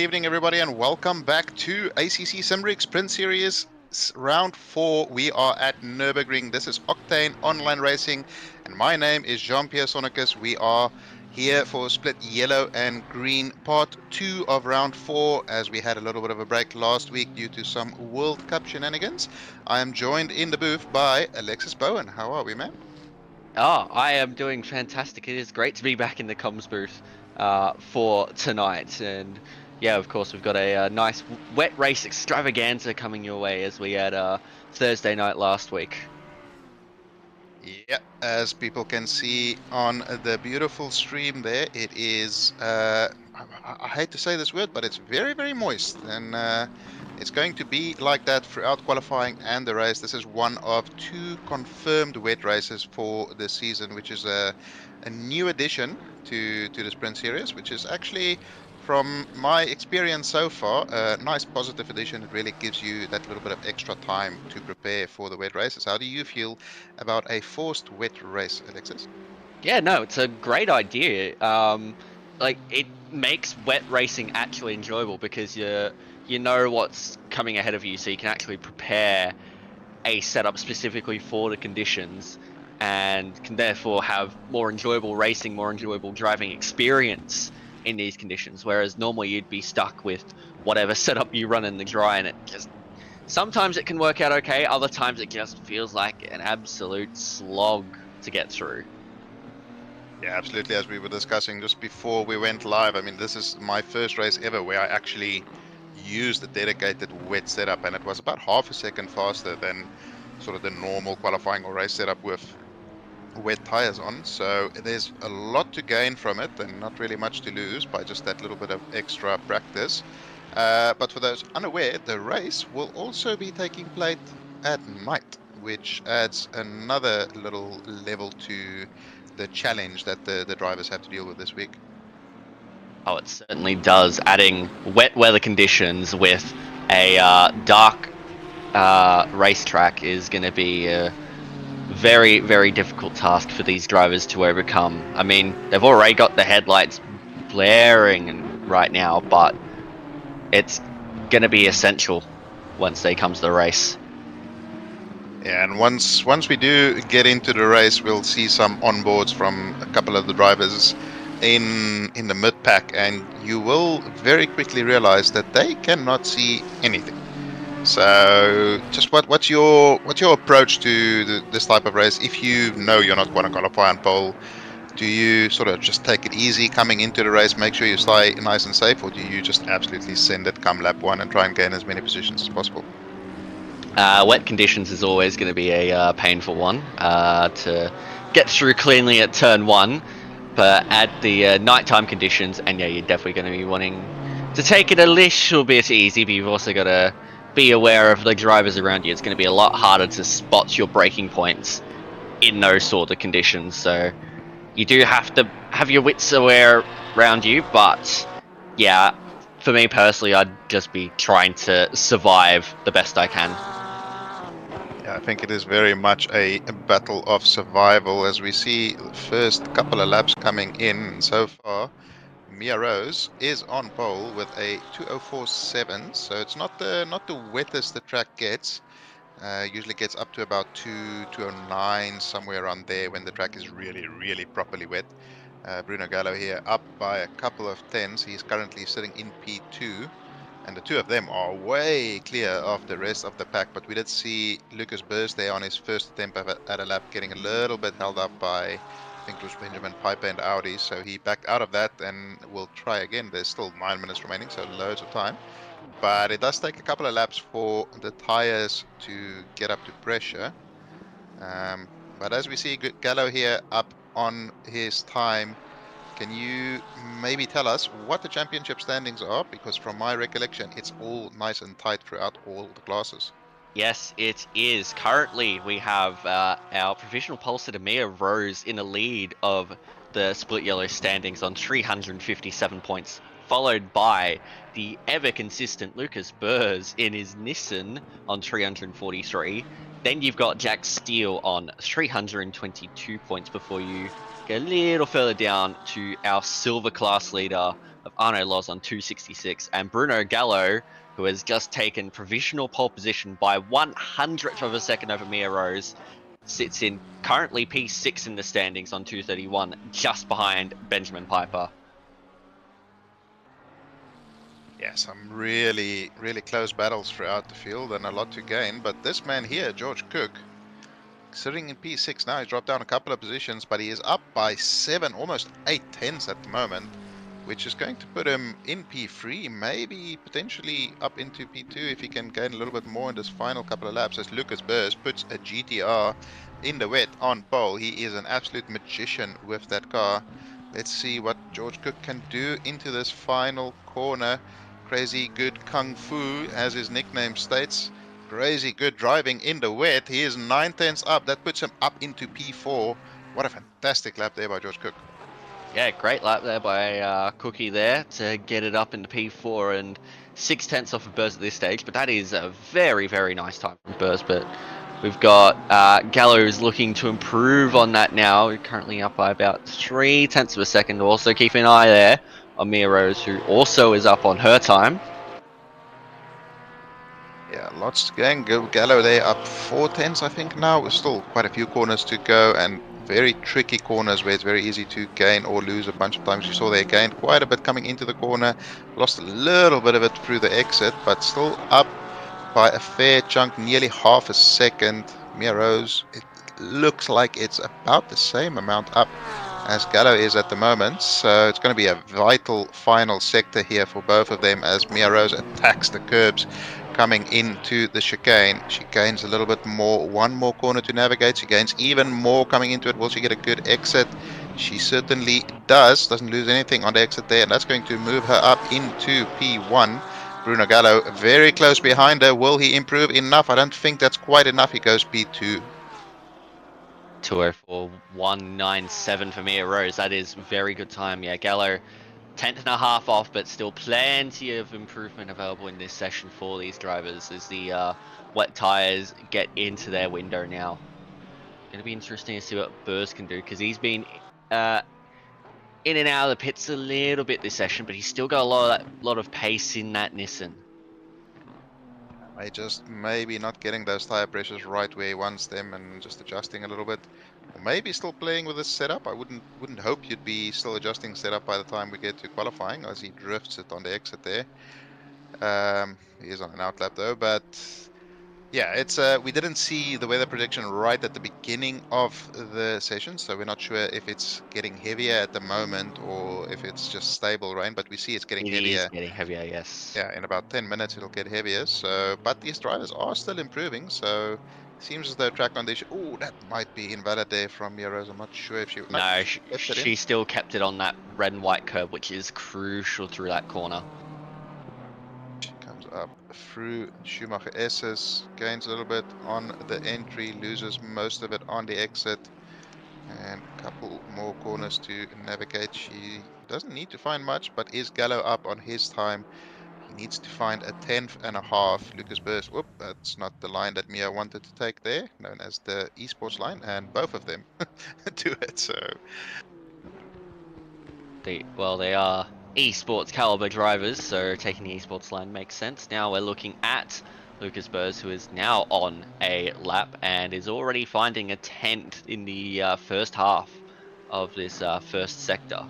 evening, everybody, and welcome back to ACC Simrigs Sprint Series Round 4. We are at Nurburgring. This is Octane Online Racing, and my name is Jean-Pierre Sonicus. We are here for split yellow and green part 2 of Round 4, as we had a little bit of a break last week due to some World Cup shenanigans. I am joined in the booth by Alexis Bowen. How are we, man? Oh, I am doing fantastic. It is great to be back in the comms booth for tonight. And yeah, of course, we've got a nice wet race extravaganza coming your way as we had Thursday night last week. Yeah, as people can see on the beautiful stream there, it is, I hate to say this word, but it's very, very moist. And it's going to be like that throughout qualifying and the race. This is one of 2 confirmed wet races for the season, which is a new addition to the Sprint Series, which is actually, from my experience so far, a nice positive addition. It really gives you that little bit of extra time to prepare for the wet races. How do you feel about a forced wet race, Alexis? Yeah, no, it's a great idea. Like it makes wet racing actually enjoyable because you know what's coming ahead of you, so you can actually prepare a setup specifically for the conditions and can therefore have more enjoyable racing, more enjoyable driving experience in these conditions. Whereas normally you'd be stuck with whatever setup you run in the dry, and it just sometimes it can work out okay, other times it just feels like an absolute slog to get through. Yeah, absolutely. As we were discussing just before we went live, I mean, this is my first race ever where I actually used a dedicated wet setup, and it was about half a second faster than sort of the normal qualifying or race setup with wet tires on. So there's a lot to gain from it and not really much to lose by just that little bit of extra practice. But for those unaware, the race will also be taking place at night, which adds another little level to the challenge that the drivers have to deal with this week. Oh, it certainly does. Adding wet weather conditions with a dark racetrack is going to be a very, very difficult task for these drivers to overcome. I mean, they've already got the headlights blaring right now, but it's going to be essential once they come to the race. Yeah, and once we do get into the race, we'll see some onboards from a couple of the drivers in the mid pack, and you will very quickly realize that they cannot see anything. So, just what's your approach to this type of race? If you know you're not going to qualify on pole, do you sort of just take it easy coming into the race, make sure you stay nice and safe, or do you just absolutely send it come lap 1 and try and gain as many positions as possible? Wet conditions is always going to be a painful one to get through cleanly at turn 1, but at the nighttime conditions, and yeah, you're definitely going to be wanting to take it a little bit easy, but you've also got to be aware of the drivers around you. It's going to be a lot harder to spot your braking points in those sort of conditions, so you do have to have your wits aware around you, but yeah, for me personally, I'd just be trying to survive the best I can. Yeah, I think it is very much a battle of survival as we see the first couple of laps coming in. And so far, Mia Rose is on pole with a 2:04.7, so it's not the wettest the track gets. Usually gets up to about 2:09, somewhere around there when the track is really, really properly wet. Bruno Gallo here up by a couple of tenths. He's currently sitting in P2. And the two of them are way clear of the rest of the pack. But we did see Lucas Burst there on his first attempt at a lap getting a little bit held up by, I think it was Benjamin Piper and Audi. So he backed out of that and will try again. There's still 9 minutes remaining, so loads of time. But it does take a couple of laps for the tires to get up to pressure. But as we see Gallo here up on his time, can you maybe tell us what the championship standings are? Because from my recollection, it's all nice and tight throughout all the classes. Yes, it is. Currently, we have our provisional pole sitter Mia Rose in the lead of the split yellow standings on 357 points, followed by the ever consistent Lucas Burrs in his Nissan on 343. Then you've got Jack Steele on 322 points before you get a little further down to our silver class leader of Arno Loz on 266, and Bruno Gallo, who has just taken provisional pole position by 100th of a second over Mia Rose, sits in currently P6 in the standings on 231, just behind Benjamin Piper. Yeah, some really close battles throughout the field and a lot to gain. But this man here, George Cook, sitting in P6 now, he's dropped down a couple of positions, but he is up by 7, almost 8 tenths at the moment, which is going to put him in P3, maybe potentially up into P2 if he can gain a little bit more in this final couple of laps, as Lucas Burrs puts a GTR in the wet on pole. He is an absolute magician with that car. Let's see what George Cook can do into this final corner. Crazy good kung fu, as his nickname states. Crazy good driving in the wet. He is 9 tenths up. That puts him up into P4. What a fantastic lap there by George Cook. Yeah, great lap there by Cookie there to get it up into P4 and 6 tenths off of Burrs at this stage. But that is a very, very nice time from Burrs. But we've got Gallows looking to improve on that now. We're currently up by about 3 tenths of a second. Also keep an eye there on Mia Rose, who also is up on her time. Yeah, lots to gain. Gallo there up 4 tenths, I think now. There's still quite a few corners to go, and very tricky corners where it's very easy to gain or lose a bunch of times. You saw they gained quite a bit coming into the corner, lost a little bit of it through the exit, but still up by a fair chunk, nearly half a second. Mia Rose, it looks like it's about the same amount up as Gallo is at the moment, so it's going to be a vital final sector here for both of them as Mia Rose attacks the curbs coming into the chicane. She gains a little bit more, one more corner to navigate. She gains even more coming into it. Will she get a good exit? She certainly doesn't lose anything on the exit there, and that's going to move her up into P1. Bruno Gallo very close behind her. Will he improve enough? I don't think that's quite enough. He goes P2. 204.197 for Mia Rose. That is very good time. Yeah, Gallo 10th and a half off, but still plenty of improvement available in this session for these drivers as the wet tyres get into their window now. Going to be interesting to see what Burrs can do, because he's been in and out of the pits a little bit this session, but he's still got a lot of pace in that Nissan. Just maybe not getting those tire pressures right where he wants them and just adjusting a little bit. Or maybe still playing with this setup. I wouldn't hope you'd be still adjusting setup by the time we get to qualifying, as he drifts it on the exit there. He is on an outlap though, but yeah, it's we didn't see the weather prediction right at the beginning of the session, so we're not sure if it's getting heavier at the moment or if it's just stable rain, but we see it's getting It heavier. is getting heavier, yes. Yeah, in about 10 minutes it'll get heavier. So, but these drivers are still improving. So, seems as though track condition. Oh, that might be invalid there from Euros. I'm not sure if she. No, She kept it in. she still kept it on that red and white curb, which is crucial through that corner. She comes up through Schumacher S's, gains a little bit on the entry, loses most of it on the exit, and a couple more corners to navigate. She doesn't need to find much, but is Gallo up on his time? He needs to find a 10th and a half. Lucas Burrs, whoop, that's not the line that Mia wanted to take there, known as the esports line, and both of them do it, so. They are esports caliber drivers, so taking the esports line makes sense. Now we're looking at Lucas Burrs, who is now on a lap and is already finding a 10th in the first half of this first sector.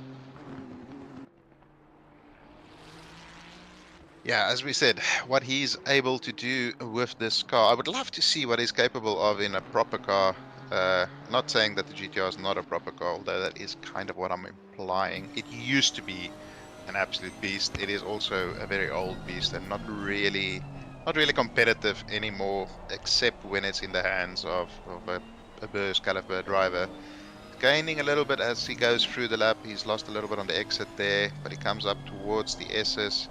Yeah, as we said, what he's able to do with this car, I would love to see what he's capable of in a proper car. Not saying that the GTR is not a proper car, although that is kind of what I'm implying. It used to be an absolute beast. It is also a very old beast and not really competitive anymore, except when it's in the hands of a Burrs caliber driver. Gaining a little bit as he goes through the lap. He's lost a little bit on the exit there, but he comes up towards the S's.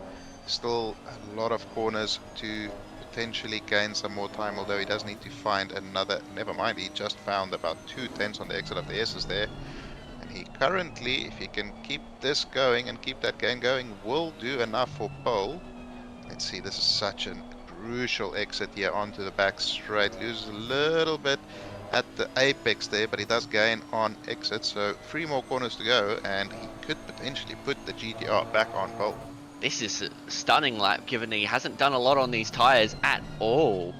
Still a lot of corners to potentially gain some more time, although he does need to find another. Never mind, he just found about 2 tenths on the exit of the S's there. And he currently, if he can keep this going and keep that gain going, will do enough for pole. Let's see, this is such a crucial exit here onto the back straight. Loses a little bit at the apex there, but he does gain on exit, so 3 more corners to go, and he could potentially put the GTR back on pole. This is a stunning lap, given he hasn't done a lot on these tyres at all.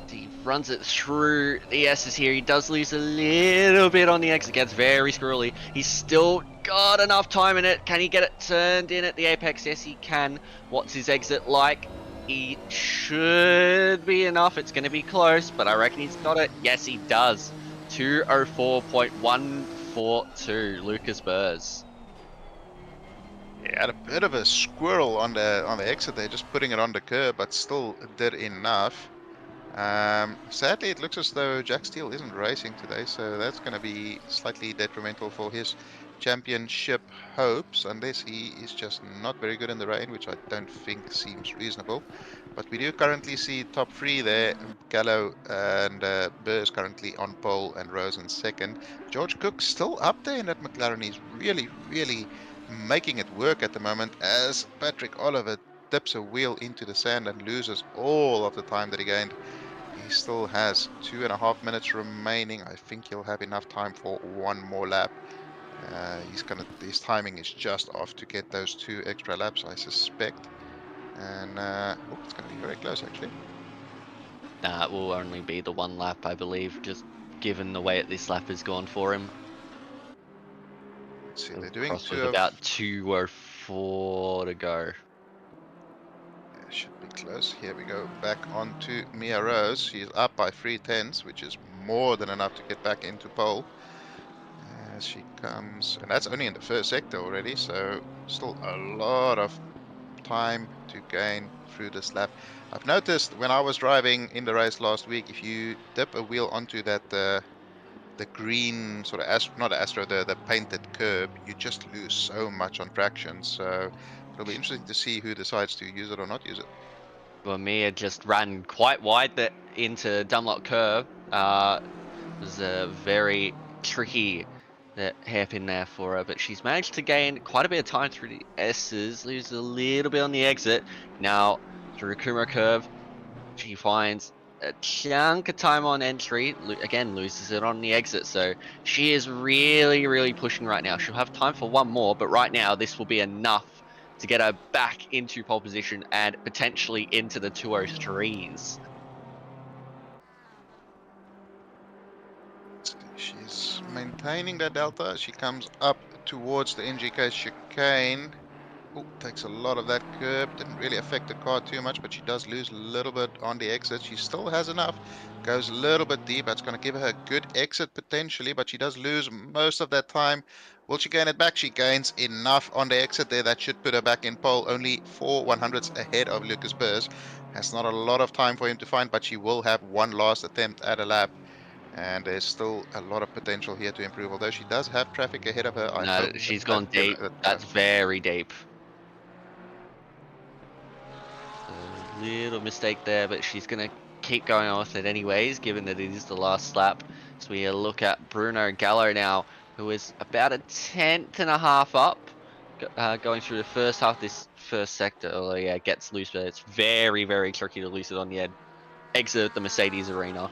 He runs it through the S's here. He does lose a little bit on the exit. Gets very squirrely. He's still got enough time in it. Can he get it turned in at the apex? Yes, he can. What's his exit like? He should be enough. It's going to be close, but I reckon he's got it. Yes, he does. 2:04.142, Lucas Burrs. He had a bit of a squirrel on the exit there, just putting it on the curb, but still did enough. Sadly, it looks as though Jack Steele isn't racing today, so that's going to be slightly detrimental for his championship hopes, unless he is just not very good in the rain, which I don't think seems reasonable. But we do currently see top 3 there. Gallo and Burrs currently on pole, and Rosen second. George Cook still up there in that McLaren. He's really, really making it work at the moment, as Patrick Oliver dips a wheel into the sand and loses all of the time that he gained. He still has 2.5 minutes remaining. I think he'll have enough time for one more lap. His timing is just off to get those 2 extra laps, I suspect. And it's going to be very close, actually. Nah, it will only be the one lap, I believe, just given the way that this lap has gone for him. Let's see, they're doing Cross 2 with of. about 2:04 to go. Should be close. Here we go. Back onto Mia Rose. She's up by 3/10, which is more than enough to get back into pole. As she comes, and that's only in the first sector already, so still a lot of time to gain through this lap. I've noticed when I was driving in the race last week, if you dip a wheel onto that the green sort of not Astro, the painted curb, you just lose so much on traction. So it'll be interesting to see who decides to use it or not use it. Well, Mia just ran quite wide into Dunlop curve. It was a very tricky hairpin there for her, but she's managed to gain quite a bit of time through the S's, lose a little bit on the exit. Now, through Kuma curve, she finds a chunk of time on entry, again loses it on the exit, so she is really, really pushing right now. She'll have time for one more, but right now this will be enough to get her back into pole position and potentially into the 203s. She's maintaining that delta. She comes up towards the NGK chicane. Takes a lot of that curb. Didn't really affect the car too much, but she does lose a little bit on the exit. She still has enough. Goes a little bit deep. That's going to give her a good exit potentially, but she does lose most of that time. Will she gain it back? She gains enough on the exit there. That should put her back in pole. Only 4/100ths ahead of Lucas Burrs. Has not a lot of time for him to find, but she will have one last attempt at a lap. And there's still a lot of potential here to improve. Although she does have traffic ahead of her, I No, hope she's that, gone deep. That's very deep. A little mistake there, but she's going to keep going on with it anyways, given that it is the last lap. So we look at Bruno Gallo now, who is about a 10th and a half up, going through the first half of this first sector. Oh yeah, gets loose, but it's very, very tricky to lose it on the exit of the Mercedes arena.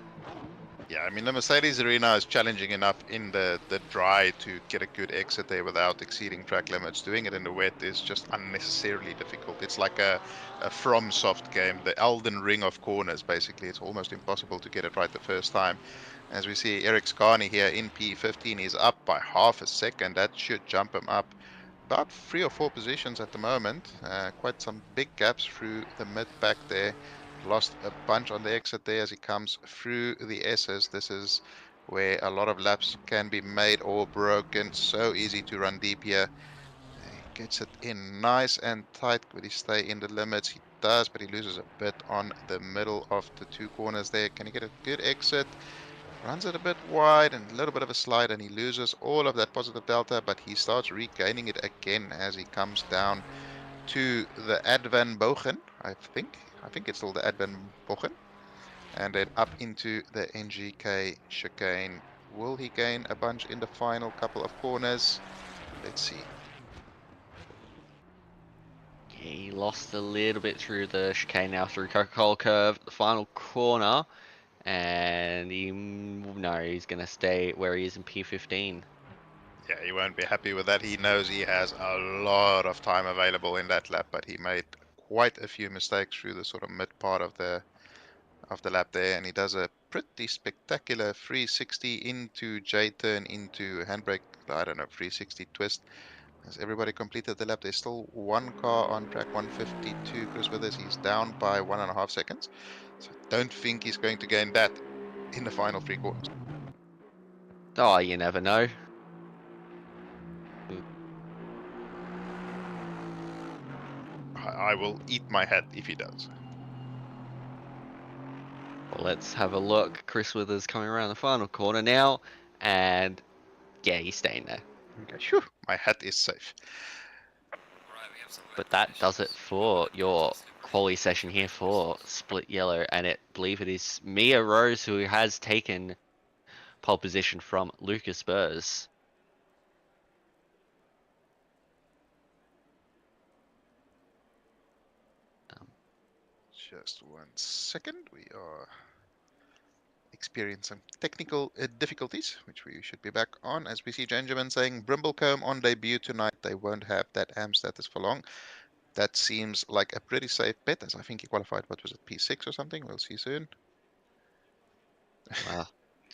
Yeah, I mean, the Mercedes arena is challenging enough in the dry to get a good exit there without exceeding track limits. Doing it in the wet is just unnecessarily difficult. It's like a FromSoft game, the Elden Ring of corners, basically. It's almost impossible to get it right the first time. As we see, Eric Scarney here in P15 is up by half a second. That should jump him up about 3 or 4 positions at the moment. Quite some big gaps through the mid-pack there. Lost a bunch on the exit there as he comes through the S's. This is where a lot of laps can be made or broken. So easy to run deep here. He gets it in nice and tight. Could he stay in the limits? He does, but he loses a bit on the middle of the 2 corners there. Can he get a good exit? Runs it a bit wide and a little bit of a slide, and he loses all of that positive delta, but he starts regaining it again as he comes down to the Advan Bogen, I think. I think it's still the Advan Bogen. And then up into the NGK chicane. Will he gain a bunch in the final couple of corners? Let's see. He lost a little bit through the chicane now through Coca-Cola curve. The final corner And he's going to stay where he is in P15. Yeah, he won't be happy with that. He knows he has a lot of time available in that lap, but he made quite a few mistakes through the sort of mid part of the lap there, and he does a pretty spectacular 360 into J-turn into handbrake. I don't know, 360 twist. Has everybody completed the lap? There's still one car on track 152. Chris Withers, he's down by 1.5 seconds. So I don't think he's going to gain that in the final three quarters. Oh, you never know. I will eat my hat if he does. Well, let's have a look. Chris Withers coming around the final corner now. And yeah, he's staying there. Okay, phew, my hat is safe. But that does it for your quali session here for Split Yellow. And I believe it is Mia Rose who has taken pole position from Lucas Spurs. Just 1 second. We are experiencing technical difficulties, which we should be back on. As we see Benjamin saying, Brimblecombe on debut tonight. They won't have that AM status for long. That seems like a pretty safe bet, as I think he qualified, what was it, P6 or something? We'll see soon.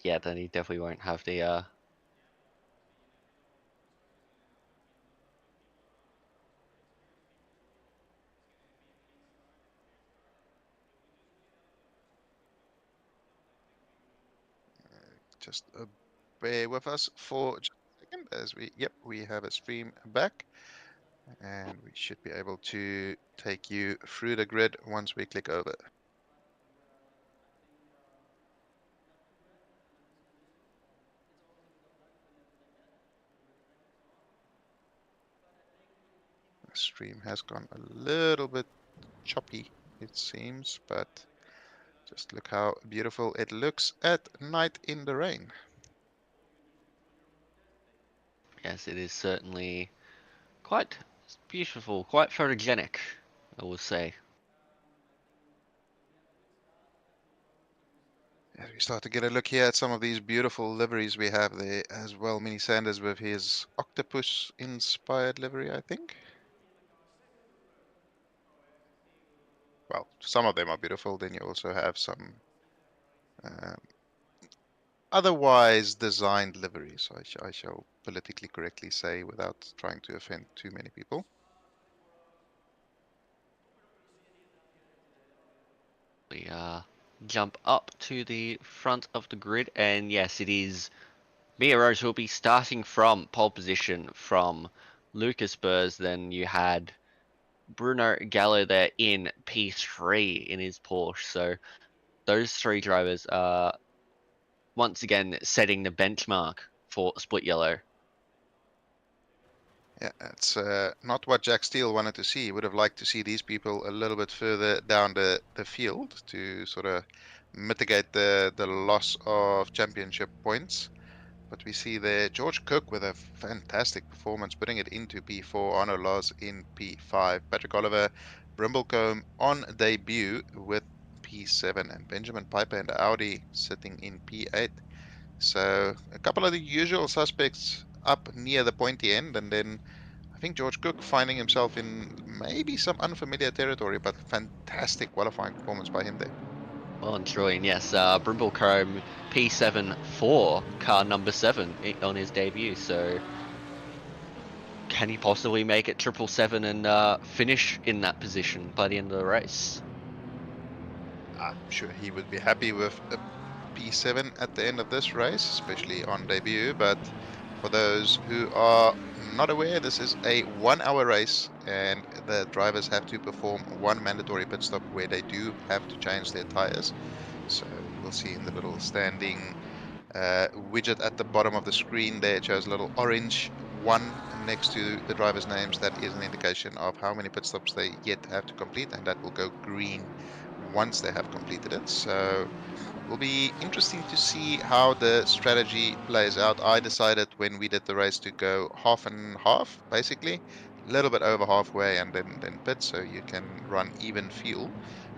Yeah, then he definitely won't have the Just bear with us for just a second as we have a stream back, and we should be able to take you through the grid once we click over. The stream has gone a little bit choppy, it seems, but just look how beautiful it looks at night in the rain. yes, it is certainly quite beautiful, quite photogenic, I would say. As we start to get a look here at some of these beautiful liveries we have there as well. Mini Sanders with his octopus inspired livery, I think. Well, some of them are beautiful. Then you also have some um, otherwise designed liveries, I shall politically correctly say without trying to offend too many people. We jump up to the front of the grid, and yes, it is Mia Rose will be starting from pole position from Lucas Spurs. Then you had Bruno Gallo there in P3 in his Porsche. So those three drivers are once again setting the benchmark for Split Yellow. Yeah, it's not what Jack Steele wanted to see. He would have liked to see these people a little bit further down the field to sort of mitigate the loss of championship points. But we see there George Cook with a fantastic performance, putting it into P4, Arno Loz in P5, Patrick Oliver, Brimblecombe on debut with P7, and Benjamin Piper and Audi sitting in P8. So a couple of the usual suspects up near the pointy end, and then I think George Cook finding himself in maybe some unfamiliar territory, but fantastic qualifying performance by him there. Well, enjoying, yes, Brimblecombe P7 for car number 7 on his debut. So can he possibly make it 777 and finish in that position by the end of the race? I'm sure he would be happy with a P7 at the end of this race, especially on debut. But for those who are not aware, this is a 1 hour race, and the drivers have to perform one mandatory pit stop where they do have to change their tires. So you will see in the little standing widget at the bottom of the screen there, it shows a little orange one next to the drivers' names. That is an indication of how many pit stops they yet have to complete, and that will go green once they have completed it. So it will be interesting to see how the strategy plays out. I decided when we did the race to go half and half, basically, a little bit over halfway and then pit, so you can run even fuel.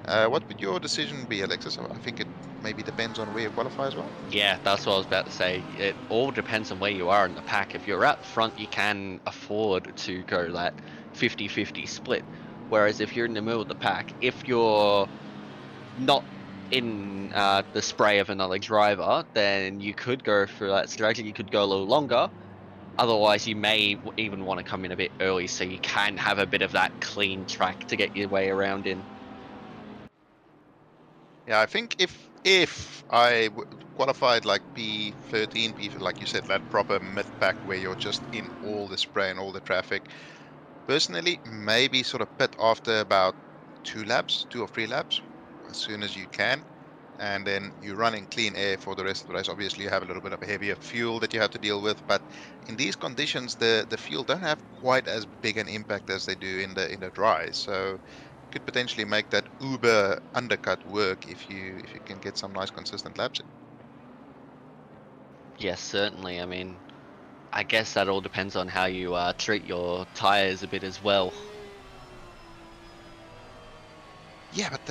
What would your decision be, Alexis? I think it maybe depends on where you qualify as well? Yeah, that's what I was about to say. It all depends on where you are in the pack. If you're out front, you can afford to go that 50-50 split. Whereas if you're in the middle of the pack, if you're not in the spray of another driver, then you could go for that strategy. You could go a little longer. Otherwise, you may even want to come in a bit early so you can have a bit of that clean track to get your way around in. Yeah, I think if I qualified like P13, P like you said, that proper mid pack where you're just in all the spray and all the traffic. Personally, maybe sort of pit after about 2 laps, 2 or 3 laps, as soon as you can, and then you run in clean air for the rest of the race. Obviously, you have a little bit of heavier fuel that you have to deal with, but in these conditions, the fuel don't have quite as big an impact as they do in the dry. So could potentially make that Uber undercut work if you can get some nice consistent laps in. Yes, certainly. I mean, I guess that all depends on how you treat your tires a bit as well. Yeah, but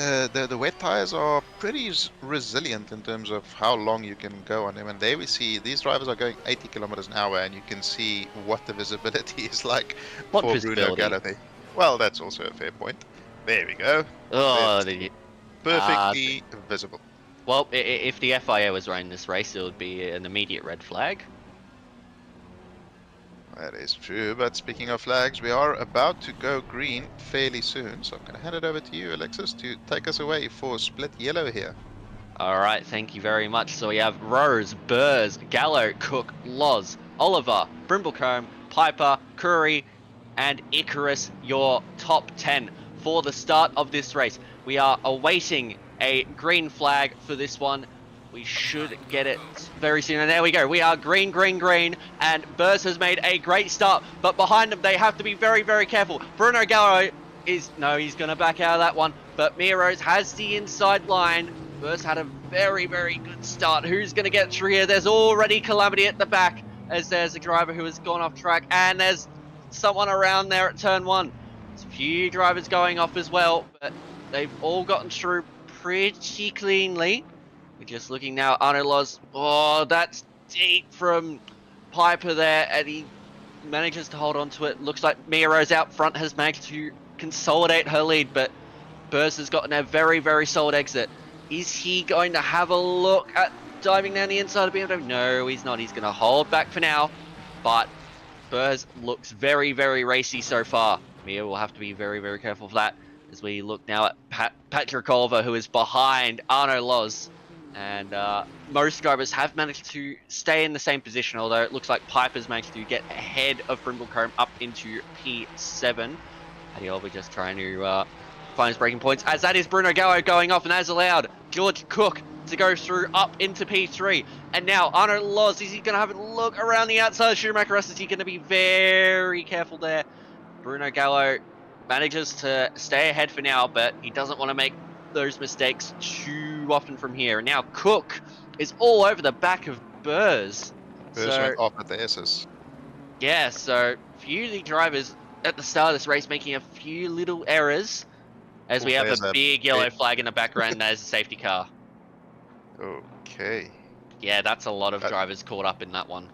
the wet tires are pretty resilient in terms of how long you can go on them. And there we see these drivers are going 80 kilometers an hour, and you can see what the visibility is like What for Bruno visibility? Gallo. Well, that's also a fair point. There we go. Oh, It's the, uh, perfectly visible. well, if the FIA was running this race, it would be an immediate red flag. That is true. But speaking of flags, we are about to go green fairly soon. So I'm going to hand it over to you, Alexis, to take us away for split yellow here. All right, thank you very much. So we have Rose, Burrs, Gallo, Cook, Loz, Oliver, Brimblecombe, Piper, Curry, and Icarus, your top 10 for the start of this race. We are awaiting a green flag for this one. We should get it very soon. And there we go. We are green, green, green. And Burrs has made a great start. But behind them, they have to be very, very careful. Bruno Gallo is... No, he's going to back out of that one. But Mia Rose has the inside line. Burrs had a very, very good start. Who's going to get through here? There's already calamity at the back as there's a driver who has gone off track. And there's someone around there at turn one. There's a few drivers going off as well. But they've all gotten through pretty cleanly. We're just looking now. Arno Loz. Oh, that's deep from Piper there. And he manages to hold on to it. Looks like Mia Rose out front has managed to consolidate her lead. But Burrs has gotten a very, very solid exit. Is he going to have a look at diving down the inside of BMW? No, he's not. He's going to hold back for now. But Burrs looks very, very racy so far. Mia will have to be very, very careful for that. As we look now at Patrick Oliver, who is behind Arno Loz. And most drivers have managed to stay in the same position, although it looks like Piper's managed to get ahead of Brimblecombe up into P7. Paddy Oliver just trying to find his breaking points, as that is Bruno Gallo going off, and as allowed George Cook to go through up into P3. And now Arno Loz, is he going to have a look around the outside of Schumacher? Is he going to be very careful there? Bruno Gallo manages to stay ahead for now, but he doesn't want to make those mistakes too often from here. And now Cook is all over the back of Burrs. Burrs went off at the S's. Yeah, so a few of the drivers at the start of this race making a few little errors, as we have a big yellow flag in the background, and there's a safety car. Okay. Yeah, that's a lot of drivers caught up in that one.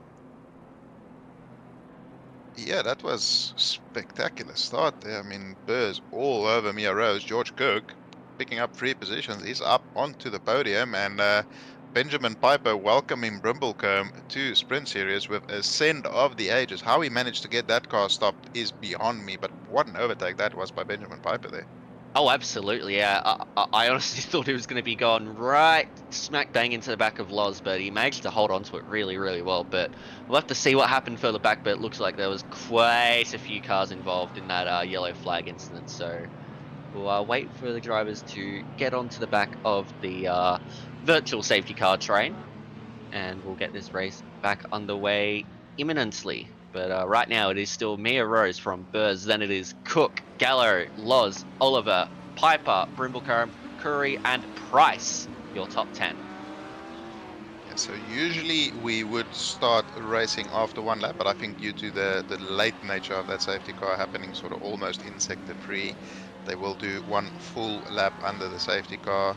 Yeah, that was spectacular start there. I mean, Burrs all over Mia Rose. George Cook picking up 3 positions. He's up onto the podium, and Benjamin Piper welcoming Brimblecombe to Sprint Series with Ascend of the Ages. How he managed to get that car stopped is beyond me, but what an overtake that was by Benjamin Piper there. Oh, absolutely, yeah. I honestly thought he was going to be going right smack bang into the back of Loz, but he managed to hold on to it really, really well. But we'll have to see what happened further back, but it looks like there was quite a few cars involved in that yellow flag incident. So we'll wait for the drivers to get onto the back of the virtual safety car train, and we'll get this race back underway imminently. But right now it is still Mia Rose from Burrs, then it is Cook, Gallo, Loz, Oliver, Piper, Brimblecombe, Curry, and Price, your top 10. Yeah, so usually we would start racing after 1 lap, but I think due to the late nature of that safety car happening sort of almost in sector 3, they will do 1 full lap under the safety car.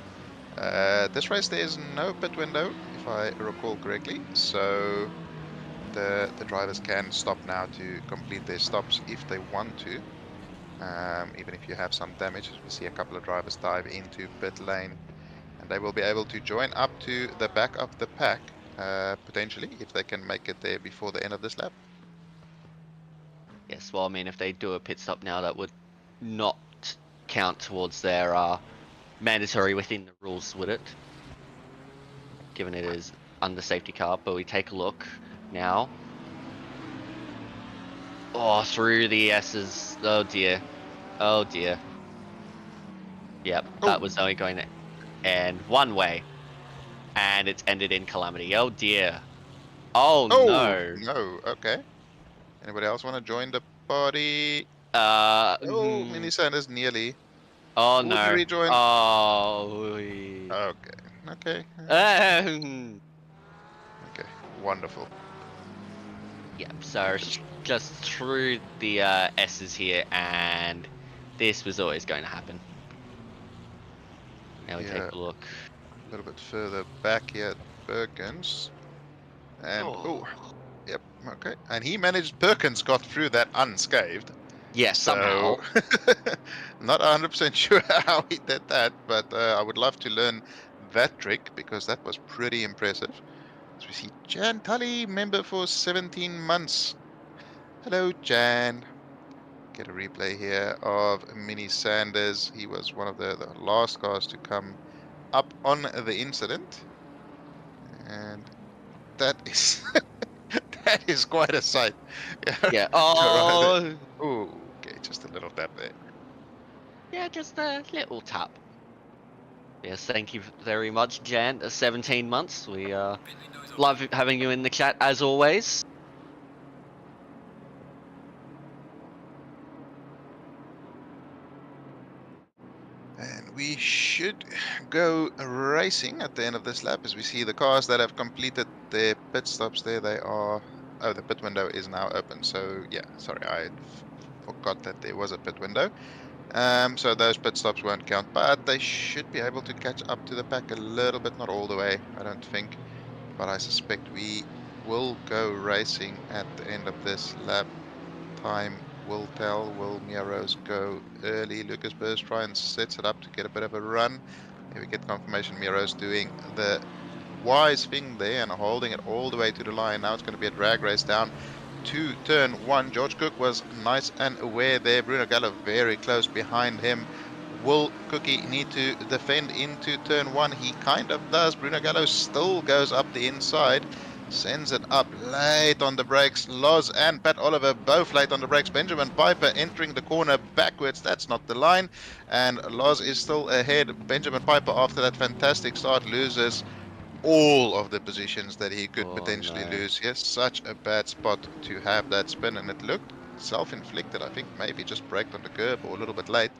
This race there is no pit window, if I recall correctly, so the drivers can stop now to complete their stops if they want to. Even if you have some damage, as we see a couple of drivers dive into pit lane, and they will be able to join up to the back of the pack, potentially, if they can make it there before the end of this lap. Yes, well, I mean, if they do a pit stop now, that would not count towards their mandatory within the rules, would it? Given it is under safety car, but we take a look now. Oh, through the S's. Oh dear. Oh dear. Yep, that Oh, was only going to end one way. And it's ended in calamity. Oh dear. Oh oh, no. no, okay. Anybody else want to join the party? Uh, Oh, mm, Mini Sanders nearly. oh Would no. rejoin. Oh. Okay, okay, Um, okay, wonderful. yep, so Just just through the S's here, and this was always going to happen. Now we take yeah, a look. a little bit further back here at Perkins. And oh, Oh. yep, okay. And he managed, Perkins got through that unscathed. Yeah, So somehow. not 100% sure how he did that, but I would love to learn that trick because that was pretty impressive. As we see Jan Tully, member for 17 months. Hello, Jan. Get a replay here of Mini Sanders. He was one of the last cars to come up on the incident. And that is that is quite a sight. Yeah. Right there. Oh. Ooh, okay, just a little tap there. Yeah, just a little tap. Yes, thank you very much, Jan. 17 months. We love having you in the chat as always. And we should go racing at the end of this lap as we see the cars that have completed their pit stops there. They are. Oh, the pit window is now open. So, yeah, sorry, I forgot that there was a pit window. So those pit stops won't count, but they should be able to catch up to the pack a little bit, not all the way, I don't think. But I suspect we will go racing at the end of this lap. Time will tell. Will Mia Rose go early? Lucas Burst try and sets it up to get a bit of a run. Here we get confirmation Mia Rose doing the wise thing there and holding it all the way to the line. Now it's going to be a drag race down to turn one. George Cook was nice and aware there. Bruno Gallo very close behind him. Will Cookie need to defend into turn one? He kind of does. Bruno Gallo still goes up the inside. Sends it up late on the brakes. Loz and Pat Oliver both late on the brakes. Benjamin Piper entering the corner backwards. That's not the line. And Loz is still ahead. Benjamin Piper, after that fantastic start, loses all of the positions that he could Oh potentially no. lose. Yes, such a bad spot to have that spin. And it looked self-inflicted. I think maybe just braked on the curb or a little bit late.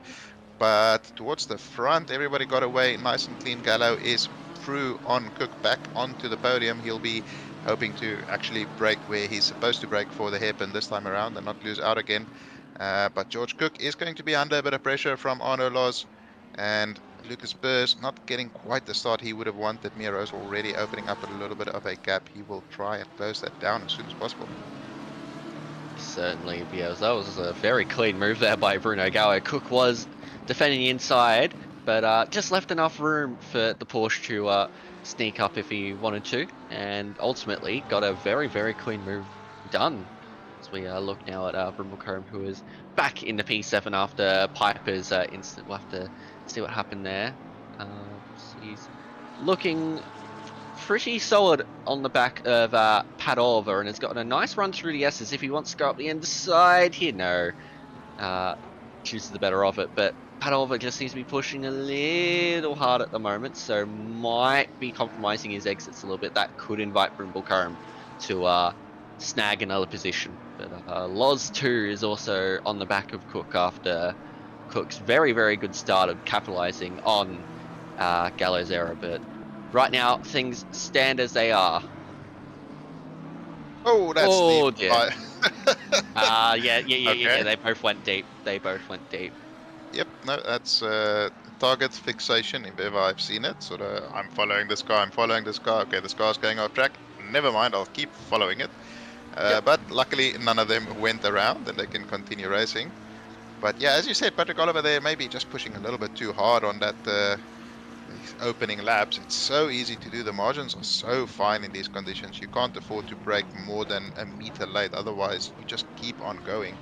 But towards the front, everybody got away nice and clean. Gallo is through on Cook back onto the podium. He'll be hoping to actually break where he's supposed to break for the hairpin this time around and not lose out again. But George Cook is going to be under a bit of pressure from Arno Loz. And Lucas Burrs not getting quite the start he would have wanted. Miro's already opening up a little bit of a gap. He will try and close that down as soon as possible. Certainly, because that was a very clean move there by Bruno Gallo. Cook was defending inside, but just left enough room for the Porsche to sneak up if he wanted to, and ultimately got a very, very clean move done. As we look now at Brimblecombe, who is back in the P7 after Piper's incident. We'll have to see what happened there. He's looking pretty solid on the back of Pat Oliver, and has gotten a nice run through the S's. If he wants to go up the inside here, no. Chooses the better of it, but Pat Oliver just seems to be pushing a little hard at the moment, so might be compromising his exits a little bit. That could invite Brimblecombe to snag another position. But Loz 2 is also on the back of Cook after Cook's very, very good start of capitalizing on Gallo's error, but right now, things stand as they are. Oh, that's the Oh dear. Yeah. Okay. They both went deep. They both went deep. Yep, no, that's target fixation if ever I've seen it. Sort of, I'm following this car, I'm following this car. Okay, this car's going off track. Never mind, I'll keep following it. Yep. But luckily, none of them went around, and they can continue racing. But yeah, as you said, Patrick Oliver there maybe just pushing a little bit too hard on that these opening laps. It's so easy to do. The margins are so fine in these conditions. You can't afford to break more than a meter late. Otherwise, you just keep on going.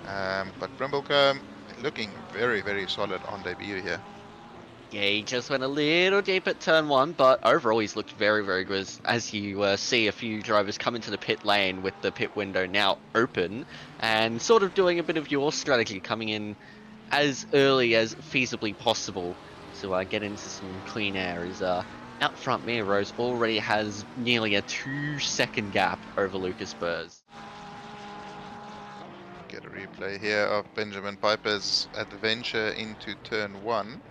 But Brimblecombe looking very, very solid on debut here. Yeah, he just went a little deep at turn 1, but overall he's looked very, very good. As you see a few drivers come into the pit lane with the pit window now open, and sort of doing a bit of your strategy, coming in as early as feasibly possible to get into some clean air. Is out front, Mia Rose already has nearly a 2-second gap over Lucas Burrs. Get a replay here of Benjamin Piper's adventure into turn 1.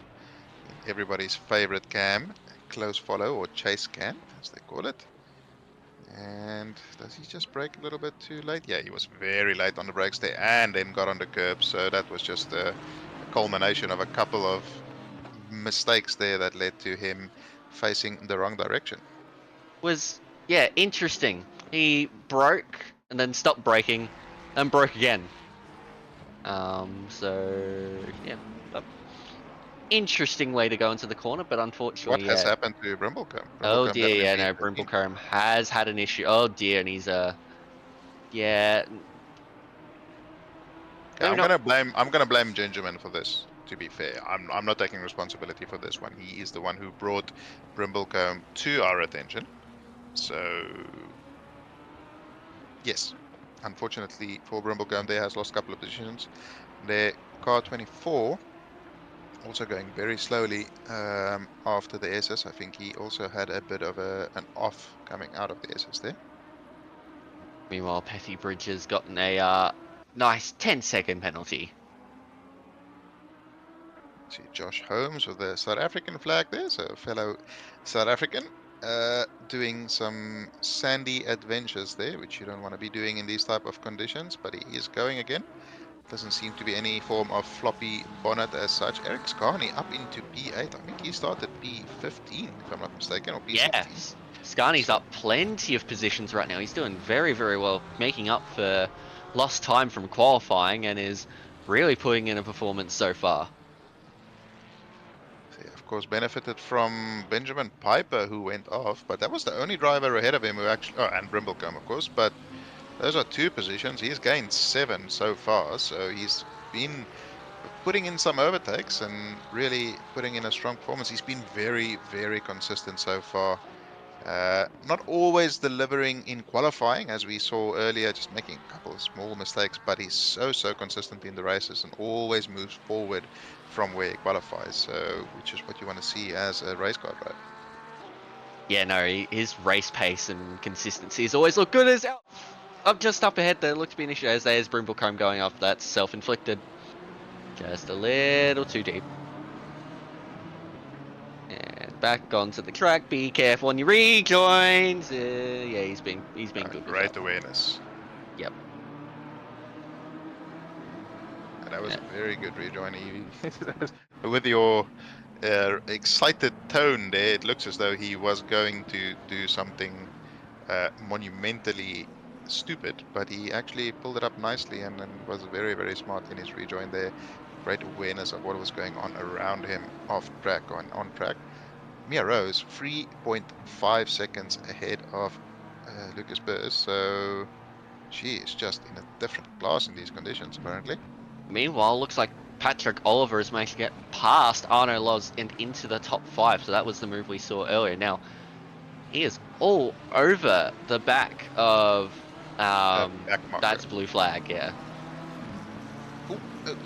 Everybody's favorite cam, close follow or chase cam, as they call it. And does he just brake a little bit too late? Yeah, he was very late on the brakes there and then got on the curb. So that was just a culmination of a couple of mistakes there that led to him facing the wrong direction. Was, yeah, interesting. He broke and then stopped braking and broke again. So yeah, interesting way to go into the corner, but unfortunately, What has yeah. happened to Brimblecombe? Oh Brimblecombe dear, yeah, definitely no, Brimblecombe has had an issue. Oh dear, and he's yeah, Yeah, maybe not. I'm gonna blame Gingerman for this, to be fair. I'm not taking responsibility for this one. He is the one who brought Brimblecombe to our attention. So yes. Unfortunately for Brimblecombe, there has lost a couple of positions. Their car 24 also going very slowly after the SS. I think he also had a bit of an off coming out of the SS there. Meanwhile, Petty Bridge has gotten a nice 10-second penalty. See Josh Holmes with the South African flag there, so a fellow South African doing some sandy adventures there, which you don't want to be doing in these type of conditions, but he is going again. Doesn't seem to be any form of floppy bonnet as such. Eric Scarney up into P8. I think he started P15, if I'm not mistaken, or P16. Yes, Scarney's up plenty of positions right now. He's doing very, very well, making up for lost time from qualifying, and is really putting in a performance so far. So, of course, benefited from Benjamin Piper, who went off, but that was the only driver ahead of him who actually, oh, and Brimblecombe, of course, but those are 2 positions. He's gained 7 so far, so he's been putting in some overtakes and really putting in a strong performance. He's been very, very consistent so far. Not always delivering in qualifying, as we saw earlier, just making a couple of small mistakes, but he's so consistent in the races and always moves forward from where he qualifies, so which is what you want to see as a race car driver. Yeah, no, his race pace and consistency has always looked good. As up just up ahead, there looks to be an issue. As there's Brimblecombe going off. That's self-inflicted. Just a little too deep. And back onto the track. Be careful when you rejoins. Yeah, he's been good. Great awareness. Yep. And that was a very good rejoin. With your excited tone there, it looks as though he was going to do something monumentally stupid, but he actually pulled it up nicely and was very, very smart in his rejoin there. Great awareness of what was going on around him off track or on track. Mia Rose 3.5 seconds ahead of Lucas Burrs, so she is just in a different class in these conditions apparently. Meanwhile, looks like Patrick Oliver is managed to get past Arno Loz and into the top 5, so that was the move we saw earlier. Now, he is all over the back of that's blue flag, yeah. Ooh, you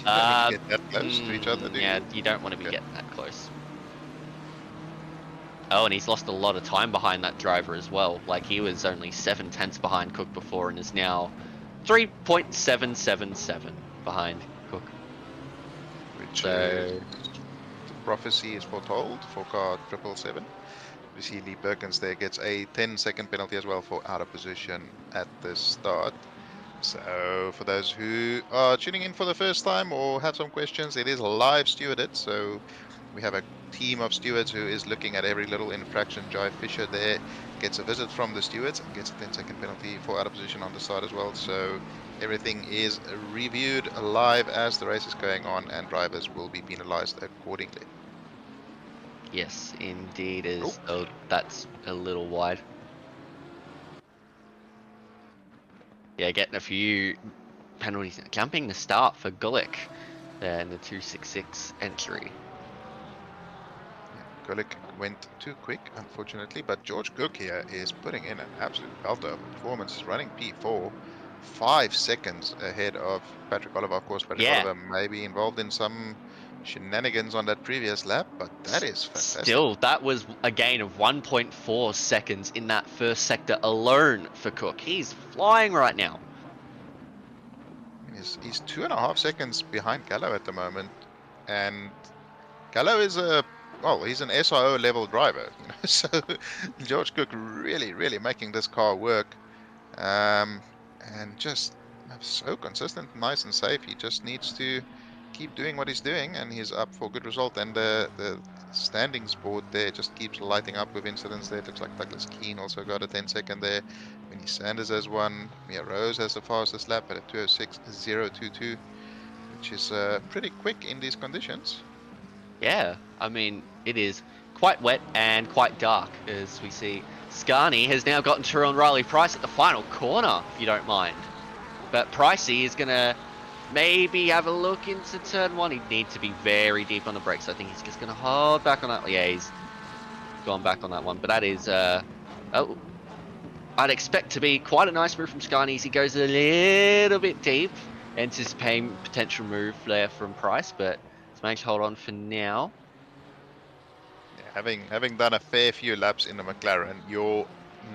don't need to get that close to each other, do yeah, you? you don't want to be getting that close. Oh, and he's lost a lot of time behind that driver as well. Like, he was only 7/10 behind Cook before and is now 3.777 behind Cook. Which the prophecy is foretold for car 777. We see Lee Perkins there gets a 10-second penalty as well for out of position at the start. So for those who are tuning in for the first time or have some questions, it is live stewarded, so We have a team of stewards who is looking at every little infraction. Jai Fisher there gets a visit from the stewards and gets a 10-second penalty for out of position on the side as well. So everything is reviewed live as the race is going on, and drivers will be penalized accordingly. Yes, indeed Oh. is. Oh, that's a little wide. Yeah, getting a few penalties. Jumping the start for Gulick there in the 266 entry. Gulick went too quick, unfortunately, but George Cook here is putting in an absolute belter of a performance, running P4, 5 seconds ahead of Patrick Oliver. Of course, Patrick Yeah. Oliver may be involved in some shenanigans on that previous lap, but that is fantastic. Still, that was a gain of 1.4 seconds in that first sector alone for Cook. He's flying right now. He's 2.5 seconds behind Gallo at the moment, and Gallo is he's an SIO level driver, so George Cook really making this car work, and just so consistent, nice and safe. He just needs to keep doing what he's doing, and he's up for a good result. And the standings board there just keeps lighting up with incidents there. It looks like Douglas Keane also got a 10-second there. Winnie Sanders has one. Mia Rose has the fastest lap at a 2:06.022, which is pretty quick in these conditions. Yeah, I mean, it is quite wet and quite dark, as we see Scarney has now gotten Tyrone Riley Price at the final corner, if you don't mind. But Pricey is going to maybe have a look into turn one. He'd need to be very deep on the brakes. I think he's just going to hold back on that. Yeah, he's gone back on that one. But that is, oh, I'd expect to be quite a nice move from Scarney as he goes a little bit deep, anticipating potential move there from Price, but he's managed to hold on for now. Yeah, having done a fair few laps in the McLaren, you're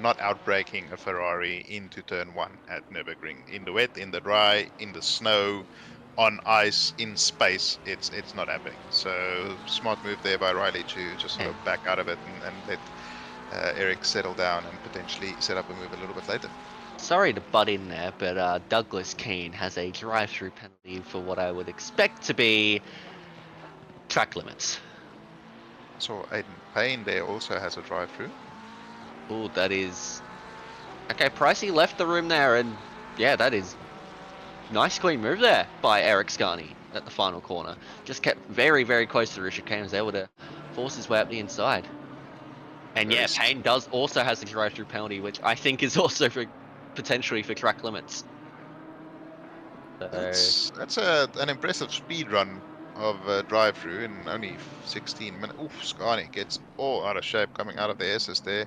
not outbraking a Ferrari into turn one at Nurburgring. In the wet, in the dry, in the snow, on ice, in space, it's not happening. So smart move there by Riley to just sort of back out of it and let Eric settle down and potentially set up a move a little bit later. Sorry to butt in there, but Douglas Keane has a drive-through penalty for what I would expect to be track limits. So Aiden Payne there also has a drive-through. Oh, that is... Okay, Pricey left the room there, and yeah, that is nice clean move there by Eric Scarney at the final corner. Just kept very close to Richard Kane, was able to force his way up the inside. And yeah, Payne does also has a drive-through penalty, which I think is also for potentially for track limits. So... That's an impressive speed run of drive-through in only 16 minutes. Oof, Scarney gets all out of shape coming out of the S's there.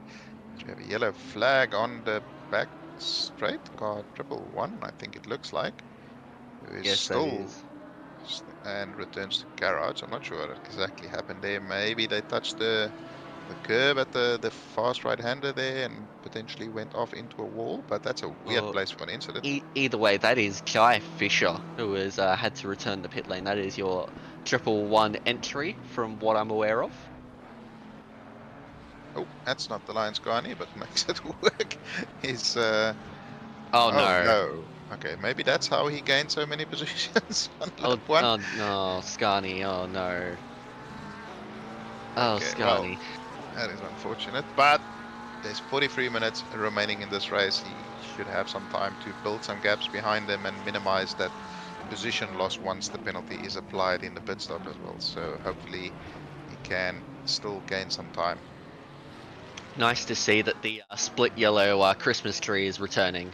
We have a yellow flag on the back straight, car 111, I think it looks like. Who is Yes, still that is. and returns to garage. I'm not sure what exactly happened there. Maybe they touched the curb at the fast right-hander there and potentially went off into a wall, but that's a weird place for an incident. Either way, that is Jai Fisher, who has had to return the pit lane. That is your 111 entry, from what I'm aware of. Oh, that's not the Lions Garni, but makes it work. He's Oh, oh no. no. Okay, maybe that's how he gained so many positions on lap one. Oh no, Scarney. Oh no. Oh, Okay, Scarney. well, that is unfortunate, but there's 43 minutes remaining in this race. He should have some time to build some gaps behind him and minimize that position loss once the penalty is applied in the pit stop as well. So hopefully he can still gain some time. Nice to see that the split yellow Christmas tree is returning.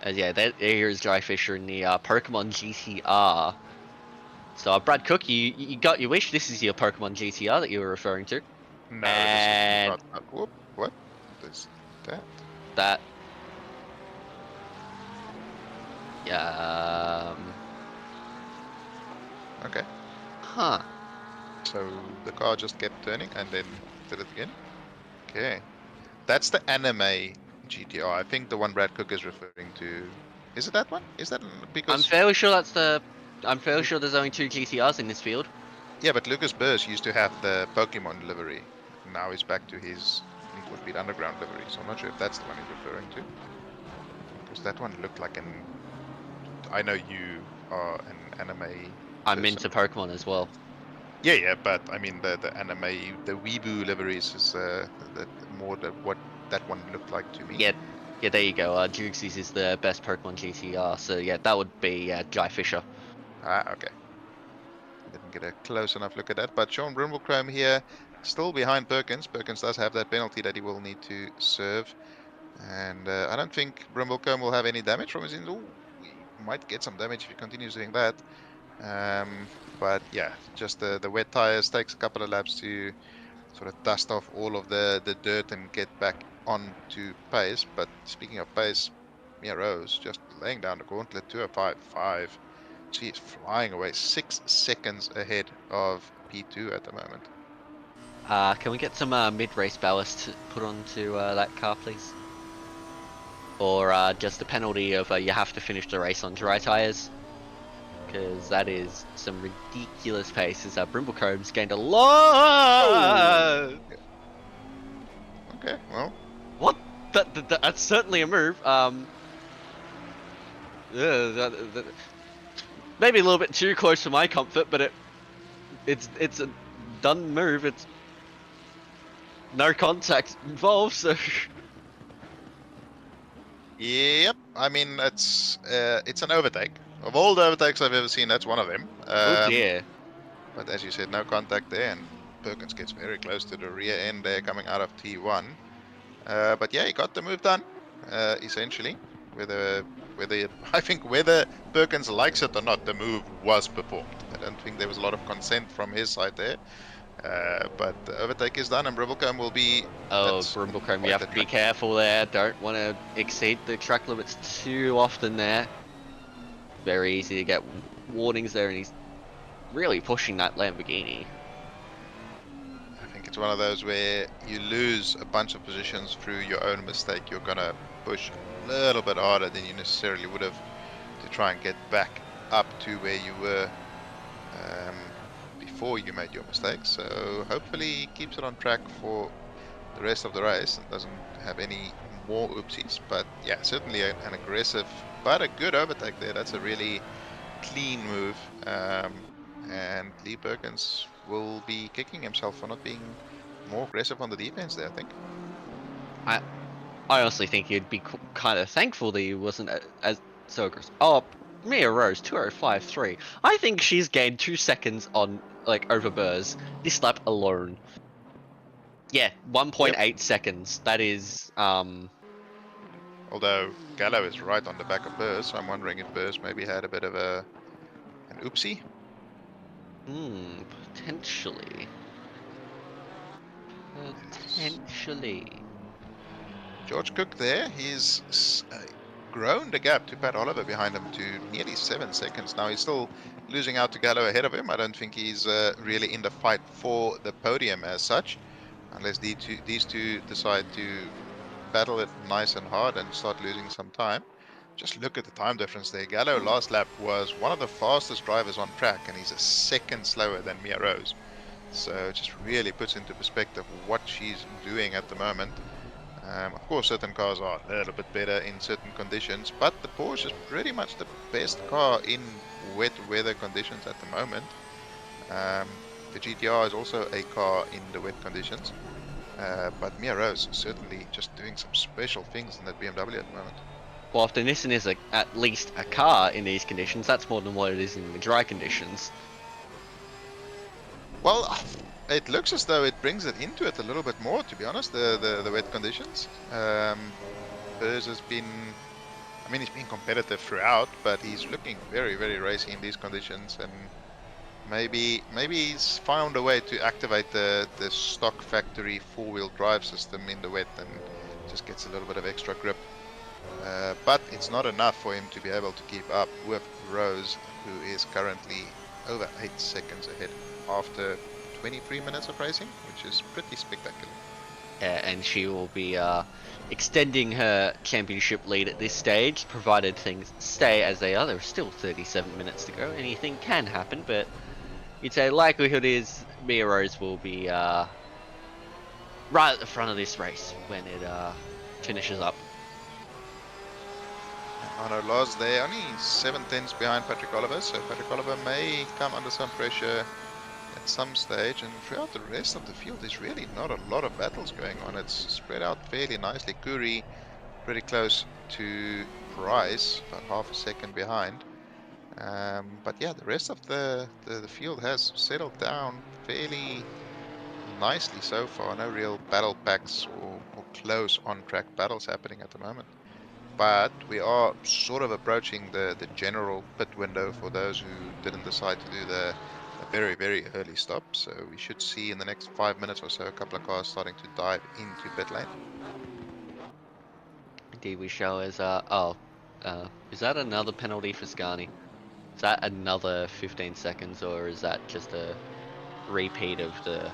As yeah, here is Jai Fisher in the Pokemon GTR. So Brad Cook, you got your wish. This is your Pokemon GTR that you were referring to. No, And this is not. Whoop, what is that? that. Yeah. Okay. Huh. So the car just kept turning and then did it again. Okay. That's the anime GTR. I think the one Brad Cook is referring to. Is it that one? Is that because? I'm fairly sure that's the. I'm fairly sure there's only 2 GTRs in this field. Yeah, but Lucas Burrs used to have the Pokemon livery. Now he's back to his Need for Speed Underground livery. So I'm not sure if that's the one he's referring to. Because that one looked like an. I know you are an anime. I'm into Pokemon as well. Yeah, but I mean the anime, the weeboo liveries is more what that one looked like to me. Yeah, yeah, there you go. Juxis is the best Pokemon GTR, so yeah, that would be Guy Fisher. Ah, okay. Didn't get a close enough look at that, but Sean Brimblechrome here, still behind Perkins. Perkins does have that penalty that he will need to serve, and I don't think Brimblechrome will have any damage from his. Oh, we might get some damage if he continues doing that. But yeah, just the wet tires takes a couple of laps to sort of dust off all of the dirt and get back onto pace. But speaking of pace, Mia Rose just laying down the gauntlet, 2:05.5. She is flying away, 6 seconds ahead of P2 at the moment. Can we get some mid-race ballast put onto that car, please? Or just a penalty of you have to finish the race on dry tires? Because that is some ridiculous pace. As Brimblecomb's gained a Oh, lot. yeah. Okay, well, What? That's certainly a move. Maybe a little bit too close for my comfort, but it's a done move. It's no contact involved, so yep. I mean, it's an overtake. Of all the overtakes I've ever seen, that's one of them. oh dear. But as you said, no contact there, and Perkins gets very close to the rear end there coming out of T1. But yeah, he got the move done, essentially. Whether I think whether Perkins likes it or not, the move was performed. I don't think there was a lot of consent from his side there. But the overtake is done, and Brimblecombe will be Oh, at Brimblecombe, you quite have the to be track. careful there. Don't want to exceed the track limits too often there. Very easy to get warnings there, and he's really pushing that Lamborghini. I think it's one of those where you lose a bunch of positions through your own mistake. You're gonna push a little bit harder than you necessarily would have to try and get back up to where you were um, before you made your mistake. So hopefully he keeps it on track for the rest of the race and doesn't have any more oopsies. But yeah, certainly an aggressive but a good overtake there. That's a really clean move. And Lee Perkins will be kicking himself for not being more aggressive on the defense there, I think. I I honestly think he'd be kind of thankful that he wasn't as so aggressive. Oh, Mia Rose 2:05.3. I think she's gained 2 seconds on like over Burrs this lap alone. Yeah, Yep. 1.8 seconds. That is Although Gallo is right on the back of Burrs, so I'm wondering if Burrs maybe had a bit of an oopsie. potentially. Potentially. George Cook there, he's grown the gap to Pat Oliver behind him to nearly 7 seconds. Now he's still losing out to Gallo ahead of him. I don't think he's really in the fight for the podium as such, unless these two decide to battle it nice and hard and start losing some time. Just look at the time difference there. Gallo last lap was one of the fastest drivers on track, and he's a second slower than Mia Rose. So it just really puts into perspective what she's doing at the moment. Of course, certain cars are a little bit better in certain conditions, but the Porsche is pretty much the best car in wet weather conditions at the moment. The GTR is also a car in the wet conditions, but Mia Rose is certainly just doing some special things in that BMW at the moment. Well, if the Nissan is at least a car in these conditions, that's more than what it is in the dry conditions. Well, it looks as though it brings it into it a little bit more, to be honest, the wet conditions. Burrs has been, I mean, he's been competitive throughout, but he's looking very, very racy in these conditions, and maybe he's found a way to activate the stock factory four-wheel drive system in the wet and just gets a little bit of extra grip. But it's not enough for him to be able to keep up with Rose, who is currently over 8 seconds ahead after 23 minutes of racing, which is pretty spectacular. And she will be extending her championship lead at this stage, provided things stay as they are. There's still 37 minutes to go. Anything can happen, but you'd say likelihood is Mia Rose will be right at the front of this race when it finishes up. Arno Loz there, only 7 tenths behind Patrick Oliver, so Patrick Oliver may come under some pressure at some stage, and throughout the rest of the field there's really not a lot of battles going on. It's spread out fairly nicely. Kuri pretty close to Price, about half a second behind. But yeah, the rest of the field has settled down fairly nicely so far. No real battle packs or close on-track battles happening at the moment. But we are sort of approaching the general pit window for those who didn't decide to do the very, very early stop. So we should see in the next 5 minutes or so a couple of cars starting to dive into pit lane. Indeed, we shall. Is that another penalty for Scani? Is that another 15 seconds, or is that just a repeat of the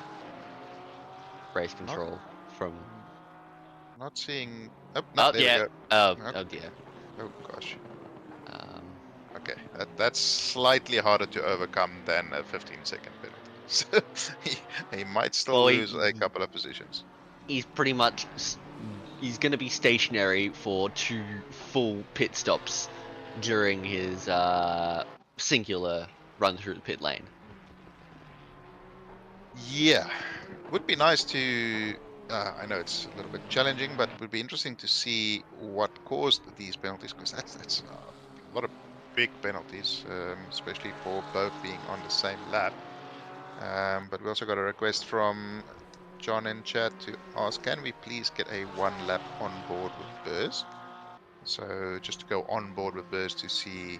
race Not control from? not seeing. Oh, no, Oh there we yeah. go. Oh dear. Oh gosh. Um, Okay, that's slightly harder to overcome than a 15-second penalty. So he might still well, lose a couple of positions. he's pretty much he's going to be stationary for 2 full pit stops during his singular run through the pit lane. Yeah, would be nice to. I know it's a little bit challenging, but it would be interesting to see what caused these penalties, because that's a lot of big penalties, especially for both being on the same lap. But we also got a request from John in chat to ask, can we please get a 1 lap on board with Burrs? So just to go on board with Burrs to see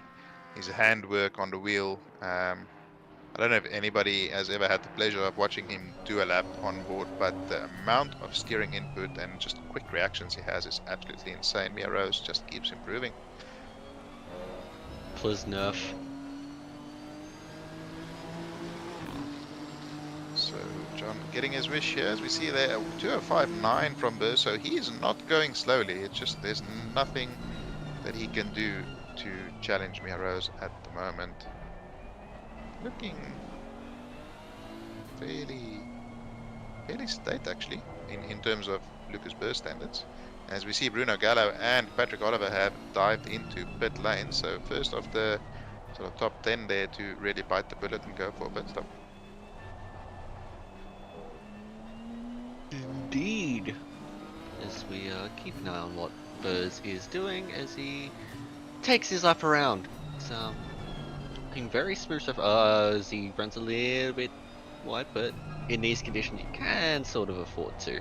his handwork on the wheel. I don't know if anybody has ever had the pleasure of watching him do a lap on board, but the amount of steering input and just quick reactions he has is absolutely insane. Mia Rose just keeps improving. Plus nerf. So John getting his wish here, as we see there, 2:05.9 from Burr, so he is not going slowly. It's just there's nothing that he can do to challenge Mia Rose at the moment. Looking fairly state actually in terms of Lucas Burr standards. As we see, Bruno Gallo and Patrick Oliver have dived into pit lane. So first of the sort of top 10 there to really bite the bullet and go for a pit stop. Indeed. As we keep an eye on what Burrs is doing as he takes his lap around. It's looking very smooth so far. As he runs a little bit wide, but in these conditions you can sort of afford to.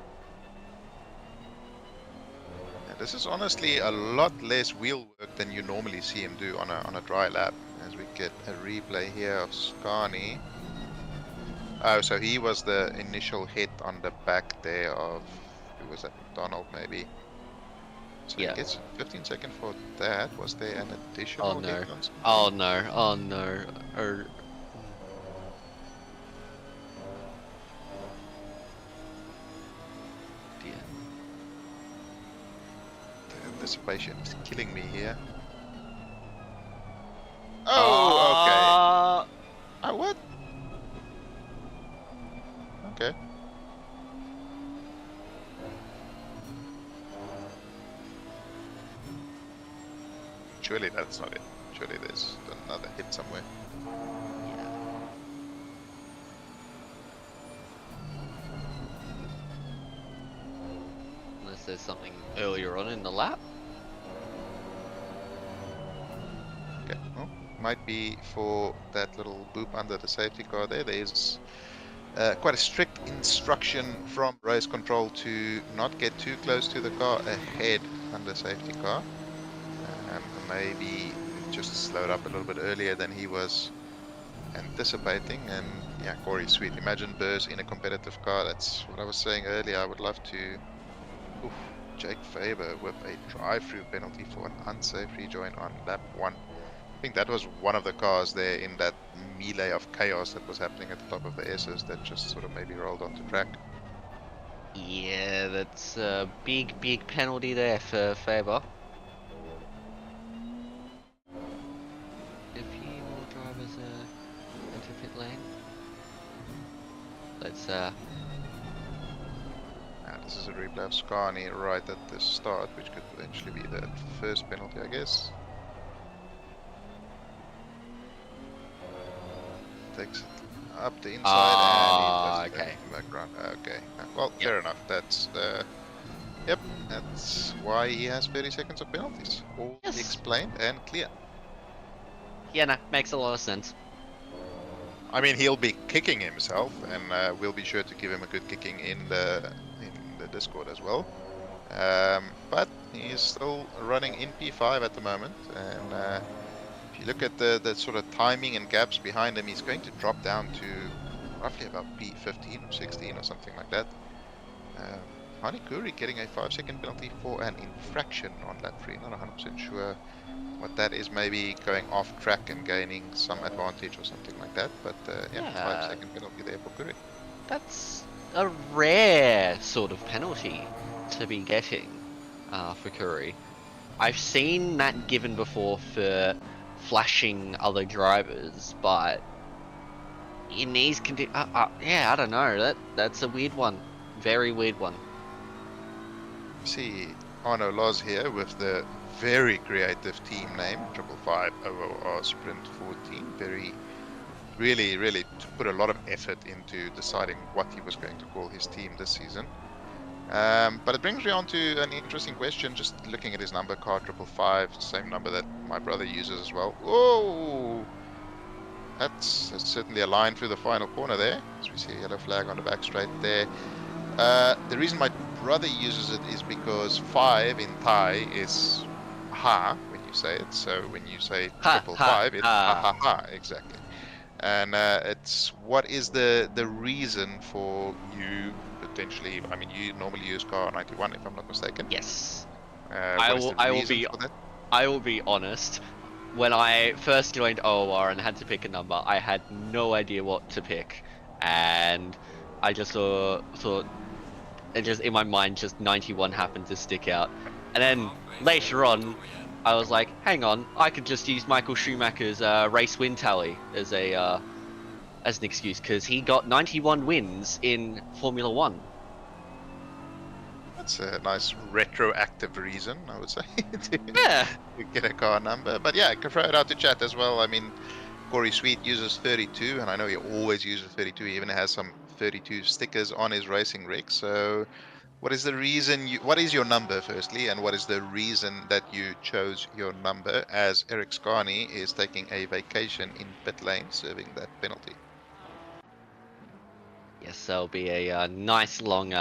This is honestly a lot less wheel work than you normally see him do on a dry lap. As we get a replay here of Scani. Oh, so he was the initial hit on the back there of, who was that, Donald maybe? So Yeah. he gets 15 seconds for that. Was there an additional Oh no. hit on Scani? Oh no. Oh no. Dear. The anticipation is killing me here. Oh, okay. Oh, what? Okay. Surely that's not it. Surely there's another hit somewhere. Unless there's something earlier on in the lap. Okay, well, might be for that little boop under the safety car there. There's quite a strict instruction from race control to not get too close to the car ahead under safety car. Maybe just slowed up a little bit earlier than he was anticipating. And yeah, Corey, sweet. Imagine Burrs in a competitive car. That's what I was saying earlier. I would love to. Oof, Jake Faber with a drive-through penalty for an unsafe rejoin on lap 1. I think that was one of the cars there in that melee of chaos that was happening at the top of the S's that just sort of maybe rolled onto track. Yeah, that's a big penalty there for Faber. A few more drivers into pit lane. Let's This is a replay of Scani right at the start, which could potentially be the first penalty, I guess. Takes it up the inside, and he just Okay. went back around. Okay, well, Yep. fair enough. That's yep, that's why he has 30 seconds of penalties. All Yes. explained and clear. Yeah, no, makes a lot of sense. I mean, he'll be kicking himself, and we'll be sure to give him a good kicking in the Discord as well. But he's still running in P5 at the moment, and if you look at the sort of timing and gaps behind him, he's going to drop down to roughly about P15 or 16 or something like that. Hani Kuri getting a 5-second penalty for an infraction on lap 3. Not 100% sure what that is, maybe going off track and gaining some advantage or something like that. But yeah, Yeah, 5-second penalty there for Kuri. that's a rare sort of penalty to be getting for Curry. I've seen that given before for flashing other drivers, but in these conditions, yeah, I don't know. That's a weird one, very weird one. See Arno Loz here with the very creative team name 555 OOR Sprint 14. Really put a lot of effort into deciding what he was going to call his team this season. But it brings me on to an interesting question. Just looking at his number card, 555, same number that my brother uses as well. Whoa! That's certainly a line through the final corner there. As we see a yellow flag on the back straight there. The reason my brother uses it is because 5 in Thai is ha when you say it. So when you say Ha ha 555, it's ha ha. ha ha, exactly. And it's what is the reason for you potentially? I mean, you normally use car 91, if I'm not mistaken. Yes, What is the I will reason be for that? I will be honest. When I first joined OOR and had to pick a number, I had no idea what to pick, and I just thought it just in my mind just 91 happened to stick out, and then later on, I was like, hang on, I could just use Michael Schumacher's race win tally as an excuse because he got 91 wins in Formula One. That's a nice retroactive reason, I would say, to Yeah, get a car number. But yeah, I can throw it out to chat as well. I mean, Corey Sweet uses 32, and I know he always uses 32. He even has some 32 stickers on his racing rig. So, what is the reason what is your number, firstly, and what is the reason that you chose your number as Eric Scarney is taking a vacation in pit lane serving that penalty? yes, there'll be a nice long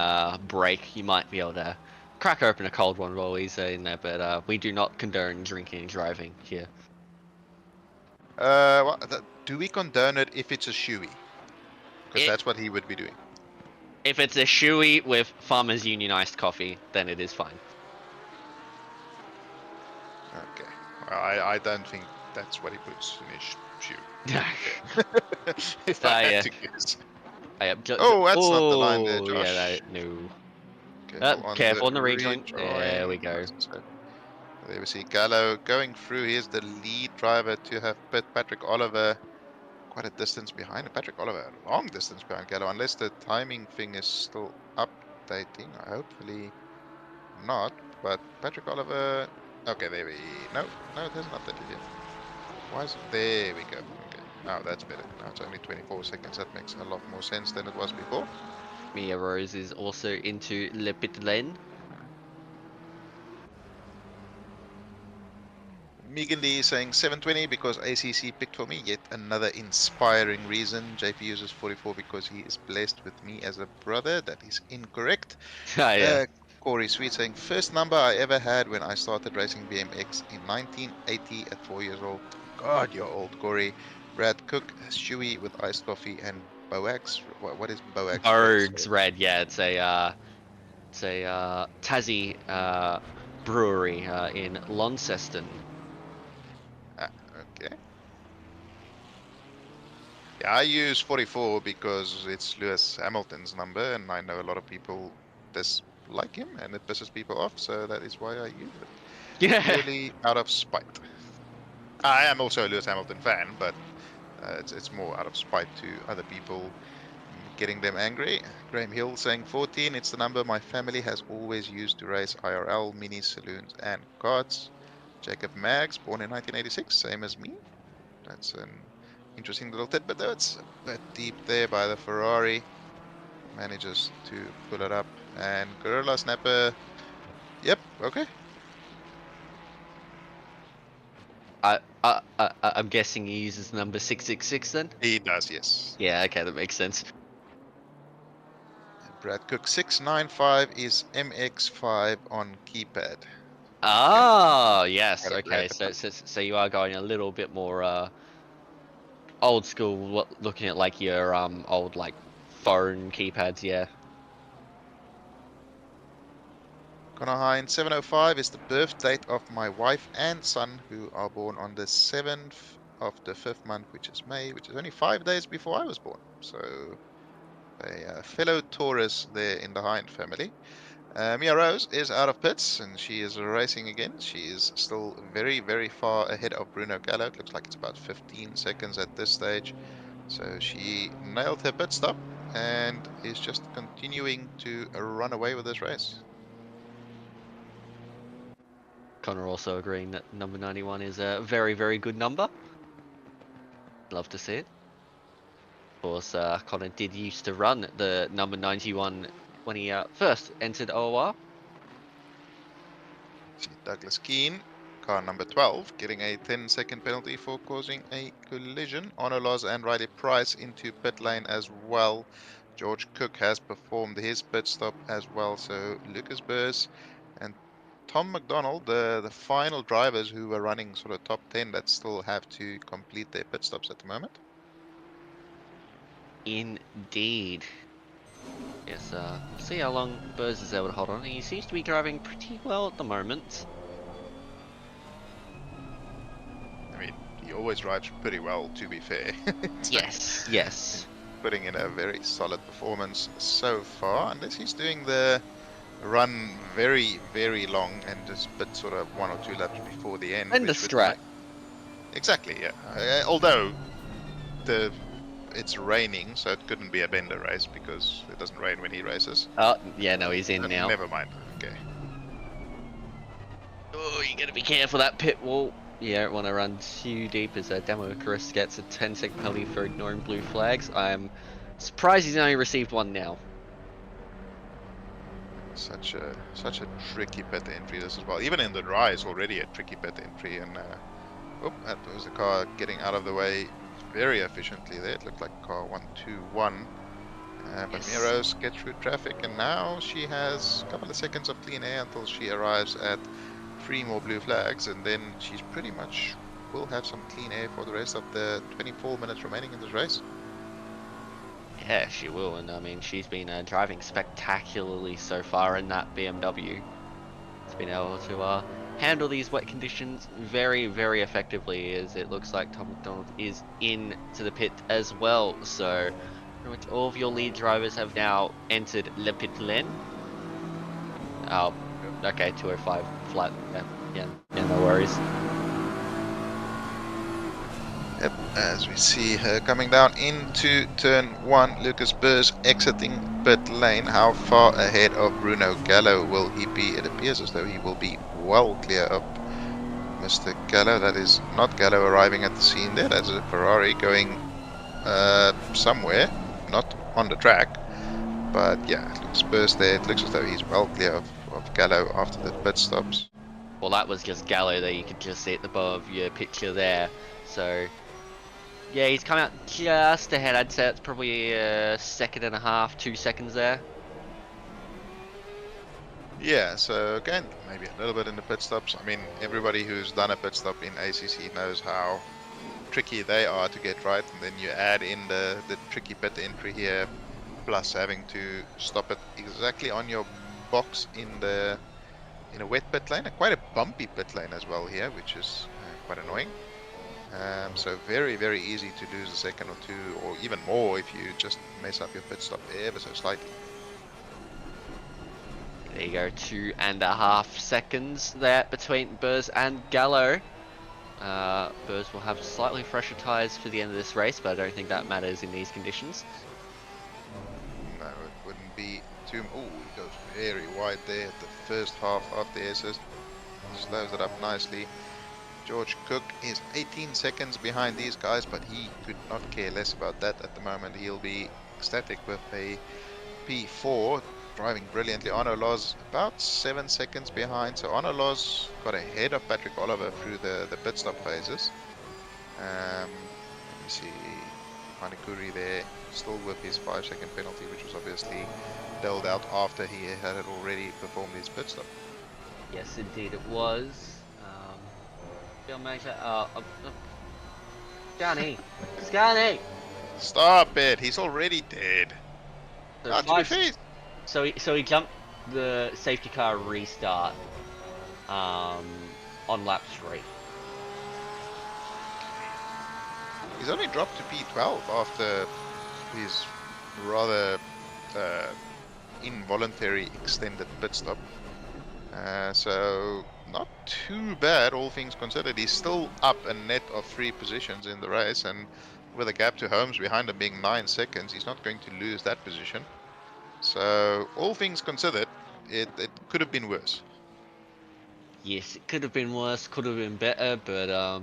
break. You might be able to crack open a cold one while he's in there, but we do not condone drinking and driving here. Do we condone it if it's a shoey? Because It that's what he would be doing. If it's a shoey with Farmers Union iced coffee, then it is fine. Okay. Well, I don't think that's what he puts in his shoe. If I had Yeah. to guess. Just, Oh, that's not the line there, oh, yeah, Josh. no. Careful Careful on on the the rejoin. There we rejoin. go. So there we see Gallo going through. Here's the lead driver to have pit. Patrick Oliver quite a distance behind. Patrick Oliver a long distance behind Gallo, unless the timing thing is still updating. Hopefully not. But Patrick Oliver. Okay, there we. No, it hasn't updated yet. Why is it? There we go. Okay, now that's better. Now it's only 24 seconds. That makes a lot more sense than it was before. Mia Rose is also into Le Pit Lane. Megan Lee saying 720 because ACC picked for me. Yet another inspiring reason. JP uses 44 because he is blessed with me as a brother. That is incorrect. Yeah. Corey Sweet saying first number I ever had when I started racing BMX in 1980 at 4 years old. God, you're old, Corey. Brad Cook, Stewie with iced coffee and Boax. What is Boax Red? Berg's Red. Yeah, it's a Tassie brewery in Launceston. Ah, okay. Yeah, I use 44 because it's Lewis Hamilton's number, and I know a lot of people dislike him, and it pisses people off, so that is why I use it. Yeah. Purely out of spite. I am also a Lewis Hamilton fan, but it's more out of spite to other people, getting them angry. Graham Hill saying 14, it's the number my family has always used to race IRL, minis, saloons, and karts. Jacob Maggs, born in 1986, same as me. That's an interesting little tidbit though. It's a bit deep there by the Ferrari. Manages to pull it up. And Gorilla Snapper. Yep, okay. I'm guessing he uses number 666 then? He does, yes. Yeah, okay, that makes sense. And Brad Cook 695 is MX5 on keypad. Again, Ah, yes, quite a okay, rare so you are going a little bit more old school, looking at like your old like phone keypads, yeah. Connor Hine 705 is the birth date of my wife and son, who are born on the 7th of the 5th month, which is May, which is only 5 days before I was born. So a fellow Taurus there in the Hind family. Mia Rose is out of pits and she is racing again. She is still very, very far ahead of Bruno Gallo. It looks like it's about 15 seconds at this stage. So she nailed her pit stop and is just continuing to run away with this race. Connor also agreeing that number 91 is a very, very good number. Love to see it. Of course, Connor did used to run the number 91 when he first entered OOR. See Douglas Keane, car number 12, getting a 10-second penalty for causing a collision. Onolos and Riley Price into pit lane as well. George Cook has performed his pit stop as well. So Lucas Burrs and Tom McDonald, the final drivers who were running sort of top 10 that still have to complete their pit stops at the moment. Indeed. Yes, see how long Burrs is able to hold on. He seems to be driving pretty well at the moment. I mean, he always drives pretty well, to be fair. Yes, yes. Putting in a very solid performance so far, unless he's doing the run very, very long and just bit sort of 1 or 2 laps before the end. And the which would strat. Exactly, yeah. Although it's raining, so it couldn't be a bender race because it doesn't rain when he races. Oh, yeah, no, he's in now. Never mind. Okay. Oh, you gotta be careful that pit wall. You don't want to run too deep as Democritus gets a 10-second penalty for ignoring blue flags. I'm surprised he's only received one now. Such a tricky pit entry this as well. Even in the dry is already a tricky pit entry, and oh, that was the car getting out of the way very efficiently there. It looked like car 121. But Yes. Mia Rose gets through traffic, and now she has a couple of seconds of clean air until she arrives at 3 more blue flags, and then she's pretty much will have some clean air for the rest of the 24 minutes remaining in this race. Yeah, she will, and I mean, she's been driving spectacularly so far in that BMW. It's been able to handle these wet conditions very, very effectively, as it looks like Tom McDonald is into the pit as well. So pretty much all of your lead drivers have now entered Le Pit Lane. Oh, okay, 205 flat. Yeah, no worries. Yep, as we see her coming down into turn 1, Lucas Burrs exiting pit lane. How far ahead of Bruno Gallo will he be? It appears as though he will be well clear of Mr. Gallo. That is not Gallo arriving at the scene there. That's a Ferrari going somewhere, not on the track. But yeah, Lucas Burrs there. It looks as though he's well clear of Gallo after the pit stops. Well, that was just Gallo there. You could just see at the bottom of your picture there. So yeah, he's come out just ahead. I'd say it's probably a second and a half, 2 seconds there. Yeah, so again, maybe a little bit in the pit stops. I mean, everybody who's done a pit stop in ACC knows how tricky they are to get right, and then you add in the tricky pit entry here, plus having to stop it exactly on your box in a wet pit lane, quite a bumpy pit lane as well here, which is quite annoying. So very, very easy to lose a second or two, or even more if you just mess up your pit stop ever so slightly. There you go, 2.5 seconds there between Burrs and Gallo. Burrs will have slightly fresher tyres for the end of this race, but I don't think that matters in these conditions. No, it wouldn't be too... Oh, he goes very wide there at the first half of the assist. Slows it up nicely. George Cook is 18 seconds behind these guys, but he could not care less about that at the moment. He'll be ecstatic with a P4, driving brilliantly. Onoloz about 7 seconds behind, so Onoloz got ahead of Patrick Oliver through the pit stop phases. Let me see, Manikuri there, still with his 5-second penalty, which was obviously dealt out after he had already performed his pit stop. Yes, indeed it was. Scanny! Scanny! Stop it! He's already dead. So To be fair, So he jumped the safety car restart on lap 3. he's only dropped to P12 after his rather involuntary extended pit stop. So not too bad, all things considered. He's still up a net of 3 positions in the race, and with a gap to Holmes behind him being 9 seconds, he's not going to lose that position. So all things considered, it could have been worse. Yes, it could have been worse, could have been better, but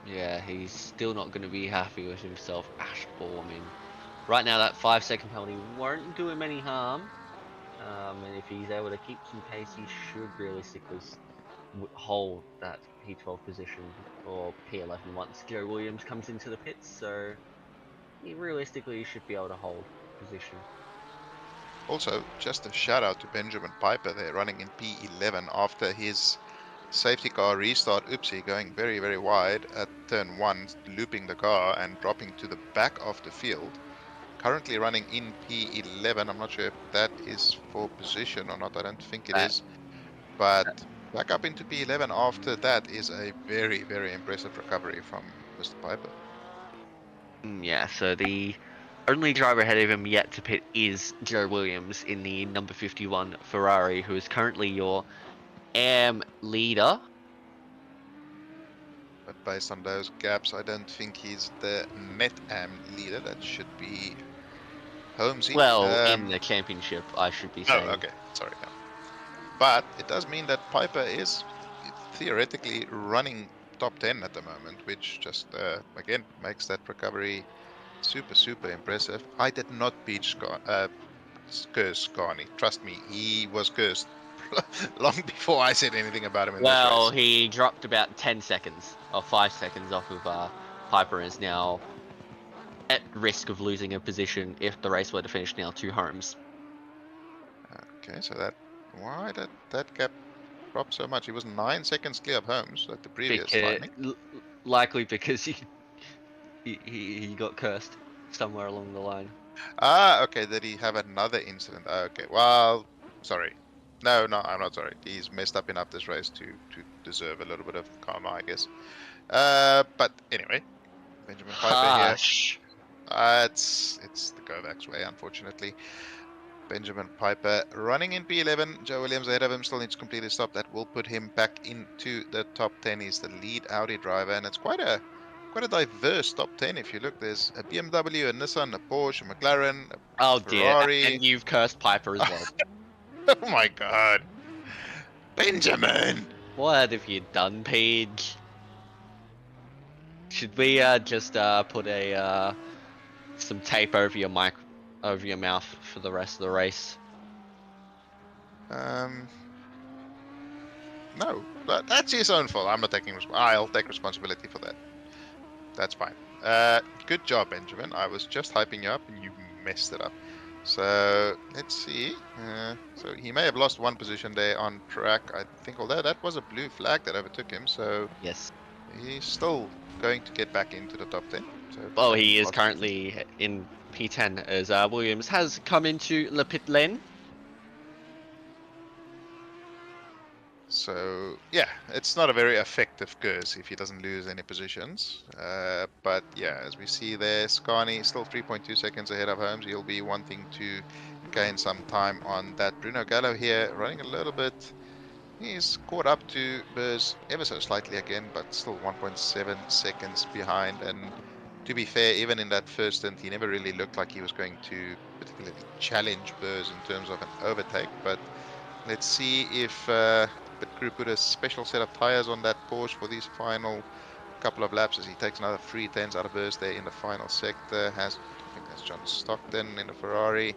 yeah, he's still not going to be happy with himself at all. I mean, right now that 5-second penalty won't do him any harm, and if he's able to keep some pace, he should realistically hold that P12 position or P11 once Joe Williams comes into the pits. So he realistically should be able to hold position. Also, just a shout out to Benjamin Piper there, running in P11 after his safety car restart. Oopsie, going very, very wide at turn 1, looping the car and dropping to the back of the field. Currently running in P11. I'm not sure if that is for position or not. I don't think it That, is. But back up into P11 after that is a very, very impressive recovery from Mr. Piper. yeah, so the only driver ahead of him yet to pit is Joe Williams in the number 51 Ferrari, who is currently your AM leader. But based on those gaps, I don't think he's the net AM leader. That should be Holmesy. Well, in the championship, I should be Oh, saying. okay. Sorry. No. But it does mean that Piper is theoretically running top 10 at the moment, which just, again, makes that recovery super, super impressive. I did not beat curse Scarney. Trust me, he was cursed long before I said anything about him in this Well, race. he dropped about 10 seconds, or 5 seconds off of Piper, and is now at risk of losing a position if the race were to finish now to Holmes. Okay, so why did that gap drop so much? He was 9 seconds clear of Holmes at the previous Because, timing. likely because he got cursed somewhere along the line. Ah, okay, did he have another incident? Okay, well, sorry. No, I'm not sorry. He's messed up enough this race to deserve a little bit of karma, I guess. But anyway, Benjamin Piper here. Hush. It's the Kovacs way, unfortunately. Benjamin Piper running in P11. Joe Williams ahead of him, still needs to complete his stop. That will put him back into the top 10. He's the lead Audi driver, and it's quite a diverse top 10. If you look, there's a BMW, a Nissan, a Porsche, a McLaren, a Oh dear, Ferrari. and you've cursed Piper as well. Oh my God, Benjamin! What have you done, Paige? Should we just put a some tape over your mouth for the rest of the race? No, that's his own fault. I'm not taking I'll take responsibility for that. That's fine. Good job, Benjamin. I was just hyping you up and you messed it up. So let's see. So he may have lost one position there on track, I think, although that was a blue flag that overtook him. So Yes. he's still going to get back into the top 10. So Well, he is currently in P10 as Williams has come into the pit lane. So yeah, it's not a very effective curse if he doesn't lose any positions. But yeah, as we see there, Scarney still 3.2 seconds ahead of Holmes. He'll be wanting to gain some time on that. Bruno Gallo here running a little bit. He's caught up to Burrs ever so slightly again, but still 1.7 seconds behind. And to be fair, even in that first stint, he never really looked like he was going to particularly challenge Burrs in terms of an overtake. But let's see if Pit crew put a special set of tyres on that Porsche for these final couple of laps as he takes another 3 tenths out of burst there in the final sector. I think that's John Stockton in the Ferrari.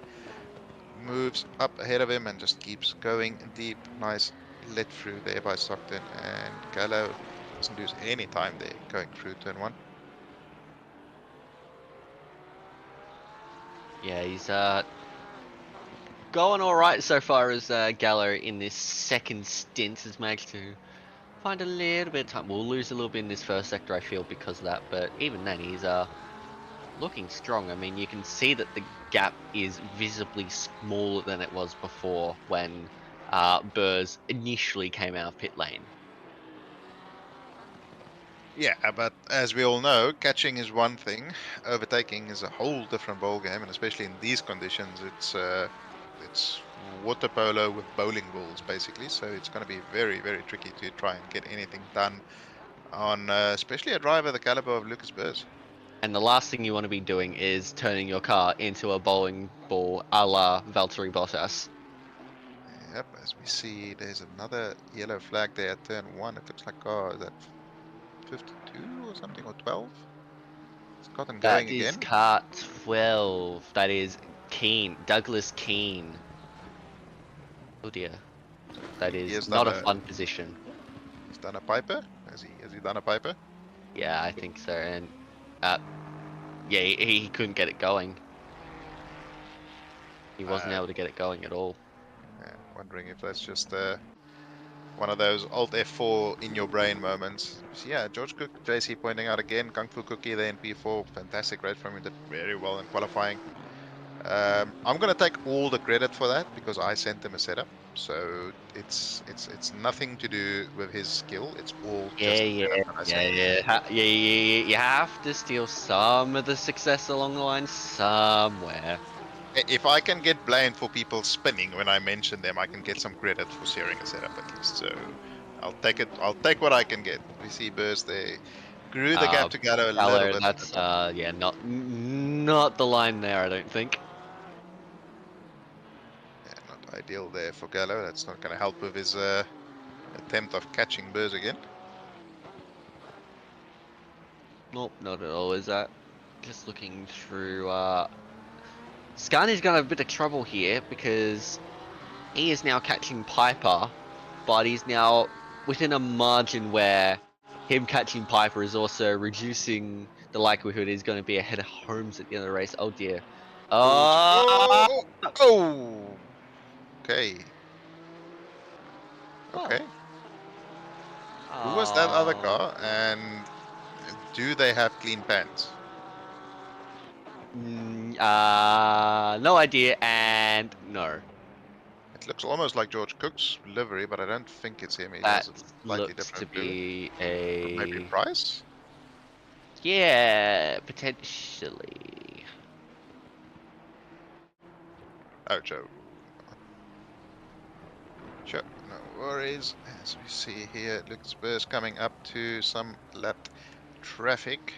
Moves up ahead of him and just keeps going deep. Nice let through there by Stockton, and Gallo doesn't lose any time there going through turn 1. Yeah, he's going all right so far as Gallo in this second stint has managed to find a little bit of time. We'll lose a little bit in this first sector, I feel, because of that. But even then, he's looking strong. I mean, you can see that the gap is visibly smaller than it was before when Burrs initially came out of pit lane. Yeah, but as we all know, catching is one thing, overtaking is a whole different ballgame, and especially in these conditions, it's water polo with bowling balls basically. So it's going to be very, very tricky to try and get anything done on, especially a driver the caliber of Lucas Burrs. And the last thing you want to be doing is turning your car into a bowling ball a la Valtteri Bottas. Yep, as we see, there's another yellow flag there at turn 1. It looks like, oh, is that 52 or something, or 12? It's gotten going That is again. car 12. That is Keane, Douglas Keane. Oh dear. That He is has not done a a fun position. he's done a Piper. Has he done a Piper? Yeah, I think so. And yeah, he couldn't get it going. He wasn't able to get it going at all. Yeah, wondering if that's just one of those Alt F4 in your brain moments. So yeah, George Cook, JC pointing out again, Kung Fu Cookie there in P4, fantastic race from him, did very well in qualifying. I'm gonna take all the credit for that because I sent him a setup. So it's nothing to do with his skill. It's all just Yeah, setup that I sent him. yeah. You have to steal some of the success along the line somewhere. If I can get blamed for people spinning when I mention them, I can get some credit for sharing a setup at least. So I'll take it. I'll take what I can get. We see Burst there. Grew the gap to Gallo a little Gallo, bit. that's yeah, not the line there, I don't think. Yeah, not ideal there for Gallo. That's not going to help with his attempt of catching Burst again. Nope, not at all. Is that just looking through? Scani's gonna have a bit of trouble here because he is now catching Piper, but he's now within a margin where him catching Piper is also reducing the likelihood he's going to be ahead of Holmes at the end of the race. Oh dear. Oh, oh, okay, Well. okay. Who was that other car? And do they have clean pants? No idea, and no. It looks almost like George Cook's livery, but I don't think it's him. He has That a slightly looks to different blue. be Or maybe a... Price? Yeah, potentially. Oh, Joe. Sure, no worries. As we see here, Lucas Burrs coming up to some lap traffic.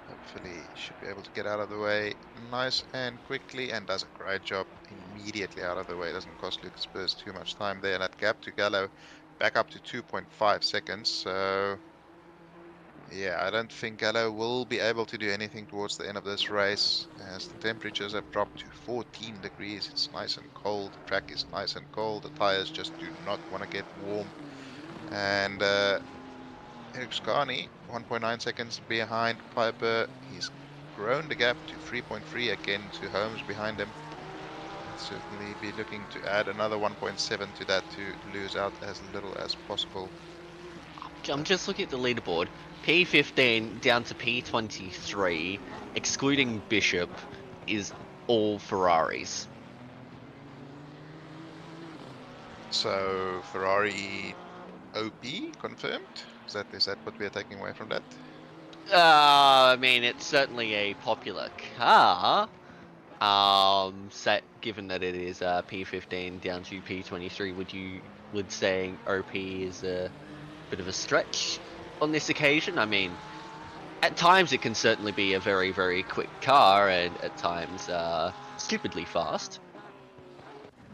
Hopefully should be able to get out of the way nice and quickly, and does a great job immediately out of the way. Doesn't cost Lucas Burrs too much time there. And that gap to Gallo back up to 2.5 seconds. So yeah, I don't think Gallo will be able to do anything towards the end of this race as the temperatures have dropped to 14 degrees. It's nice and cold. The track is nice and cold. The tires just do not want to get warm. And Eric Scarney, 1.9 seconds behind Piper. He's grown the gap to 3.3 again to Holmes behind him. Certainly be looking to add another 1.7 to that to lose out as little as possible. I'm just looking at the leaderboard. P15 down to P23, excluding Bishop, is all Ferraris. So Ferrari OP confirmed? Is that what we are taking away from that? I mean, it's certainly a popular car. Given that it is P15 down to P23, would saying OP is a bit of a stretch on this occasion? I mean, at times it can certainly be a very, very quick car, and at times stupidly fast.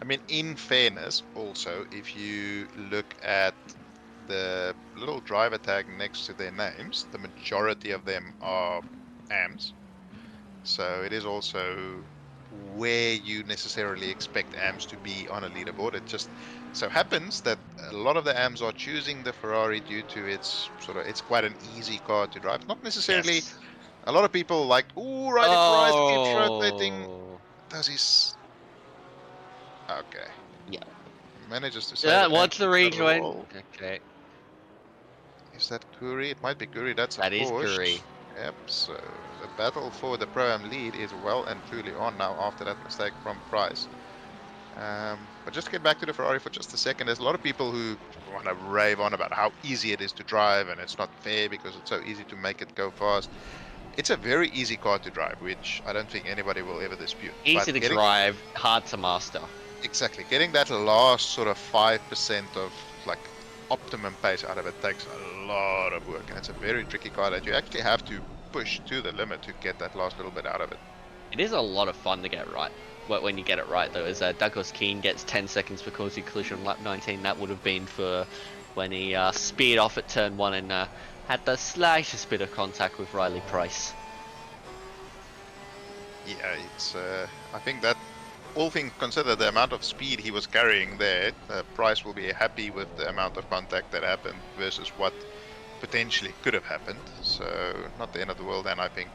I mean, in fairness, also, if you look at the little driver tag next to their names, the majority of them are AMs. So it is also where you necessarily expect AMs to be on a leaderboard. It just so happens that a lot of the AMs are choosing the Ferrari due to it's quite an easy car to drive. Not necessarily Yes. a lot of people like, ooh, Riley Price keeps rotating. Oh. Does he? Okay. Yeah. Manages to save Yeah. it and Watch the keep it out of the rejoin. wall. Okay. Is that Kuri? It might be Kuri. That's a That is Porsche. Curry. Yep, so the battle for the Pro-Am lead is well and truly on now after that mistake from Price. But just to get back to the Ferrari for just a second, there's a lot of people who want to rave on about how easy it is to drive and it's not fair because it's so easy to make it go fast. It's a very easy car to drive, which I don't think anybody will ever dispute. But Easy to getting drive, hard to master. exactly getting that last sort of 5% of like optimum pace out of it takes a lot of work, and it's a very tricky car that you actually have to push to the limit to get that last little bit out of it. It is a lot of fun to get right. When you get it right, though, is Douglas Keane gets 10 seconds for causing collision on lap 19. That would have been for when he speared off at turn 1 and had the slightest bit of contact with Riley Price. Yeah, it's I think that all things considered, the amount of speed he was carrying there, Price will be happy with the amount of contact that happened versus what potentially could have happened. So not the end of the world, and I think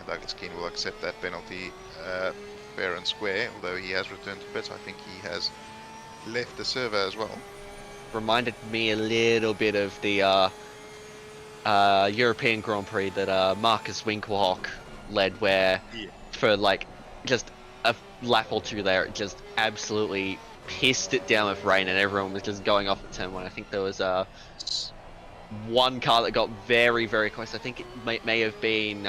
Douglas Keane will accept that penalty fair and square. Although he has returned to pits, I think he has left the server as well. Reminded me a little bit of the European Grand Prix that Marcus Winkelhock led, where for like just a lap or two there, it just absolutely pissed it down with rain and everyone was just going off at turn 1. I think there was one car that got very, very close. I think it may have been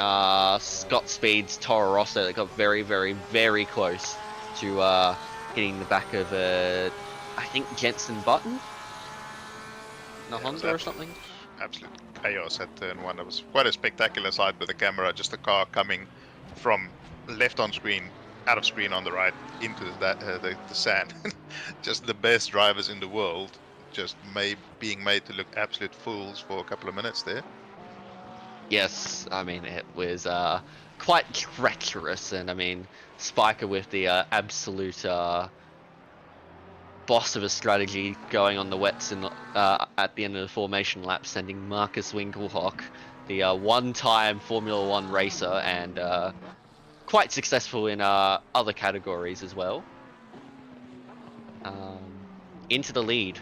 Scott Speed's Toro Rosso that got very, very, very close to hitting the back of I think Jensen Button? A Honda or something? Absolute chaos at turn 1. It was quite a spectacular sight with the camera, just a car coming from left on screen, out of screen on the right, into the sand. Just the best drivers in the world just being made to look absolute fools for a couple of minutes there. Yes, I mean, it was quite treacherous, and I mean, Spiker with the absolute boss of a strategy going on the wets and at the end of the formation lap, sending Marcus Winkelhock, the one-time Formula One racer, and quite successful in other categories as well, into the lead.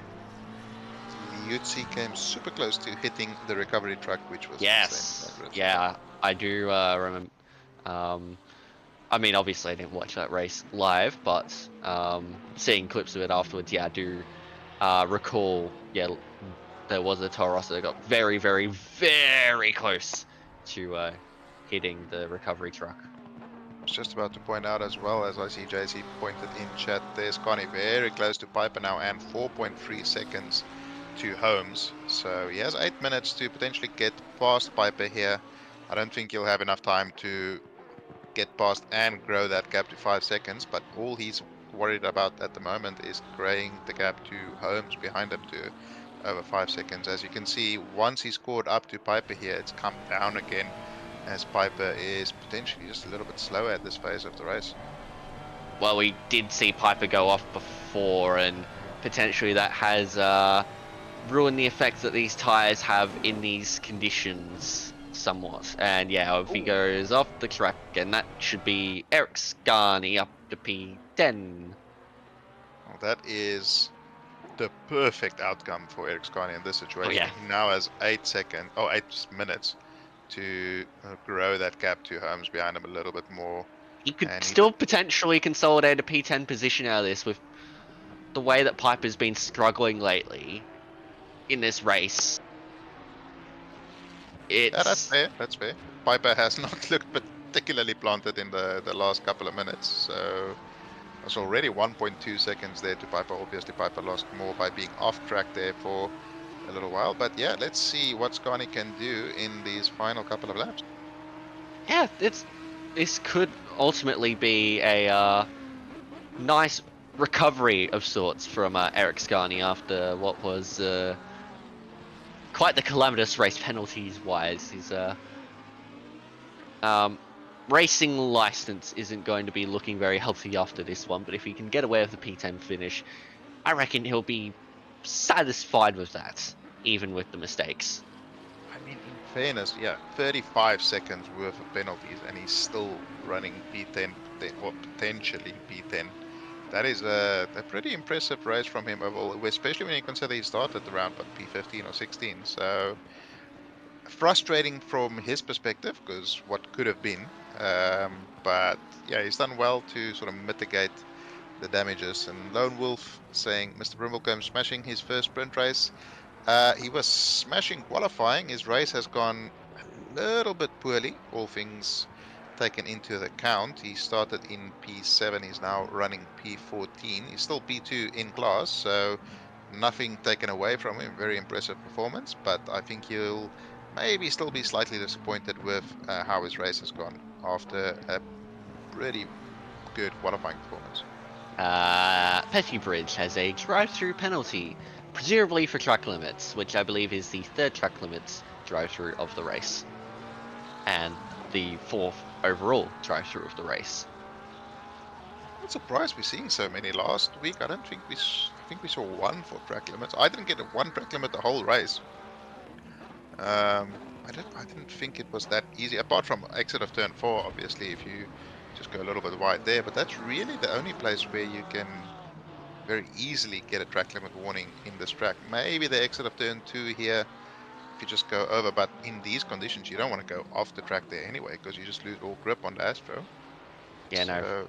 Liuzzi came super close to hitting the recovery truck, which was Yes, yeah, I do remember. I mean, obviously I didn't watch that race live, but seeing clips of it afterwards, yeah, I do recall, yeah, there was a Toro Rosso that got very, very, very close to hitting the recovery truck. I was just about to point out as well, as I see JC pointed in chat, there's Connie very close to Piper now and 4.3 seconds to Holmes. So he has 8 minutes to potentially get past Piper here. I don't think he'll have enough time to get past and grow that gap to 5 seconds, but all he's worried about at the moment is growing the gap to Holmes behind him to over 5 seconds. As you can see, once he's scored up to Piper here, it's come down again, as Piper is potentially just a little bit slower at this phase of the race. Well, we did see Piper go off before, and potentially that has ruined the effects that these tyres have in these conditions somewhat. And yeah, if he goes off the track again, that should be Eric Scarney up to P10. Well, that is the perfect outcome for Eric Scarney in this situation. Oh, yeah. He now has 8 minutes to grow that gap to Holmes behind him a little bit more. He could And still potentially consolidate a P10 position out of this with the way that Piper's been struggling lately in this race. It's... Yeah, that's fair. That's fair. Piper has not looked particularly planted in the last couple of minutes, so there's already 1.2 seconds there to Piper. Obviously, Piper lost more by being off track there for a little while, but yeah, let's see what Scarney can do in these final couple of laps. Yeah, this could ultimately be a nice recovery of sorts from Eric Scarney after what was quite the calamitous race penalties-wise. His racing license isn't going to be looking very healthy after this one, but if he can get away with the P10 finish, I reckon he'll be satisfied with that, even with the mistakes. I mean, in fairness, yeah, 35 seconds worth of penalties, and he's still running P10 or potentially P10. That is a pretty impressive race from him overall, especially when you consider he started around P15 or 16. So frustrating from his perspective, because what could have been. But yeah, he's done well to sort of mitigate the damages. And Lone Wolf saying Mr. Brimblecombe smashing his first sprint race. He was smashing qualifying. His race has gone a little bit poorly, all things taken into account. He started in P7. He's now running P14. He's still P2 in class, so nothing taken away from him. Very impressive performance, but I think he'll maybe still be slightly disappointed with how his race has gone after a pretty good qualifying performance. Petty Bridge has a drive-through penalty, presumably for track limits, which I believe is the third track limits drive-through of the race, and the fourth overall drive-through of the race. I'm surprised we're seeing so many. Last week, I don't think I think we saw one for track limits. I didn't get a one track limit the whole race. I didn't think it was that easy. Apart from exit of turn 4, obviously, if you just go a little bit wide there. But that's really the only place where you can very easily get a track limit warning in this track. Maybe the exit of turn 2 here, if you just go over. But in these conditions, you don't want to go off the track there anyway, because you just lose all grip on the Astro. Yeah, no. So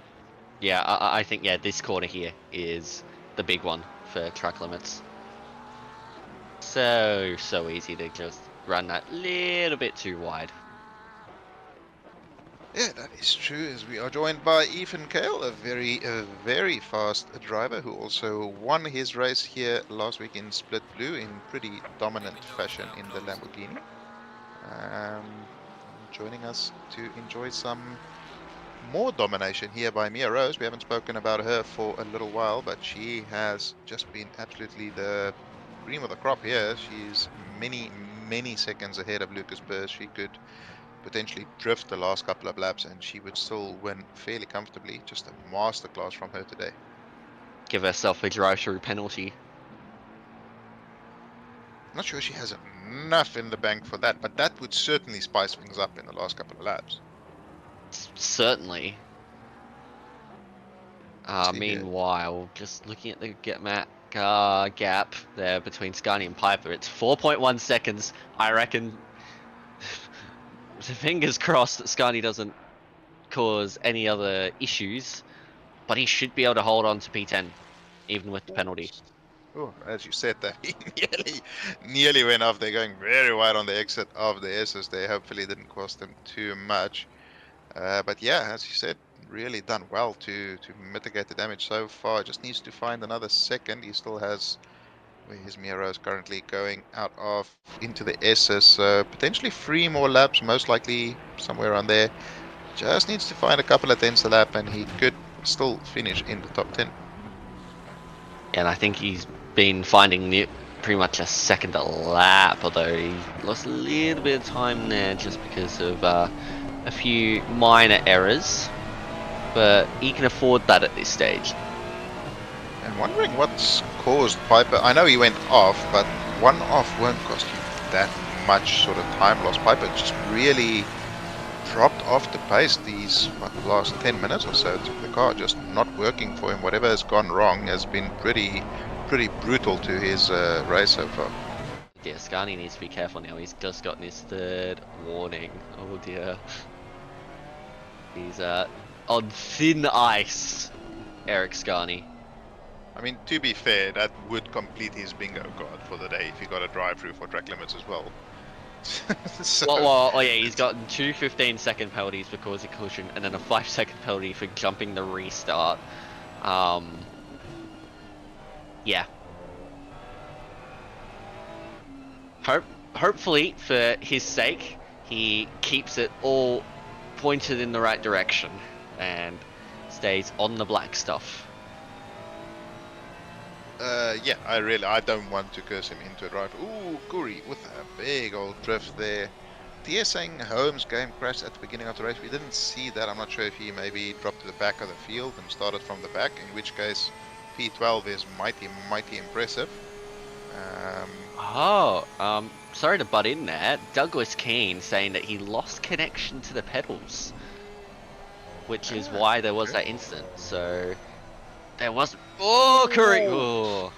Yeah, I think, yeah, this corner here is the big one for track limits. So easy to just run that little bit too wide. yeah, that is true, as we are joined by Ethan Kale, a very fast driver who also won his race here last week in Split Blue in pretty dominant fashion in the Lamborghini. Joining us to enjoy some more domination here by Mia Rose. We haven't spoken about her for a little while, but she has just been absolutely the cream of the crop here. She's many seconds ahead of Lucas Burrs. She could potentially drift the last couple of laps and she would still win fairly comfortably. Just a masterclass from her today. Give herself a drive-through penalty. Not sure she has enough in the bank for that, but that would certainly spice things up in the last couple of laps. Certainly. Meanwhile, just looking at the gap there between Scarney and Piper, it's 4.1 seconds. I reckon, fingers crossed that Scarney doesn't cause any other issues, but he should be able to hold on to P10, even with the penalty. Oh, as you said, that he nearly went off. They're going very wide on the exit of the S's there. Hopefully it didn't cost them too much. But yeah, as you said, really done well to mitigate the damage so far. Just needs to find another second. He still has, where his Miro is currently going out of into the S's. So potentially 3 more laps, most likely somewhere around there. Just needs to find a couple of tenths a lap and he could still finish in the top 10. And I think he's been finding pretty much a second a lap, although he lost a little bit of time there just because of a few minor errors, but he can afford that at this stage. And wondering what's caused Piper. I know he went off, but one off won't cost you that much sort of time loss. Piper just really dropped off the pace these last 10 minutes or so. The car just not working for him. Whatever has gone wrong has been pretty brutal to his race so far. Yeah, Scarney needs to be careful now. He's just gotten his third warning. Oh dear. He's on thin ice, Eric Scarney. I mean, to be fair, that would complete his bingo card for the day if he got a drive-through for track limits as well. So, well, yeah, he's gotten 2 15-second penalties for causing collision and then a 5-second penalty for jumping the restart. Yeah. Hopefully, for his sake, he keeps it all pointed in the right direction and stays on the black stuff. Yeah, I don't want to curse him into it, right? Ooh, Guri with a big old drift there. TS saying Holmes' game crashed at the beginning of the race. We didn't see that. I'm not sure if he maybe dropped to the back of the field and started from the back, in which case P12 is mighty, mighty impressive. Sorry to butt in there. Douglas Keane saying that he lost connection to the pedals, which is why there was Okay. that incident. So there wasn't. Oh, correct. Oh.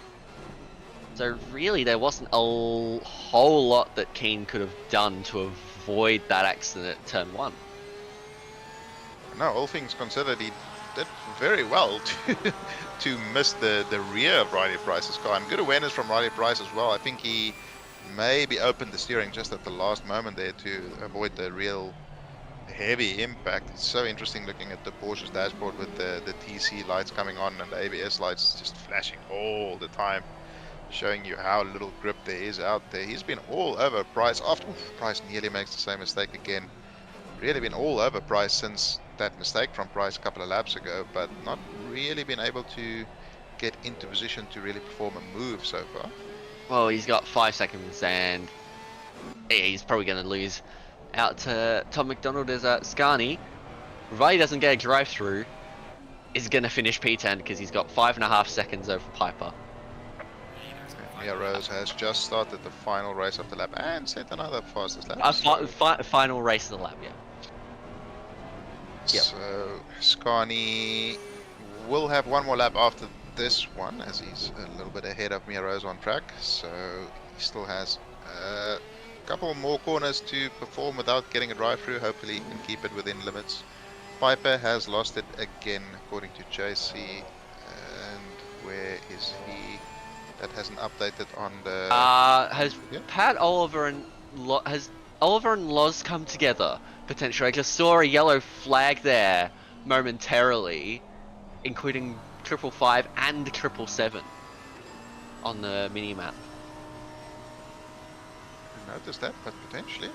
So really, there wasn't a whole lot that Keane could have done to avoid that accident at turn 1. No, all things considered, he did very well to miss the rear of Riley Price's car, and good awareness from Riley Price as well. I think he maybe opened the steering just at the last moment there to avoid the real heavy impact. It's so interesting looking at the Porsche's dashboard with the TC lights coming on and the ABS lights just flashing all the time, showing you how little grip there is out there. He's been all over Price. After Price nearly makes the same mistake again. Really been all over Price since that mistake from Price a couple of laps ago, but not really been able to get into position to really perform a move so far. Well, he's got 5 seconds, and he's probably going to lose out to Tom McDonald as Scani. Provided he doesn't get a drive-through, is going to finish P10 because he's got 5.5 seconds over Piper. Mia Rose has just started the final race of the lap and set another fastest lap. Final race of the lap, yeah. So Scani will have one more lap after this one, as he's a little bit ahead of Mia Rose on track. So he still has a couple more corners to perform without getting a drive-through. Hopefully he can keep it within limits. Piper has lost it again, according to JC. And where is he? That hasn't updated on the. Has Pat Oliver and Oliver and Loz come together? Potentially, I just saw a yellow flag there momentarily, including 555 and 777 on the mini map. I noticed that, but potentially.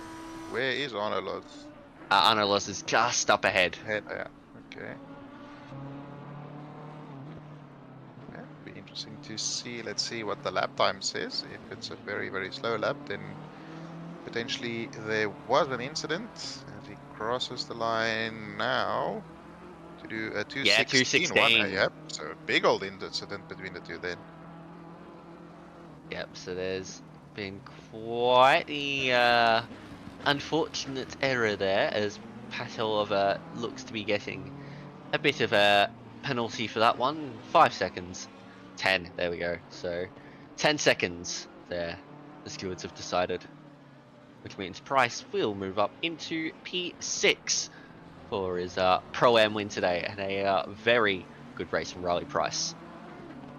Where is Arno Loz? Arno Loz is just up ahead. Yeah. Okay. Yeah, be interesting to see. Let's see what the lap time says. If it's a very, very slow lap, then potentially there was an incident as he crosses the line now to do a 216. Yeah, 216. Yep, so a big old incident between the two then. Yep, so there's been quite the unfortunate error there as Pat Oliver looks to be getting a bit of a penalty for that one. 5 seconds. 10, there we go. So 10 seconds there, the stewards have decided. Which means Price will move up into P6 for his Pro-Am win today, and a very good race from Riley Price.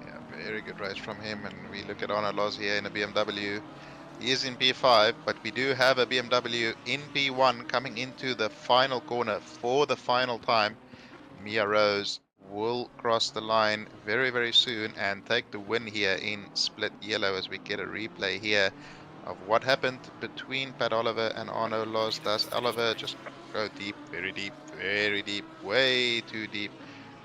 Yeah, very good race from him, and we look at Arno Loz here in a BMW. He is in P5, but we do have a BMW in P1 coming into the final corner for the final time. Mia Rose will cross the line very, very soon and take the win here in split yellow as we get a replay here of what happened between Pat Oliver and Arno Loz. Does Oliver just go deep, very deep, very deep, way too deep,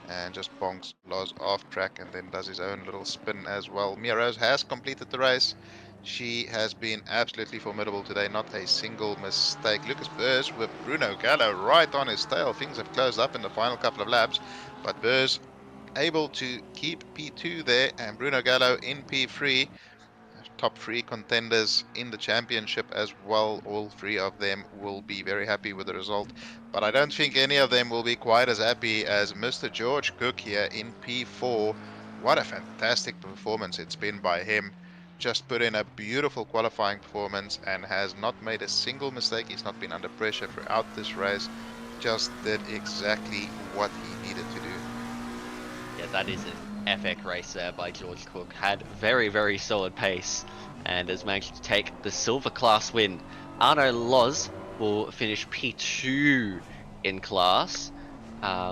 and just bonks Loz off track and then does his own little spin as well. Mia Rose has completed the race. She has been absolutely formidable today, not a single mistake. Lucas Burrs with Bruno Gallo right on his tail. Things have closed up in the final couple of laps, but Burrs able to keep P2 there and Bruno Gallo in P3. Top 3 contenders in the championship as well. All 3 of them will be very happy with the result, but I don't think any of them will be quite as happy as Mr. George Cook here in P4. What a fantastic performance it's been by him. Just put in a beautiful qualifying performance and has not made a single mistake. He's not been under pressure throughout this race. Just did exactly what he needed to do. Yeah, that is an epic race there by George Cook. Had very, very solid pace and has managed to take the silver class win. Arno Loz will finish P2 in class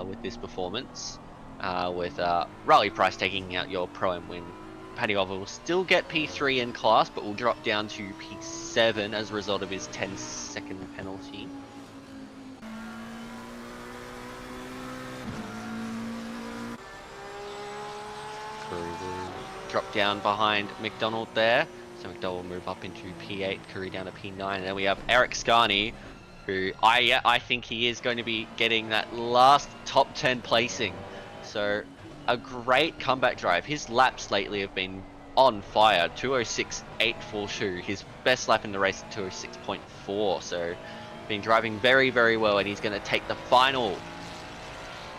with this performance, with Riley Price taking out your Pro-Am win. Paddy Oliver will still get P3 in class, but will drop down to P7 as a result of his 10-second penalty. drop down behind McDonald there. So McDonald will move up into P8, Curry down to P9. And then we have Eric Scarney, who I think he is going to be getting that last top 10 placing. So a great comeback drive. His laps lately have been on fire. 206.842. His best lap in the race, 206.4. So been driving very, very well, and he's going to take the final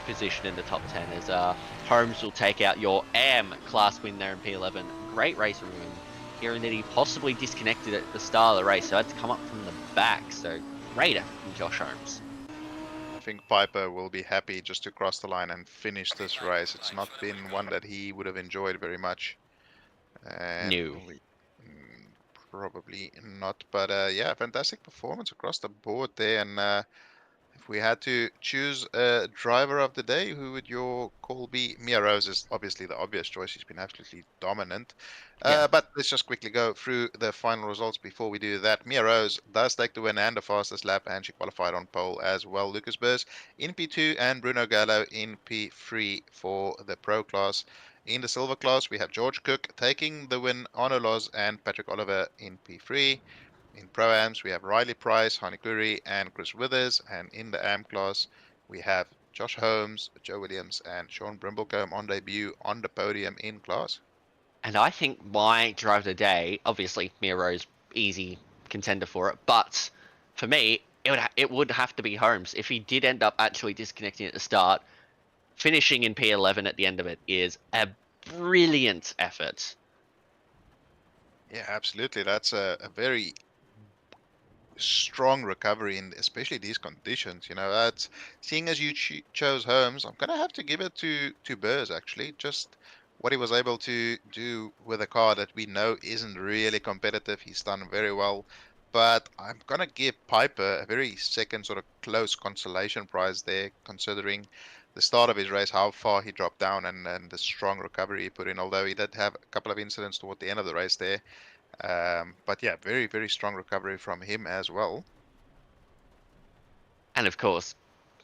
position in the top 10 as Holmes will take out your AM class win there in P11. Great race from him. Hearing that he possibly disconnected at the start of the race, so had to come up from the back. So great effort from Josh Holmes. I think Piper will be happy just to cross the line and finish this race. It's not been one that he would have enjoyed very much. And No. probably not, but yeah, fantastic performance across the board there. And if we had to choose a driver of the day, who would your call be? Mia Rose is obviously the obvious choice. She's been absolutely dominant. Yeah. But let's just quickly go through the final results before we do that. Mia Rose does take the win and the fastest lap, and she qualified on pole as well. Lucas Burrs in P2 and Bruno Gallo in P3 for the Pro class. In the silver class, we have George Cook taking the win, Arno Loz and Patrick Oliver in P3. In Pro-Ams, we have Riley Price, Hani Curry, and Chris Withers. And in the AM class, we have Josh Holmes, Joe Williams, and Sean Brimblecombe on debut on the podium in class. And I think my drive of the day, obviously Mia Rose, easy contender for it, but for me, it would have to be Holmes. If he did end up actually disconnecting at the start, finishing in P11 at the end of it is a brilliant effort. Yeah, absolutely. That's a very strong recovery in especially these conditions. That's seeing as you chose Holmes, I'm gonna have to give it to Burrs actually. Just what he was able to do with a car that we know isn't really competitive. He's done very well. But I'm gonna give Piper a very second sort of close consolation prize there, considering the start of his race, how far he dropped down, and the strong recovery he put in. Although he did have a couple of incidents toward the end of the race there, but yeah, very, very strong recovery from him as well. And of course,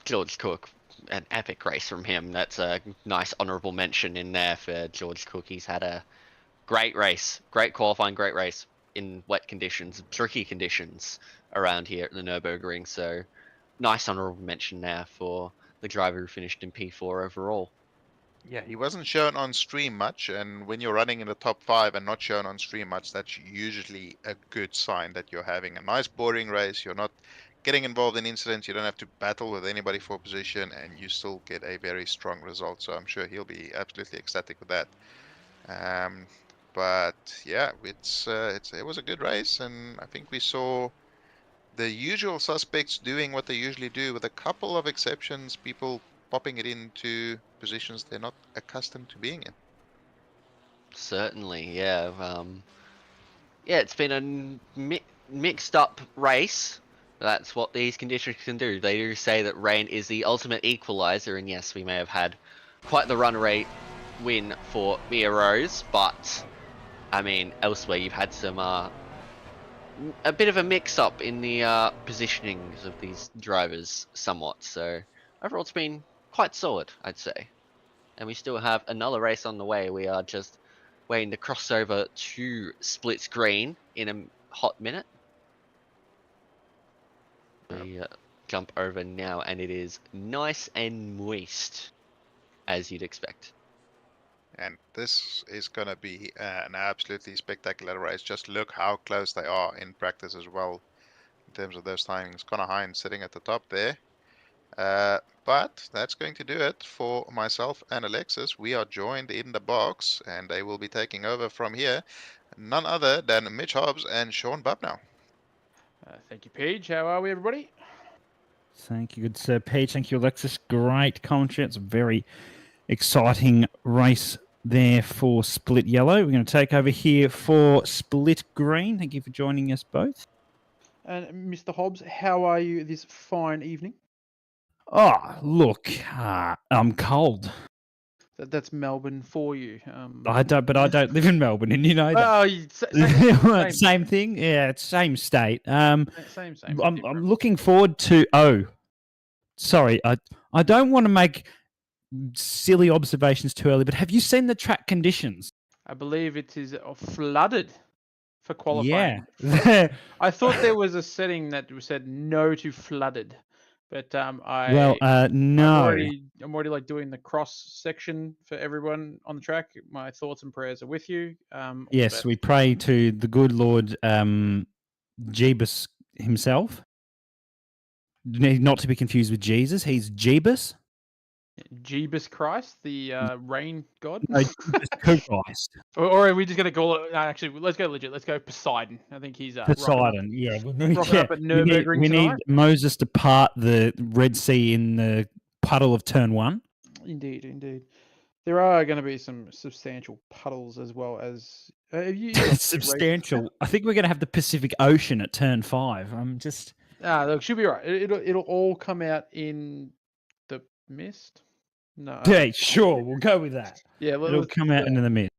George Cook, an epic race from him. That's a nice honourable mention in there for George Cook. He's had a great race, great qualifying, great race in wet conditions, tricky conditions around here at the Nurburgring. So nice honourable mention there for the driver who finished in P4 overall. Yeah, he wasn't shown on stream much, and when you're running in the top 5 and not shown on stream much, that's usually a good sign that you're having a nice boring race. You're not getting involved in incidents, you don't have to battle with anybody for position, and you still get a very strong result. So I'm sure he'll be absolutely ecstatic with that. But yeah, it was a good race, and I think we saw the usual suspects doing what they usually do, with a couple of exceptions, people popping it into positions they're not accustomed to being in. Certainly, yeah. Yeah, it's been a mixed up race. That's what these conditions can do. They do say that rain is the ultimate equalizer, and yes, we may have had quite the runaway win for Mia Rose, but I mean, elsewhere you've had some a bit of a mix-up in the positionings of these drivers somewhat. So overall, it's been quite solid, I'd say. And we still have another race on the way. We are just waiting to cross over to Splits Green in a hot minute. We jump over now, and it is nice and moist, as you'd expect. And this is going to be an absolutely spectacular race. Just look how close they are in practice as well, in terms of those timings. Connor Hines sitting at the top there. But that's going to do it for myself and Alexis. We are joined in the box, and they will be taking over from here. None other than Mitch Hobbs and Sean Bubnow. Thank you, Paige. How are we, everybody? Thank you, good sir. Paige, thank you, Alexis. Great commentary. It's a very exciting race there for Split Yellow. We're going to take over here for Split Green. Thank you for joining us both. And Mr. Hobbs, how are you this fine evening? Oh, look, I'm cold. That's Melbourne for you. I don't live in Melbourne, and you know that. Oh, same thing. Yeah, it's same state. Same. I'm looking forward to. Oh, sorry, I don't want to make silly observations too early, but have you seen the track conditions? I believe it is flooded for qualifying. Yeah. I thought there was a setting that said no to flooded, but well, I'm no. already like doing the cross section for everyone on the track. My thoughts and prayers are with you. All the Yes, best. we pray to the good Lord Jeebus himself. Not to be confused with Jesus. He's Jeebus. Jeebus Christ, the rain god. No, Jeebus Christ. Or are we just gonna call it? Actually, let's go legit. Let's go Poseidon. I think he's Poseidon. Yeah, rocking up at Nurburgring we need tonight. Moses to part the Red Sea in the puddle of turn 1. Indeed, indeed. There are going to be some substantial puddles as well as Substantial. I think we're going to have the Pacific Ocean at turn 5. I'm just. Look, should be right. It'll all come out in the mist. No. Yeah, sure. We'll go with that. Yeah, it'll come out into the mist.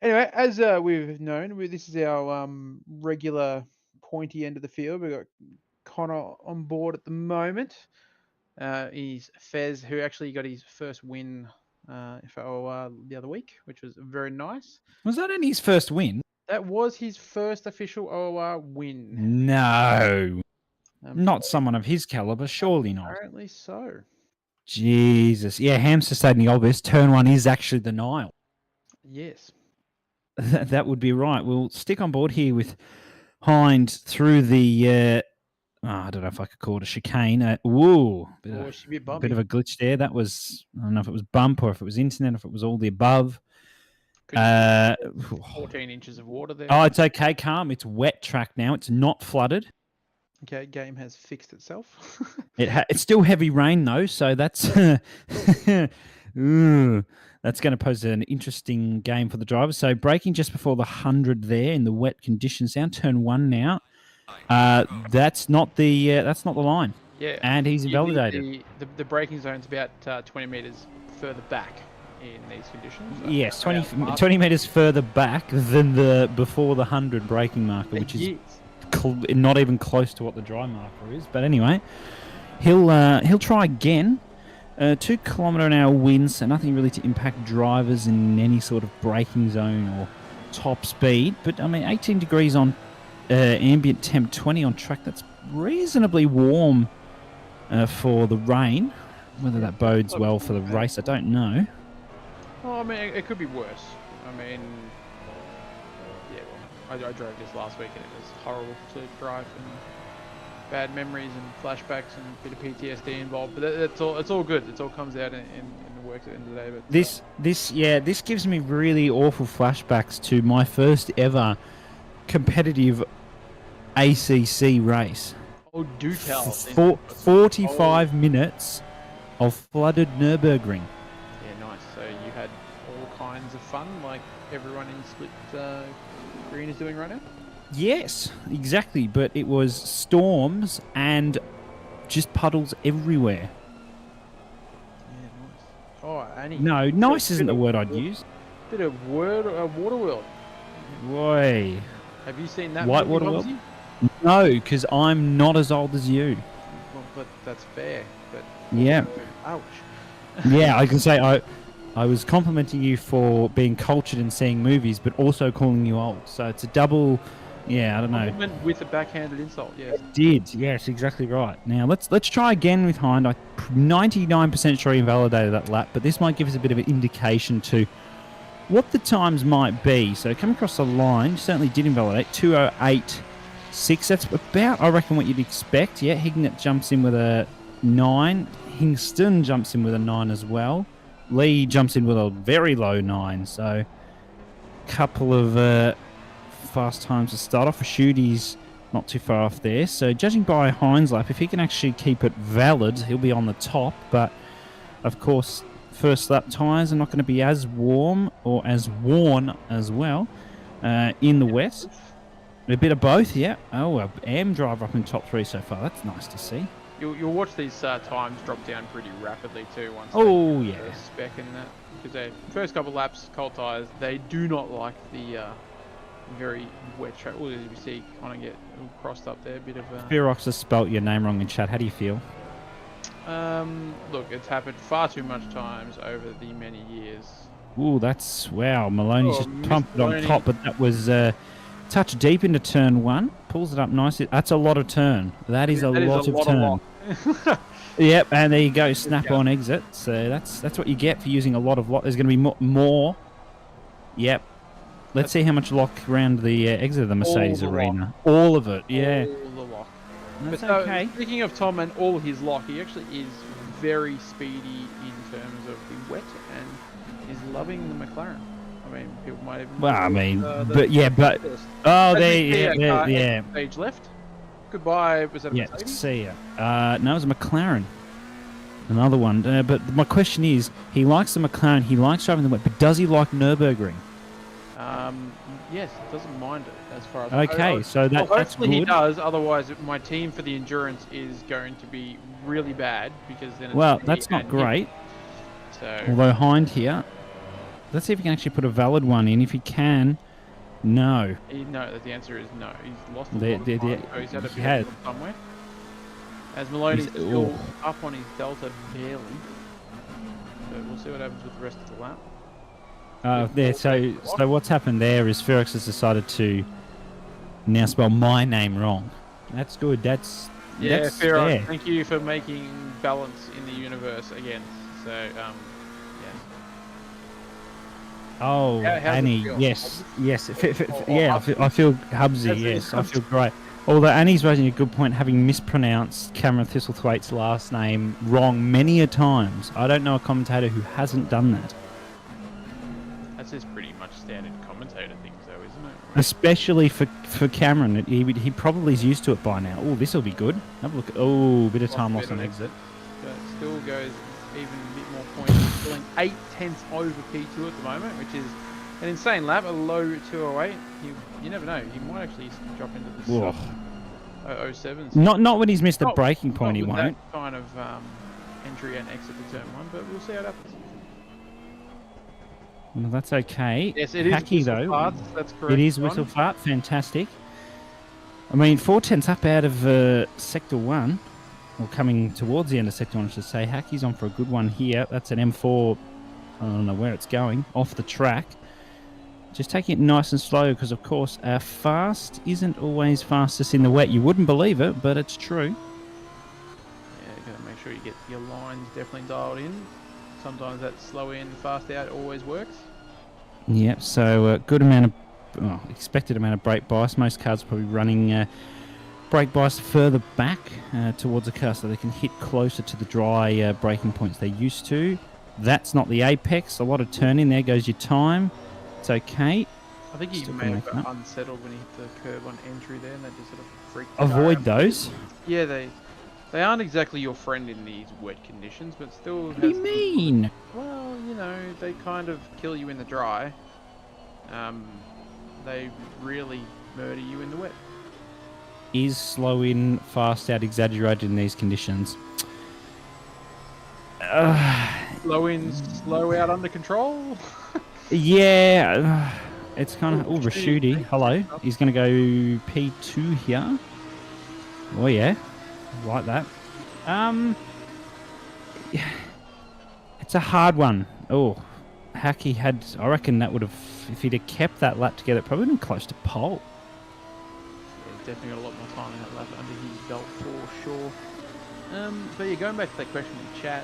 Anyway, as we've known, this is our regular pointy end of the field. We've got Connor on board at the moment. He's Fez, who actually got his first win for the other week, which was very nice. Was that only his first win? That was his first official OOR win. No. Not someone of his caliber, surely not. Apparently so. Jesus. Yeah, Hamster stayed in the obvious. Turn 1 is actually the Nile. Yes. That would be right. We'll stick on board here with Hind through the... I don't know if I could call it a chicane. Whoa. Bit of a glitch there. That was... I don't know if it was bump or if it was internet, or if it was all the above. 14 inches of water there. Oh, it's okay. Calm. It's wet track now. It's not flooded. Okay, game has fixed itself. It's still heavy rain though, so that's that's going to pose an interesting game for the drivers. So braking just before the 100 there in the wet conditions down turn 1 now. That's not the line. Yeah, and he's invalidated. The braking zone's about 20 meters further back in these conditions. Yes, 20 meters further back than the before the 100 braking marker, which is not even close to what the dry marker is. But anyway, he'll try again. 2 km/h winds, so nothing really to impact drivers in any sort of braking zone or top speed. But I mean, 18 degrees on ambient temp, 20 on track. That's reasonably warm for the rain. Whether that bodes well for the race, I don't know. Well, I mean, it could be worse. I mean, yeah, well, I drove this last week and it was horrible to drive and bad memories and flashbacks and a bit of PTSD involved. But it's all good. It all comes out in the work at the end of the day. But this gives me really awful flashbacks to my first ever competitive ACC race. Oh, do tell. 45 minutes of flooded Nurburgring. Yeah, nice. So you had all kinds of fun, like everyone in Split Green is doing right now? Yes, exactly. But it was storms and just puddles everywhere. Yeah, nice. Oh, Annie. No, nice isn't the word I'd use. Bit of Waterworld. Boy. Have you seen that? White Waterworld? No, because I'm not as old as you. Well, but that's fair. But yeah. Ouch. Yeah, I can say I was complimenting you for being cultured and seeing movies, but also calling you old. So it's a double. Yeah, I don't know. Compliment with a backhanded insult. Yes. It did. Yes, exactly right. Now let's try again with Hind. I'm 99% sure he invalidated that lap, but this might give us a bit of an indication to what the times might be. So coming across the line, certainly did invalidate 2:08.6. That's about, I reckon, what you'd expect. Yeah, Hignett jumps in with a 9. Hingston jumps in with a 9 as well. Lee jumps in with a very low 9. So a couple of fast times to start off. Shooty's not too far off there. So judging by Hind's lap, if he can actually keep it valid, he'll be on the top. But of course, first lap tyres are not going to be as warm or as worn as well in the wet. A bit of both, yeah. Oh, AM driver up in top 3 so far. That's nice to see. You'll watch these times drop down pretty rapidly too once they spec in that. Because they first couple laps, cold tyres, they do not like the very wet track. Well, as you see, kind of get crossed up there. A bit of Ferox has spelt your name wrong in chat. How do you feel? Look, it's happened far too much times over the many years Ooh, that's wow. Maloney's Oh, just missed pumped it on Maloney. top, but that was touch deep into turn 1. Pulls it up nicely. That's a lot of turn. That is a lot of turn. Yep, and there you go. Snap on exit. So that's what you get for using a lot of lock. There's going to be more. Yep. Let's see how much lock around the exit of the Mercedes arena. All of it. Yeah. All the lock. That's But okay. speaking of Tom and all his lock, he actually is very speedy in terms of the wet and is loving the McLaren. I mean, people might even. Well, I mean, the oh, As there, we see our car yeah. exit stage left. Goodbye. Was that a Yeah, Mercedes? see ya. No, it was a McLaren. Another one. But my question is, he likes the McLaren, he likes driving the wet, but does he like Nurburgring? Yes, doesn't mind it as far as. Okay, so that's hopefully good. he does. Otherwise, my team for the endurance is going to be really bad because then. It's Well, me that's not and great. him. So. Although Hind here, let's see if he can actually put a valid one in. If he can, no. No, the answer is no. He's lost a The- lot the- of the- time, so he's had a he bit has. of somewhere. As Maloney's He's- still ooh. up on his delta barely. But we'll see what happens with the rest of the lap. There. So what's happened there is Ferox has decided to now spell my name wrong. That's good. That's Fair. fair. Thank you for making balance in the universe again. So, yeah. Oh, How's it Annie, feel? yes. Or Yeah, I feel Hubsy, That's yes. it. I feel great. Although Annie's raising a good point, having mispronounced Cameron Thistlethwaite's last name wrong many a times. I don't know a commentator who hasn't done that. That's just pretty much standard commentator things, though, isn't it? Especially for Cameron. He probably is used to it by now. Oh, this will be good. Have a look. Oh, bit of time lost on exit. But it still goes even a bit more points. Pulling 8/10 over P2 at the moment, which is an insane lap, a low 208. You never know. He might actually drop into the Whoa. sub 007s. Not when he's missed a Not- breaking point, he not with won't. that kind of entry and exit to turn 1, but we'll see how it happens. Well, that's okay. Yes, it is Hacky, whistle though. farts, that's correct. It is John. whistle fart. Fantastic. I mean, 410's up out of Sector 1. Or coming towards the end of Sector 1, I should say. Hacky's on for a good one here. That's an M4. I don't know where it's going. Off the track. Just taking it nice and slow because, of course, fast isn't always fastest in the wet. You wouldn't believe it, but it's true. Yeah, you gotta make sure you get your lines definitely dialed in. Sometimes that slow in, fast out always works. Yep, so good amount of, expected amount of brake bias. Most cars are probably running brake bias further back towards the car so they can hit closer to the dry braking points they're used to. That's not the apex. A lot of turn in. There goes your time. It's okay. I think he Still may have can make got unsettled when he hit the curb on entry there, and that just sort of freaked. Avoid out. those. Yeah, they aren't exactly your friend in these wet conditions, but still. What do you mean? Well, you know, they kind of kill you in the dry. They really murder you in the wet. Is slow in, fast out exaggerated in these conditions? Slow in, slow out, under control. Yeah, it's kind of... Oh, Oh, Rashuti, hello. He's going to go P2 here. Oh, yeah. Like that. It's a hard one. Oh, Hacky had... I reckon that would have... If he'd have kept that lap together, it probably been close to pole. Yeah, he's definitely got a lot more time in that lap under his belt for sure. But yeah, going back to that question in chat,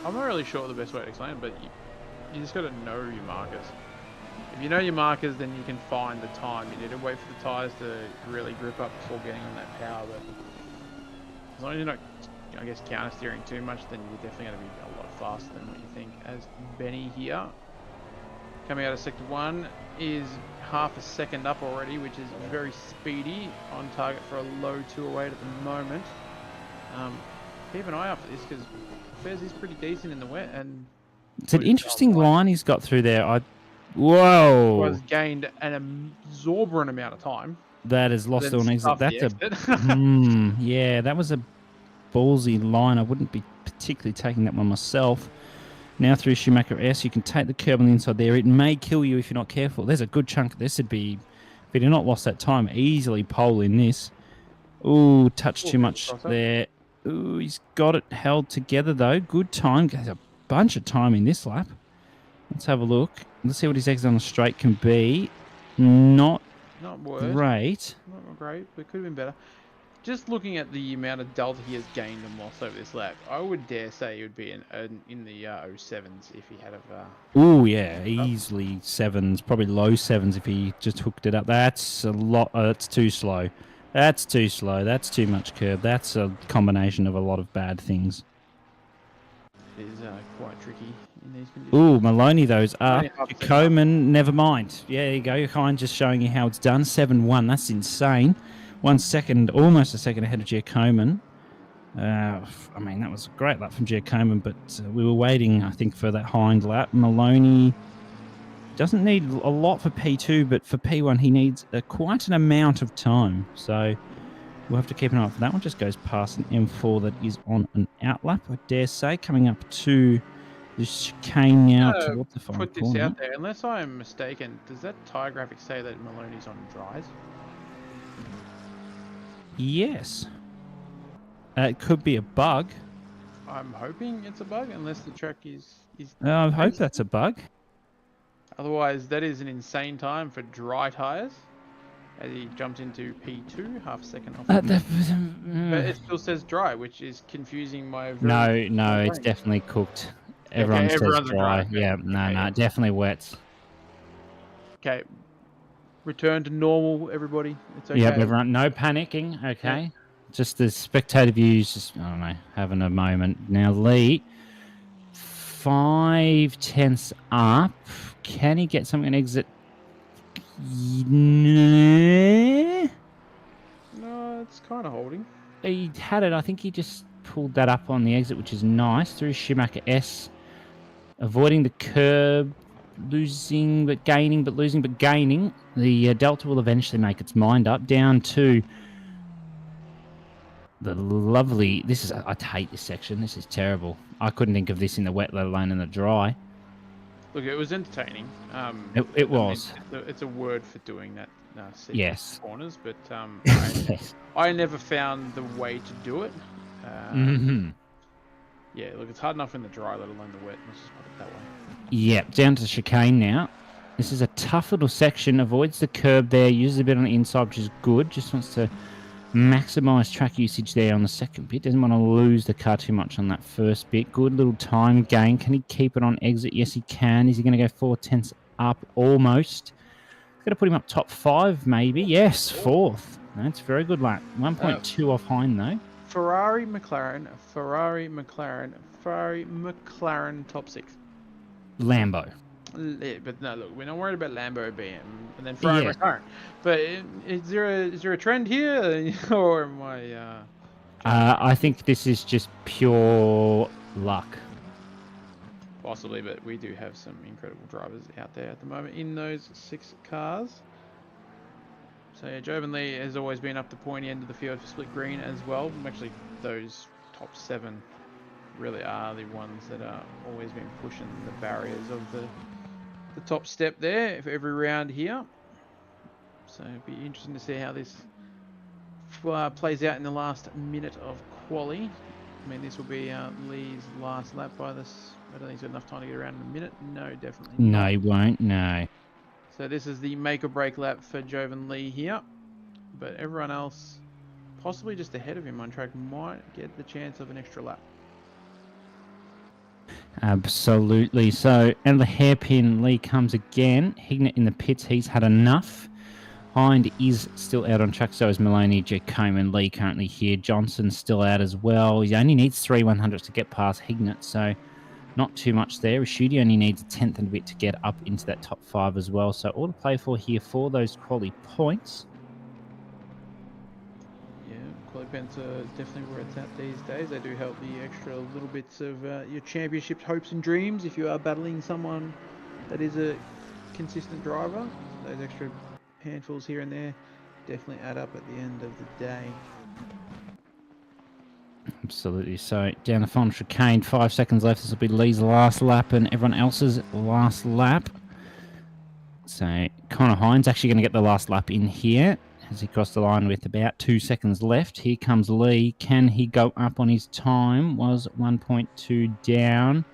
I'm not really sure the best way to explain it, but you just got to know your markers. If you know your markers, then you can find the time. You need to wait for the tyres to really grip up before getting on that power. But as long as you're not, I guess, counter steering too much, then you're definitely going to be a lot faster than what you think. As Benny here, coming out of Sector 1, is half a second up already, which is very speedy, on target for a low 208 at the moment. Keep an eye out for this because Fez is pretty decent in the wet, and It's an interesting line he's got through there. Whoa! Was gained an exorbitant amount of time. That is lost Then on exit. stuffed That's the a exit. yeah. That was a ballsy line. I wouldn't be particularly taking that one myself. Now through Schumacher S, you can take the curb on the inside there. It may kill you if you're not careful. There's a good chunk. This would be, if he'd not lost that time, easily pole in this. Ooh, touched too much there. Ooh, he's got it held together though. Good time. There's a bunch of time in this lap. Let's have a look. Let's see what his exit on the straight can be. Not worse. great. Not great, but could have been better. Just looking at the amount of delta he has gained and lost over this lap, I would dare say he would be in the 07s if he had of. Oh yeah, easily sevens, probably low sevens if he just hooked it up. That's a lot. That's too slow. That's too slow. That's too much curb. That's a combination of a lot of bad things. It is quite tricky in these conditions. Ooh, Maloney, those up. Only half a second Coman, never mind. Yeah, there you go. Hein just showing you how it's done. 7-1. That's insane. 1 second, almost a second ahead of Giacomin. I mean, that was a great lap from Giacomin, but we were waiting, I think, for that hind lap. Maloney doesn't need a lot for P2, but for P1, he needs quite an amount of time. So we'll have to keep an eye out for that one. Just goes past an M4 that is on an outlap, I dare say, coming up to the chicane now towards the final put this corner. out there. Unless I am mistaken, does that tyre graphic say that Maloney's on dries? Yes. It could be a bug. I'm hoping it's a bug, unless the track is. I hope that's a bug. Otherwise, that is an insane time for dry tyres. As he jumps into P2, half a second off. But it still says dry, which is confusing my. No, it's definitely cooked. Everyone says dry. Yeah, no, definitely wet. Okay. Return to normal, everybody. It's okay. Yep, everyone, no panicking. Okay. Yeah. Just the spectator views, just, I don't know, having a moment. Now, Lee, 5/10 up. Can he get something an exit? No, it's kind of holding. He had it. I think he just pulled that up on the exit, which is nice. Through Schumacher S. Avoiding the curb. Losing but gaining, but losing but gaining. The Delta will eventually make its mind up. Down to the lovely... I hate this section. This is terrible. I couldn't think of this in the wet, let alone in the dry. Look, it was entertaining. It was. It's a word for doing that. Yes. Corners, but I never found the way to do it. Yeah, look, it's hard enough in the dry, let alone the wet. Let's just put it that way. Yeah, down to the chicane now. This is a tough little section. Avoids the curb there. Uses a bit on the inside, which is good. Just wants to maximise track usage there on the second bit. Doesn't want to lose the car too much on that first bit. Good little time gain. Can he keep it on exit? Yes, he can. Is he going to go 4/10 up? Almost. Got to put him up top 5, maybe. Yes, 4th. That's a very good lap. 1.2 off Hein, though. Ferrari, McLaren, top 6. Lambo. Yeah, but no, look, we're not worried about Lambo, BM, and then Ferrari, McLaren. But is there a trend here, or am I? I think this is just pure luck. Possibly, but we do have some incredible drivers out there at the moment in those 6 cars. So yeah, Jovan Lee has always been up the pointy end of the field for split green as well. Actually, those top 7 really are the ones that are always been pushing the barriers of the top step there for every round here. So it'd be interesting to see how this plays out in the last minute of quali. I mean, this will be Lee's last lap by this. I don't think he's got enough time to get around in a minute. No, definitely not. No, he won't. No. So this is the make or break lap for Jovan Lee here. But everyone else, possibly just ahead of him on track, might get the chance of an extra lap. Absolutely. So, and the hairpin, Lee comes again. Hignett in the pits. He's had enough. Hind is still out on track. So is Maloney, Giacomin, Lee currently here. Johnson's still out as well. He only needs 3 100s to get past Hignett. So not too much there. Rashidi only needs a 10th and a bit to get up into that top 5 as well. So all to play for here for those quali points. Quali points are definitely where it's at these days. They do help the extra little bits of your championship hopes and dreams if you are battling someone that is a consistent driver. Those extra handfuls here and there definitely add up at the end of the day. Absolutely. So down the final chicane, 5 seconds left. This will be Lee's last lap and everyone else's last lap. So Connor Hines actually going to get the last lap in here as he crossed the line with about 2 seconds left. Here comes Lee. Can he go up on his time? Was 1.2 down.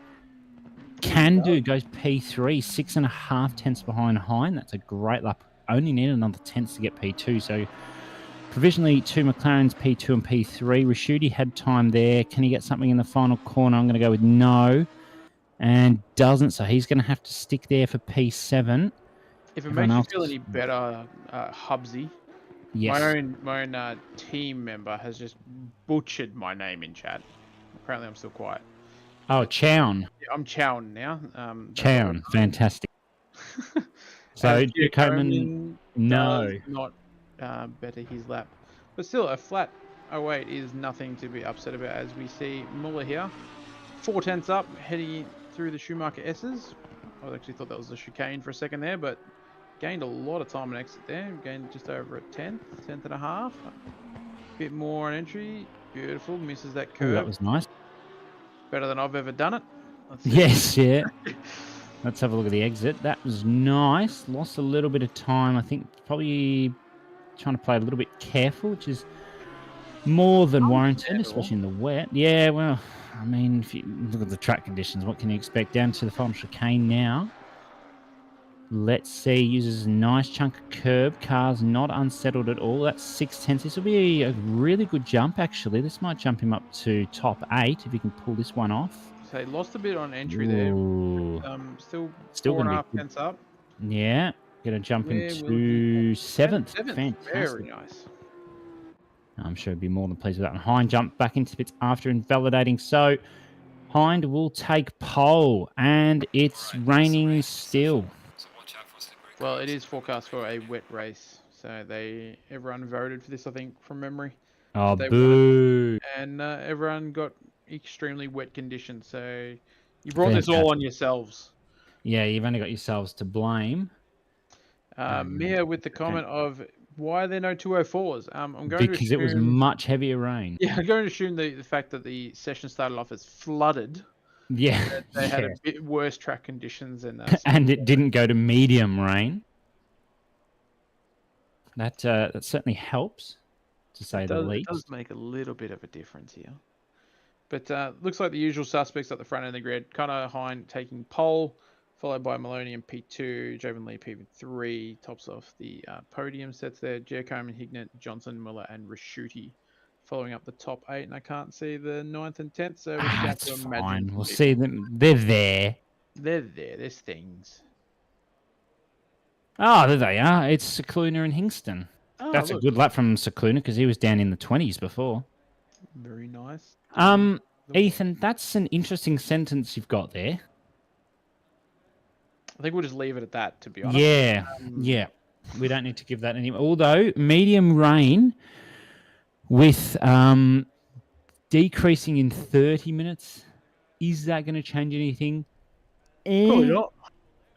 Can do, goes P3, 6.5 tenths behind Hine. That's a great lap. Only need another tenth to get P2. So provisionally, 2 McLarens, P2 and P3. Rashuti had time there. Can he get something in the final corner? I'm going to go with no. And doesn't, so he's going to have to stick there for P7. If it Everyone makes you else feel is- any better, Hubsy, Yes. my own team member has just butchered my name in chat. Apparently, I'm still quiet. Oh, Chown. Yeah, I'm Chown now. Chown, fantastic. So, Gio Coleman, no. does not better his lap. But still, a flat 08 is nothing to be upset about, as we see Muller here. 4 tenths up, heading through the Schumacher S's. I actually thought that was a chicane for a second there, but gained a lot of time on exit there. Gained just over a tenth and a half. Bit more on entry. Beautiful. Misses that curve. Oh, that was nice. Better than I've ever done it. Let's see. Yes, yeah. Let's have a look at the exit. That was nice. Lost a little bit of time. I think probably trying to play a little bit careful, which is more than warranted, especially in the wet. Yeah, well, I mean, if you look at the track conditions, what can you expect? Down to the final chicane now. Let's see. Uses a nice chunk of curb. Car's not unsettled at all. That's 6 tenths. This will be a really good jump, actually. This might jump him up to top 8 if he can pull this one off. So he lost a bit on entry Ooh. there. Still going to 4.5 be tenths up. Yeah, going to jump Where will into he- 7th. Seventh. Fantastic. Very nice. I'm sure he'd be more than pleased with that. And Hind jumped back into the pits after invalidating. So Hind will take pole, and it's raining still. Well, it is forecast for a wet race, so everyone voted for this, I think, from memory. Oh, They boo. And everyone got extremely wet conditions, so you brought this all on yourselves. Yeah, you've only got yourselves to blame. Mia with the comment of, why are there no 204s? I'm going to Because it was much heavier rain. Yeah, I'm going to assume the fact that the session started off as flooded. Yeah. They had a bit worse track conditions than and it didn't go to medium rain. That certainly helps, to say the least. It does make a little bit of a difference here. But looks like the usual suspects at the front end of the grid. Connor Hine taking pole, followed by Maloney in P2, Javen Lee P3, tops off the podium sets there. Giacomo, Hignett, Johnson, Muller, and Rashuti following up the top 8. And I can't see the 9th and 10th, so we're that's fine. We'll see them. They're there. They're there. There's things. Oh, there they are. It's Cicluna and Hingston. Oh, that's a good lap from Cicluna because he was down in the 20s before. Very nice. Ethan, that's an interesting sentence you've got there. I think we'll just leave it at that, to be honest. Yeah, yeah. We don't need to give that any. Although medium rain with decreasing in 30 minutes, is that going to change anything? Probably not.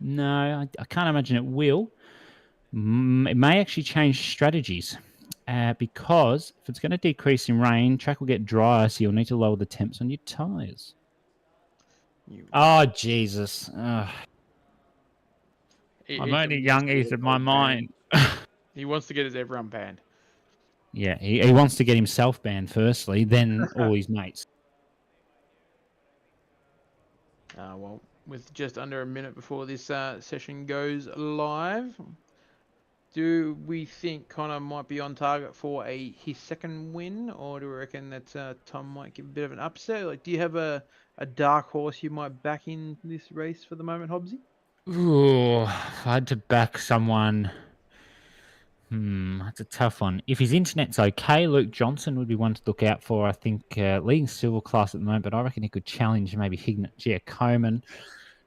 No, I can't imagine it will. It may actually change strategies because if it's going to decrease in rain, track will get drier, so you'll need to lower the temps on your tyres. Oh, Jesus. I'm only young, Ethan, my mind. He wants to get his everyone banned. Yeah, he wants to get himself banned firstly, then all his mates. Well, with just under a minute before this session goes live, do we think Connor might be on target for his second win, or do we reckon that Tom might give a bit of an upset? Like, do you have a dark horse you might back in this race for the moment, Hobbsy? Ooh, if I had to back someone, that's a tough one. If his internet's okay, Luke Johnson would be one to look out for. I think leading silver class at the moment, but I reckon he could challenge maybe Hignett Giacomo.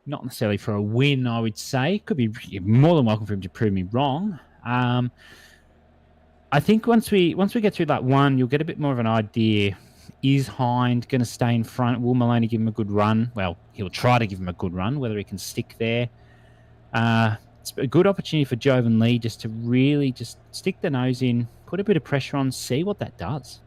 Not necessarily for a win, I would say. Could be more than welcome for him to prove me wrong. I think once we get through that one, you'll get a bit more of an idea. Is Hind going to stay in front? Will Maloney give him a good run? Well, he'll try to give him a good run. Whether he can stick there. It's a good opportunity for Joven Lee just to really just stick the nose in, put a bit of pressure on, see what that does.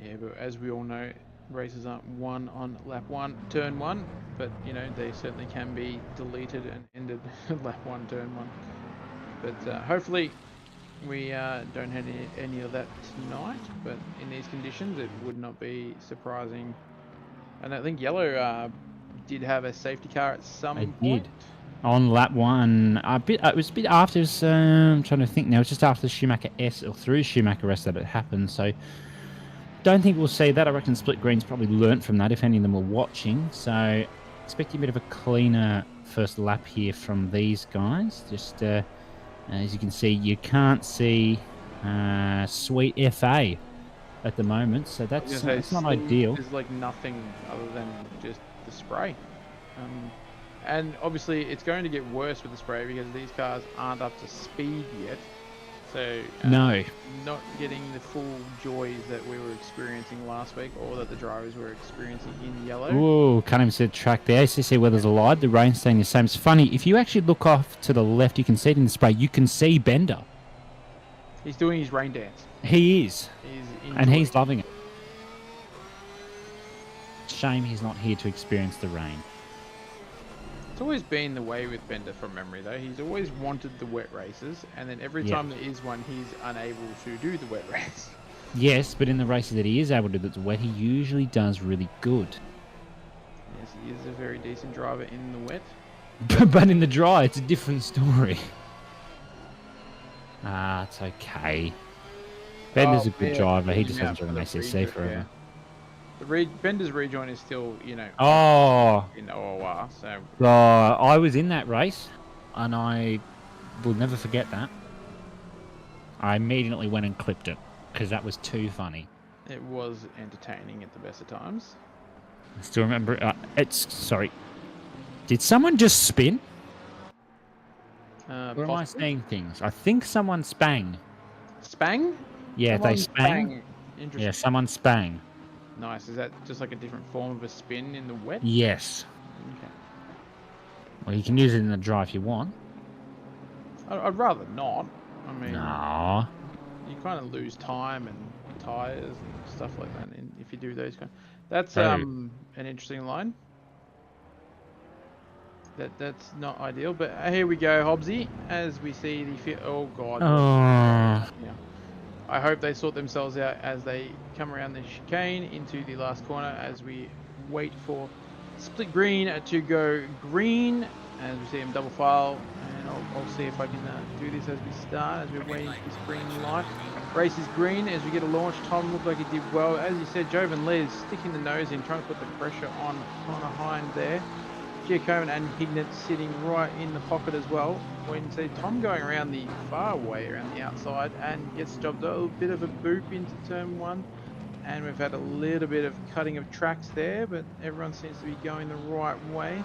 Yeah, but as we all know, races aren't won on lap 1, turn 1, but, you know, they certainly can be deleted and ended lap 1, turn 1. But hopefully we don't have any of that tonight, but in these conditions it would not be surprising. And I think Yellow did have a safety car at some point. did. On lap 1, it was a bit after. I'm trying to think now. It was just after the Schumacher S or through Schumacher S that it happened. So don't think we'll see that. I reckon Split Green's probably learnt from that. If any of them were watching, so expecting a bit of a cleaner first lap here from these guys. Just as you can see, you can't see Sweet FA at the moment, so that's not ideal. There's like nothing other than just the spray. And obviously it's going to get worse with the spray because these cars aren't up to speed yet. So no, not getting the full joys that we were experiencing last week or that the drivers were experiencing in yellow. Ooh, can't even see the track there. ACC weather's allied. The rain's staying the same. It's funny, if you actually look off to the left, you can see it in the spray. You can see Bender. He's doing his rain dance. He is. And he's loving it. Shame he's not here to experience the rain. It's always been the way with Bender from memory, though. He's always wanted the wet races, and then every time there is one, he's unable to do the wet race. Yes, but in the races that he is able to do that's wet, he usually does really good. Yes, he is a very decent driver in the wet. But in the dry, it's a different story. It's okay. Bender's a good driver. He just hasn't driven ACC forever. Bender's rejoin is still, in OOR, so... I was in that race, and I will never forget that. I immediately went and clipped it, because that was too funny. It was entertaining at the best of times. I still remember... sorry. Did someone just spin? Or am I saying things? I think someone spang. Spang? Yeah, they spang. Interesting. Yeah, someone spang. Nice. Is that just like a different form of a spin in the wet? Yes. Okay. Well, you can use it in the dry if you want. I'd rather not. I mean, no. You kind of lose time and tires and stuff like that if you do those kind. That's an interesting line. That's not ideal, but here we go, Hobbsy. As we see the oh god. Oh. Yeah. I hope they sort themselves out as they come around the chicane into the last corner as we wait for Split Green to go green. As we see him double file, and I'll see if I can do this as we start, as we're waiting for this green light. Race is green as we get a launch. Tom looked like he did well. As you said, Jovan Lee is sticking the nose in, trying to put the pressure on Connor Hind there. Giacomo and Hignett sitting right in the pocket as well. We can see Tom going around the far way, around the outside, and gets jobbed a little bit of a boop into turn 1. And we've had a little bit of cutting of tracks there, but everyone seems to be going the right way.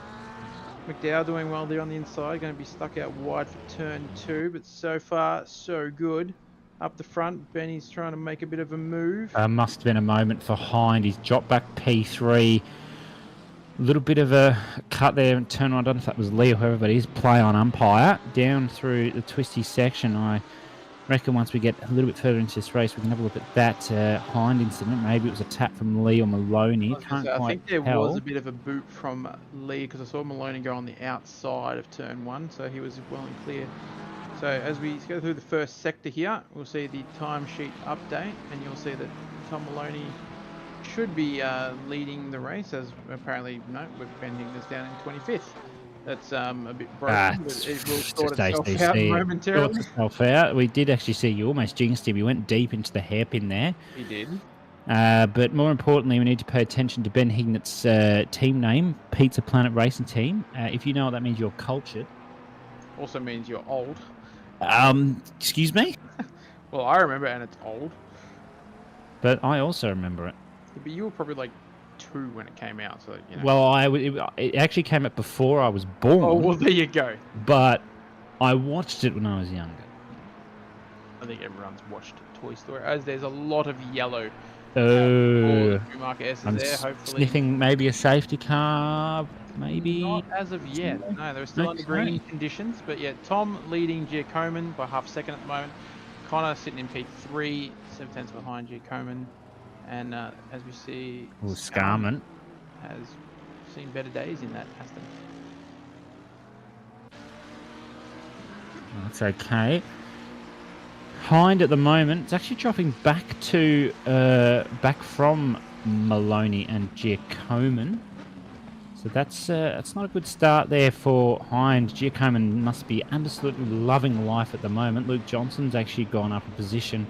McDowell doing well there on the inside, going to be stuck out wide for turn 2, but so far, so good. Up the front, Benny's trying to make a bit of a move. Must have been a moment for Hind. He's dropped back P3. A little bit of a cut there and turn on. I don't know if that was Lee or whoever, but he's play on umpire. Down through the twisty section. I reckon once we get a little bit further into this race, we can have a look at that Hind incident. Maybe it was a tap from Lee or Maloney. I think there was a bit of a boot from Lee because I saw Maloney go on the outside of turn 1, so he was well and clear. So as we go through the first sector here, we'll see the timesheet update, and you'll see that Tom Maloney should be leading the race, as apparently, no, we're bending this down in 25th. That's a bit broken, but it will sort itself out momentarily. Sort itself out. We did actually see you almost jinxed him. You went deep into the hairpin there. He did. But more importantly, we need to pay attention to Ben Hignett's team name, Pizza Planet Racing Team. If you know what that means, you're cultured. Also means you're old. Excuse me? Well, I remember, and it's old. But I also remember it. But you were probably like 2 when it came out, so you know. Well, it actually came out before I was born. Oh, well, there you go. But I watched it when I was younger. I think everyone's watched Toy Story, as there's a lot of yellow. I'm there, hopefully. Sniffing maybe a safety car, maybe. Not as of yet. No, they're still under green conditions. But yeah, Tom leading Giacomo by half a second at the moment. Connor sitting in P3, 7/10 behind Giacomo. And as we see, Scarman has seen better days in that Aston. That's okay. Hind at the moment, it's actually dropping back to back from Maloney and Giacomo. So that's not a good start there for Hind. Giacomin must be absolutely loving life at the moment. Luke Johnson's actually gone up a position,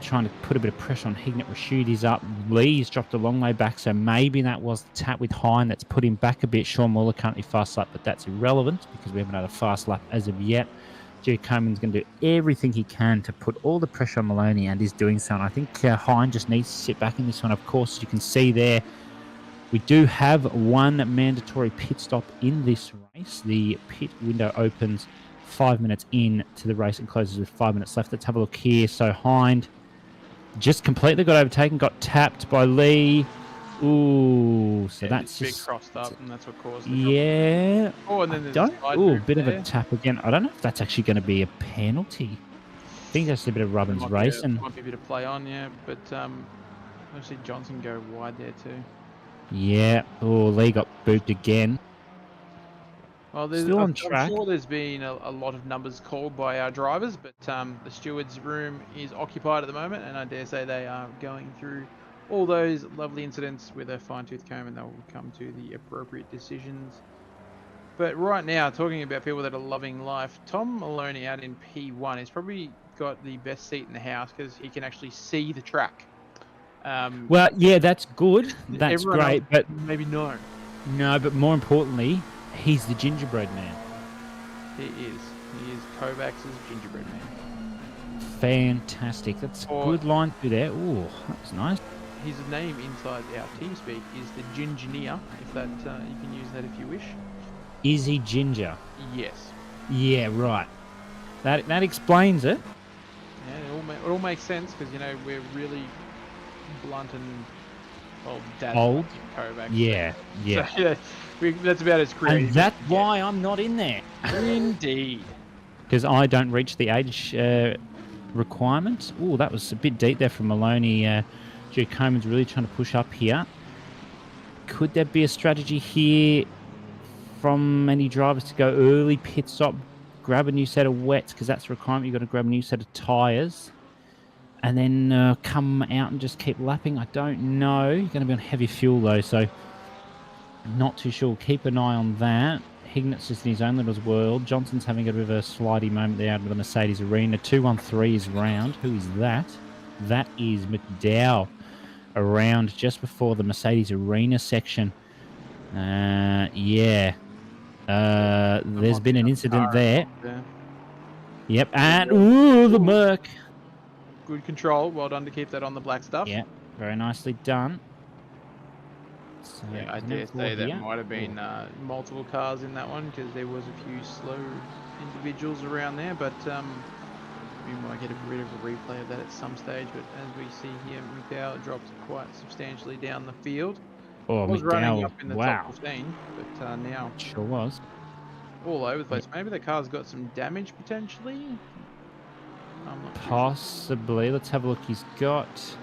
trying to put a bit of pressure on Hignett. Rashudi's up. Lee's dropped a long way back, so maybe that was the tap with Hind that's put him back a bit. Sean Muller currently fast lap, but that's irrelevant because we haven't had a fast lap as of yet. Giacomin's going to do everything he can to put all the pressure on Maloney, and is doing so. And I think Hind just needs to sit back in this one. Of course, as you can see there, we do have one mandatory pit stop in this race. The pit window opens 5 minutes into the race and closes with 5 minutes left. Let's have a look here. So Hind just completely got overtaken, got tapped by Lee. Ooh, so that's big just crossed up, and that's what caused the yeah. Oh, and then there's a side move bit there. of a tap again. I don't know if that's actually going to be a penalty. I think that's a bit of Robbins racing. Might be a bit of play on, yeah, but I see Johnson go wide there too. Yeah. Oh, Lee got booped again. Well, Still on I'm track. sure there's been a lot of numbers called by our drivers, but the stewards' room is occupied at the moment, and I dare say they are going through all those lovely incidents with a fine-tooth comb, and they'll come to the appropriate decisions. But right now, talking about people that are loving life, Tom Maloney out in P1 has probably got the best seat in the house because he can actually see the track. Well, yeah, that's good. That's great, but maybe no. No, but more importantly, he's the gingerbread man. He is. He is Kovacs's gingerbread man. Fantastic. That's a good line through there. Ooh, that's nice. His name inside our TeamSpeak is the Gingineer, if that you can use that if you wish. Is he ginger? Yes. Yeah, right. That explains it. Yeah, it all makes sense because, you know, we're really blunt and, well, dad old. Kovacs. Yeah, yeah. So, yeah, that's about as creative. And that's why I'm not in there. Indeed. Because I don't reach the age requirement. Oh, that was a bit deep there from Maloney. Giacomin's really trying to push up here. Could there be a strategy here from any drivers to go early pit stop, grab a new set of wets, because that's a requirement. You've got to grab a new set of tyres, and then come out and just keep lapping. I don't know. You're going to be on heavy fuel, though, so I'm not too sure. Keep an eye on that. Hignett's just in his own little world. Johnson's having a bit of a slidey moment there out of the Mercedes arena. 213 is round. Who is that? That is McDowell, around just before the Mercedes arena section. Yeah. There's been an incident there. Yep, and ooh, the Merc. Good control. Well done to keep that on the black stuff. Yeah, very nicely done. So yeah, I dare say that might have been multiple cars in that one because there was a few slow individuals around there, but we might get a bit of a replay of that at some stage. But as we see here, McDowell dropped quite substantially down the field. Oh, was McDowell, running up in the wow. top 15, but now sure was all over the place. Maybe the car's got some damage potentially. I'm not possibly. Sure. Let's have a look. He's got.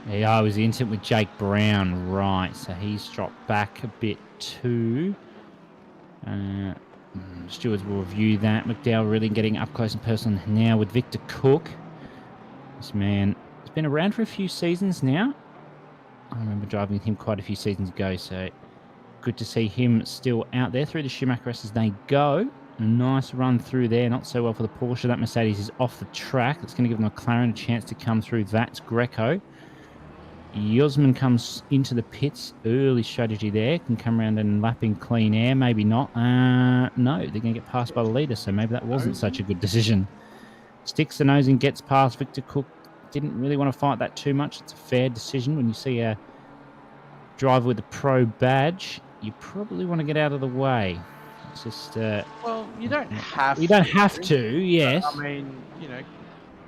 Yeah, it was the incident with Jake Brown, right? So he's dropped back a bit too. Stewards will review that. McDowell really getting up close and personal now with Victor Cook. This man has been around for a few seasons now. I remember driving with him quite a few seasons ago, so good to see him still out there through the Schumacher as they go. A nice run through there, not so well for the Porsche. That Mercedes is off the track. That's going to give the McLaren a chance to come through. That's Greco. Yosman comes into the pits. Early strategy there. Can come around and lap in clean air. Maybe not. No, they're going to get passed by the leader, so maybe that wasn't such a good decision. Sticks the nose and gets past Victor Cook. Didn't really want to fight that too much. It's a fair decision. When you see a driver with a pro badge, you probably want to get out of the way. It's just... well, you don't have to. You don't have to, yes. I mean, you know, a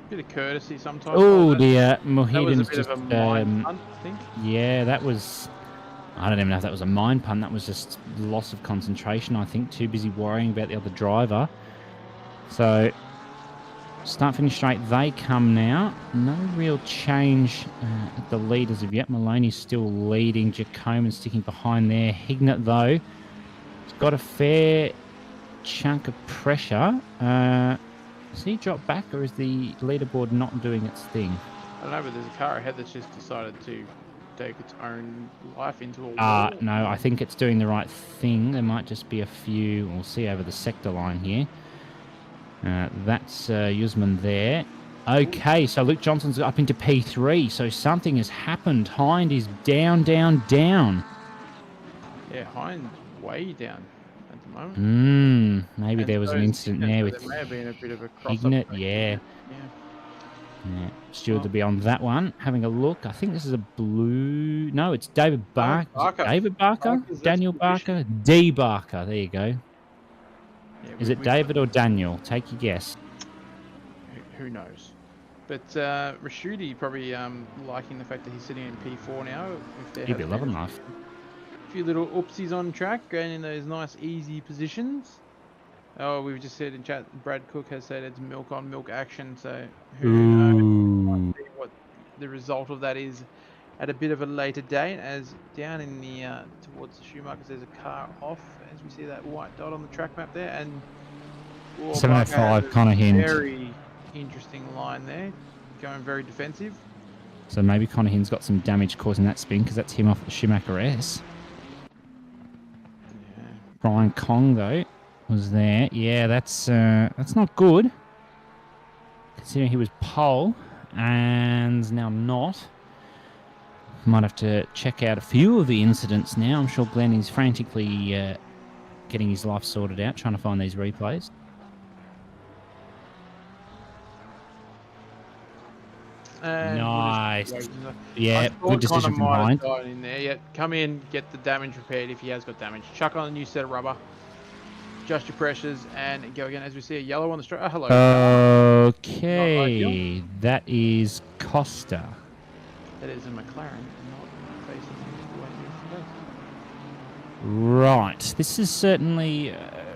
bit of courtesy sometimes. Oh, dear. Mohidan's that was a bit just... of a mind punt, I think. Yeah, that was... I don't even know if that was a mind punt. That was just loss of concentration, I think. Too busy worrying about the other driver. So... Start, finish straight, they come now. No real change at the lead as of yet. Maloney's still leading. Giacomin sticking behind there. Hignett, though, has got a fair chunk of pressure. Has he dropped back, or is the leaderboard not doing its thing? I don't know, but there's a car ahead that's just decided to take its own life into a wall. No, I think it's doing the right thing. There might just be a few. We'll see over the sector line here. That's Yuzman there. Okay, so Luke Johnson's up into P3, so something has happened. Hind is down, down, down. Yeah, Hind's way down at the moment. Maybe there was an incident there with There may have been a bit of a cross-up. Ignat, yeah. Steward will be on that one. Having a look. I think this is a blue... No, it's David Barker. Barker. David Barker? Daniel Barker? D. Barker. There you go. Yeah, is it David or Daniel? Take your guess. Who knows? But Rashudi probably liking the fact that he's sitting in P4 now. He'd be loving life. A few little oopsies on track, going in those nice easy positions. Oh, we've just said in chat, Brad Cook has said it's milk on milk action, so who knows what the result of that is at a bit of a later date. As down in the towards the Schumachers, there's a car off, as we see that white dot on the track map there, and 705 Connor Hind. Very interesting line there, going very defensive. So maybe Connor Hind's got some damage causing that spin, because that's him off the Schumacher S. Yeah. Brian Kong though was there. Yeah, that's not good. Considering he was pole and now not. Might have to check out a few of the incidents now. I'm sure Glenn is frantically getting his life sorted out, trying to find these replays. Nice. Yeah, good decision from behind. In there. Yeah, come in, get the damage repaired if he has got damage. Chuck on a new set of rubber. Adjust your pressures and go again. As we see a yellow on the straight. Oh, hello. Okay, that is Costa. That is a McLaren, not facing the way it is. Right, this is certainly a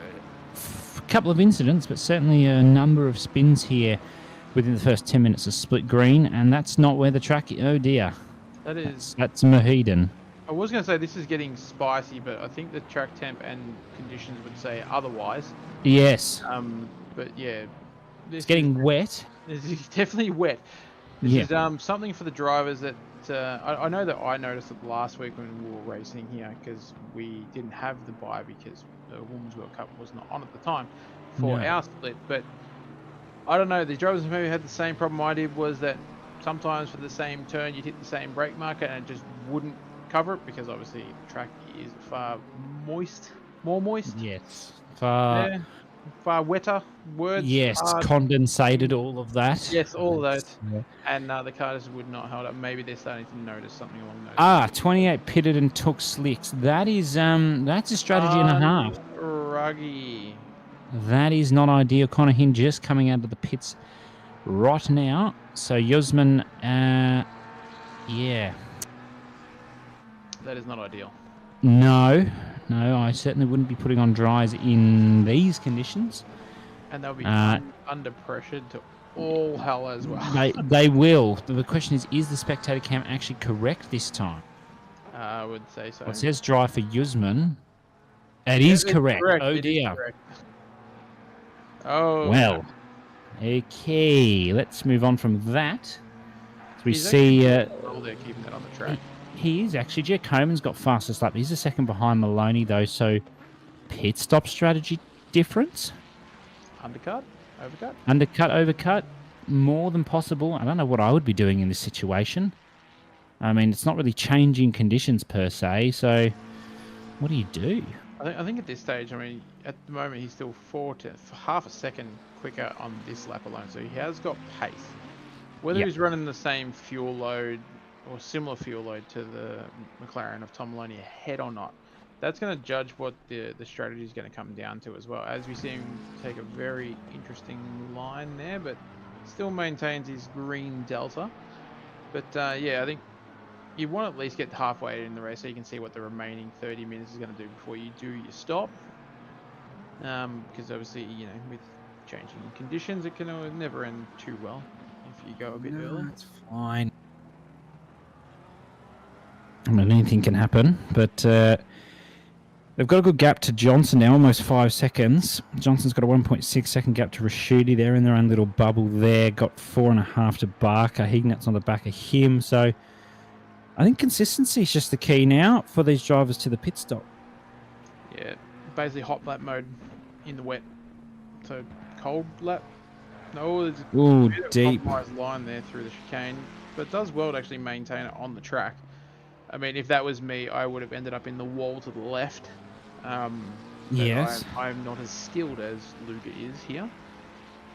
couple of incidents, but certainly a number of spins here within the first 10 minutes of split green, and that's not where the track... Oh dear. That is... That's Mohedan. I was going to say this is getting spicy, but I think the track temp and conditions would say otherwise. Yes. But yeah. It's getting wet. This is definitely wet. This is something for the drivers that... I know that I noticed it last week when we were racing here, because we didn't have the bye because the Women's World Cup was not on at the time for our split, but I don't know, the drivers maybe had the same problem I did, was that sometimes for the same turn you'd hit the same brake marker and it just wouldn't cover it, because obviously the track is more moist. Yes. Far wetter. Yes, condensated, all of that. Yes, all of those. Yeah. And the car just would not hold up. Maybe they're starting to notice something along those lines. 28 pitted and took slicks. That is that's a strategy and a half. Ruggy. That is not ideal. Connor Hind just coming out of the pits right now. So Yuzman, yeah. That is not ideal. No, I certainly wouldn't be putting on dries in these conditions. And they'll be under pressure to all hell as well. They will. The question is the spectator cam actually correct this time? I would say so. Well, it says dry for Yuzman. It is correct. Oh dear. Correct. Oh. Well. Okay, let's move on from that. So we see... they're keeping that on the track. He is actually. Jack Coleman's got fastest lap. He's a second behind Maloney, though, so pit stop strategy difference? Undercut? Overcut? Undercut, overcut, more than possible. I don't know what I would be doing in this situation. I mean, it's not really changing conditions per se, so what do you do? I think at this stage, I mean, at the moment he's still half a second quicker on this lap alone, so he has got pace. Whether he's running the same fuel load or similar fuel load to the McLaren of Tom Maloney ahead or not, that's going to judge what the strategy is going to come down to as well. As we see him take a very interesting line there, but still maintains his green delta. But yeah, I think you want to at least get halfway in the race so you can see what the remaining 30 minutes is going to do before you do your stop. Because obviously, you know, with changing conditions, it can never end too well if you go a bit early. That's fine. I mean, anything can happen, but they've got a good gap to Johnson now, almost 5 seconds. Johnson's got a 1.6 second gap to Rashudi. They're in their own little bubble there. Got 4.5 to Barker. Hignat's on the back of him, so I think consistency is just the key now for these drivers to the pit stop. Yeah, basically hot lap mode in the wet. So cold lap. No, there's a Ooh, bit of deep. compromised line there through the chicane, but it does well to actually maintain it on the track. I mean, if that was me, I would have ended up in the wall to the left. But Yes. I'm not as skilled as Luca is here.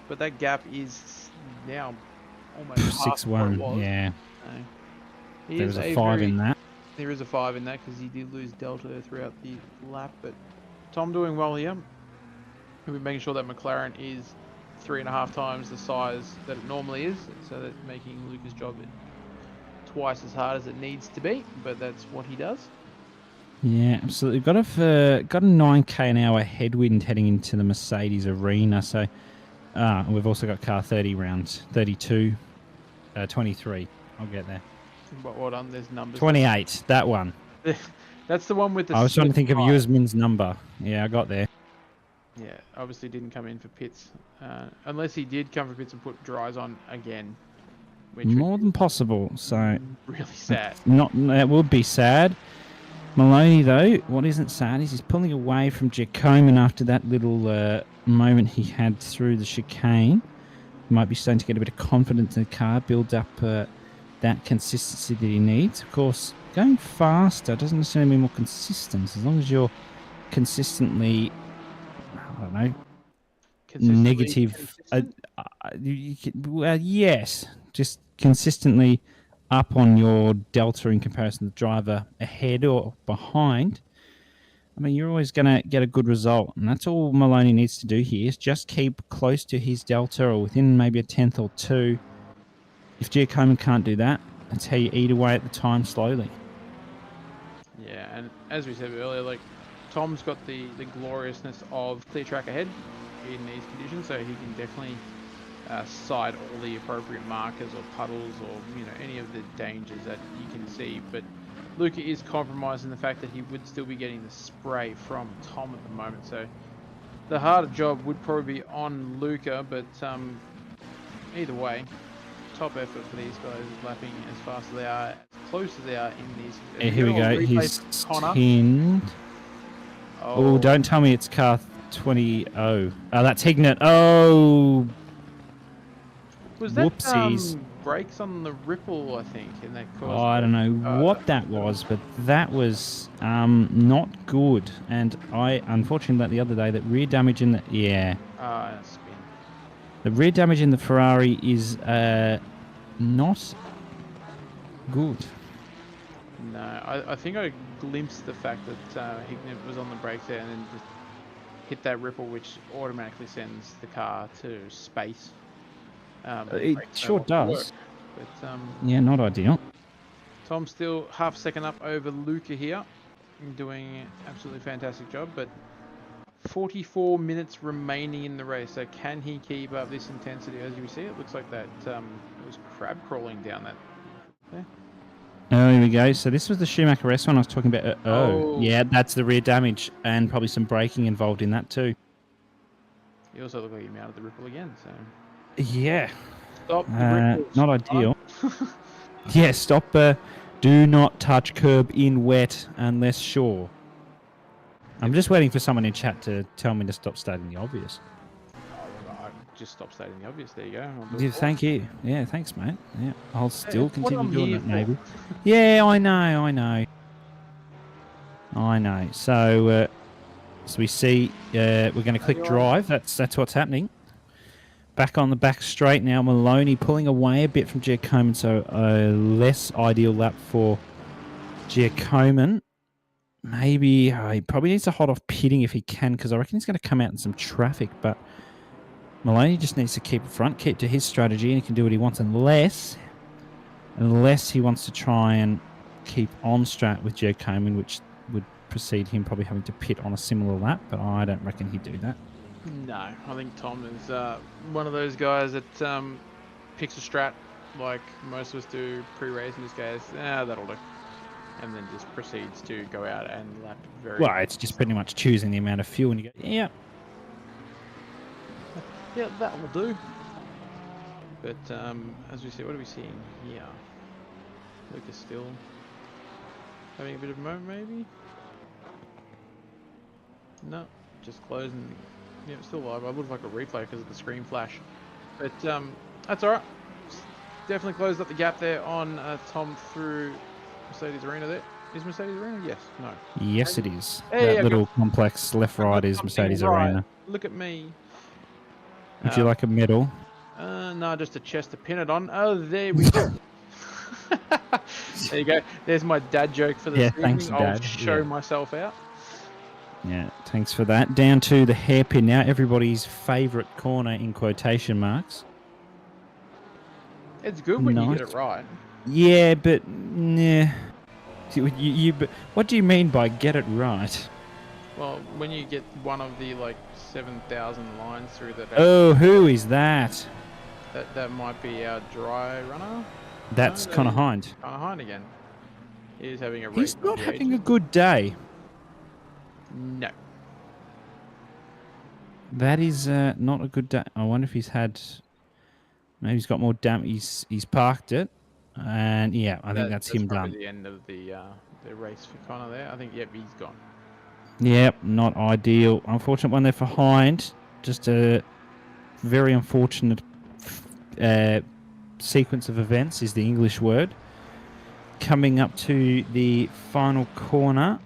But that gap is now almost half of what it 6-1, was. yeah. So he There is was a 5 in that. There is a 5 in that because he did lose delta throughout the lap. But Tom doing well here. He'll be making sure that McLaren is 3.5 times the size that it normally is, so that making Luca's job twice as hard as it needs to be. But that's what he does. Yeah, absolutely. Got a 9k an hour headwind heading into the Mercedes arena. So we've also got car 30 rounds, 32, 23. I'll get there. But well done. There's numbers. 28. That one. That's the one with the. I was trying to think of split Usman's number. Yeah, I got there. Yeah, obviously didn't come in for pits, unless he did come for pits and put dries on again, which More than possible. So really sad. That would be sad. Maloney, though, what isn't sad is he's pulling away from Giacomin after that little moment he had through the chicane. He might be starting to get a bit of confidence in the car, build up that consistency that he needs. Of course, going faster doesn't necessarily mean more consistent. As long as you're consistently, I don't know, negative. Well, yes, just consistently up on your delta in comparison to the driver ahead or behind. I mean, you're always going to get a good result, and that's all Maloney needs to do here is just keep close to his delta or within maybe a tenth or two. If Giacomin can't do that, that's how you eat away at the time slowly. Yeah, and as we said earlier, like Tom's got the gloriousness of clear track ahead in these conditions, so he can definitely side all the appropriate markers or puddles or any of the dangers that you can see. But Luca is compromised in the fact that he would still be getting the spray from Tom at the moment, so the harder job would probably be on Luca. But either way, top effort for these guys, lapping as fast as they are, as close as they are in these. Yeah, here we go. He's tinned. Oh, don't tell me it's car 20. Oh, that's Hignett. Oh, was that whoopsies. brakes on the ripple? I think, and that caused. Oh, I don't know what that was, but that was not good. And I unfortunately learned the other day that rear damage in the Spin. The rear damage in the Ferrari is not good. No, I think I glimpsed the fact that Hignett was on the brakes there and then just hit that ripple, which automatically sends the car to space. It sure does. But, yeah, not ideal. Tom's still half a second up over Luca here, doing an absolutely fantastic job, but 44 minutes remaining in the race, so can he keep up this intensity? As you see, it looks like that it was crab crawling down that there. Oh, here we go. So this was the Schumacher S one I was talking about. Yeah, that's the rear damage and probably some braking involved in that too. He also looked like he mounted the ripple again, so... Yeah. Stop the ripples. Not ideal. Yeah, stop. Do not touch curb in wet unless sure. I'm just waiting for someone in chat to tell me to stop stating the obvious. I just stop stating the obvious. There you go. Yeah, thank you. Yeah, thanks, mate. Yeah, I'll still continue doing it, maybe. Yeah, I know. So, we see we're going to click drive. That's what's happening. Back on the back straight now. Maloney pulling away a bit from Giacomin, so a less ideal lap for Giacomin. Maybe he probably needs to hold off pitting if he can, because I reckon he's going to come out in some traffic. But Maloney just needs to keep front, keep to his strategy, and he can do what he wants unless he wants to try and keep on strat with Giacomin, which would precede him probably having to pit on a similar lap. But I don't reckon he'd do that. No, I think Tom is one of those guys that picks a strat like most of us do pre-race and just goes, that'll do. And then just proceeds to go out and lap very... Well, it's just pretty much choosing the amount of fuel and you go, yeah, that will do. But as we see, what are we seeing here? Lucas still Having a bit of a moment, maybe? No, just closing. Yeah, it's still live. I would like a replay because of the screen flash. But that's alright. Definitely closed up the gap there on Tom through Mercedes Arena there. Is Mercedes Arena? Yes. No. Yes, it is. Hey, That I little complex I left-right got is something Mercedes right. Arena. Look at me. Would you like a medal? No, just a chest to pin it on. Oh, there we go. There you go. There's my dad joke for this Yeah, evening. thanks, I'll Dad. show Yeah. myself out. Yeah, thanks for that. Down to the hairpin now. Everybody's favourite corner in quotation marks. It's good when you get it Nice. right. Yeah, but nah. But what do you mean by get it right? Well, when you get one of the like 7,000 lines through that. Oh, who is that? That might be our dry runner. That's Connor Hind. Connor Hind again. He's having a race. He's not of the having a ages. good day. No. That is not a good day. I wonder if he's had. Maybe he's got more damage. He's parked it, and yeah, I think that's him probably done. the end of the race for Connor there. I think yep, he's gone. Yep, not ideal. Unfortunate one there for Hind. Just a very unfortunate sequence of events is the English word. Coming up to the final corner.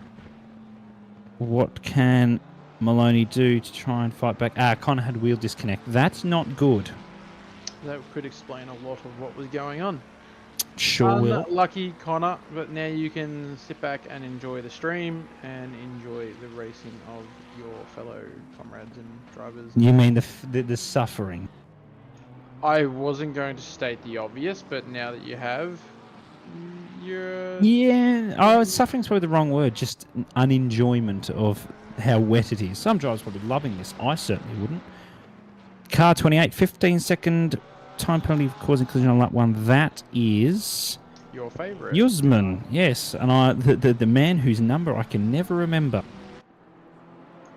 What can Maloney do to try and fight back? Connor had wheel disconnect. That's not good. That could explain a lot of what was going on. Sure will. Lucky Connor, but now you can sit back and enjoy the stream and enjoy the racing of your fellow comrades and drivers. You mean the suffering? I wasn't going to state the obvious, but now that you have, you're... Yeah. Oh, suffering's probably the wrong word. Just an unenjoyment of how wet it is. Some drivers probably loving this. I certainly wouldn't. Car 28, 15-second time penalty for causing collision on lap 1. That is... your favourite. Yusman, yes. And the man whose number I can never remember.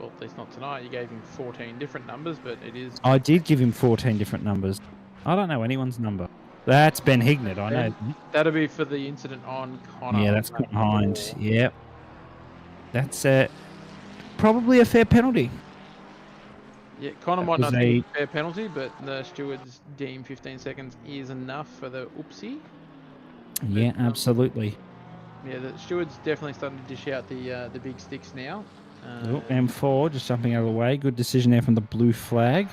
Well, at least not tonight. You gave him 14 different numbers, but it is... I did give him 14 different numbers. I don't know anyone's number. That's Ben Hignett, I know. That'll be for the incident on Connor. Yeah, that's Connor Hind. Yep. That's probably a fair penalty. Yeah, Connor That might was not think a fair penalty, but the stewards deem 15 seconds is enough for the oopsie. Yeah, absolutely. Yeah, the stewards definitely starting to dish out the big sticks now. M4 just jumping out of the way. Good decision there from the blue flag.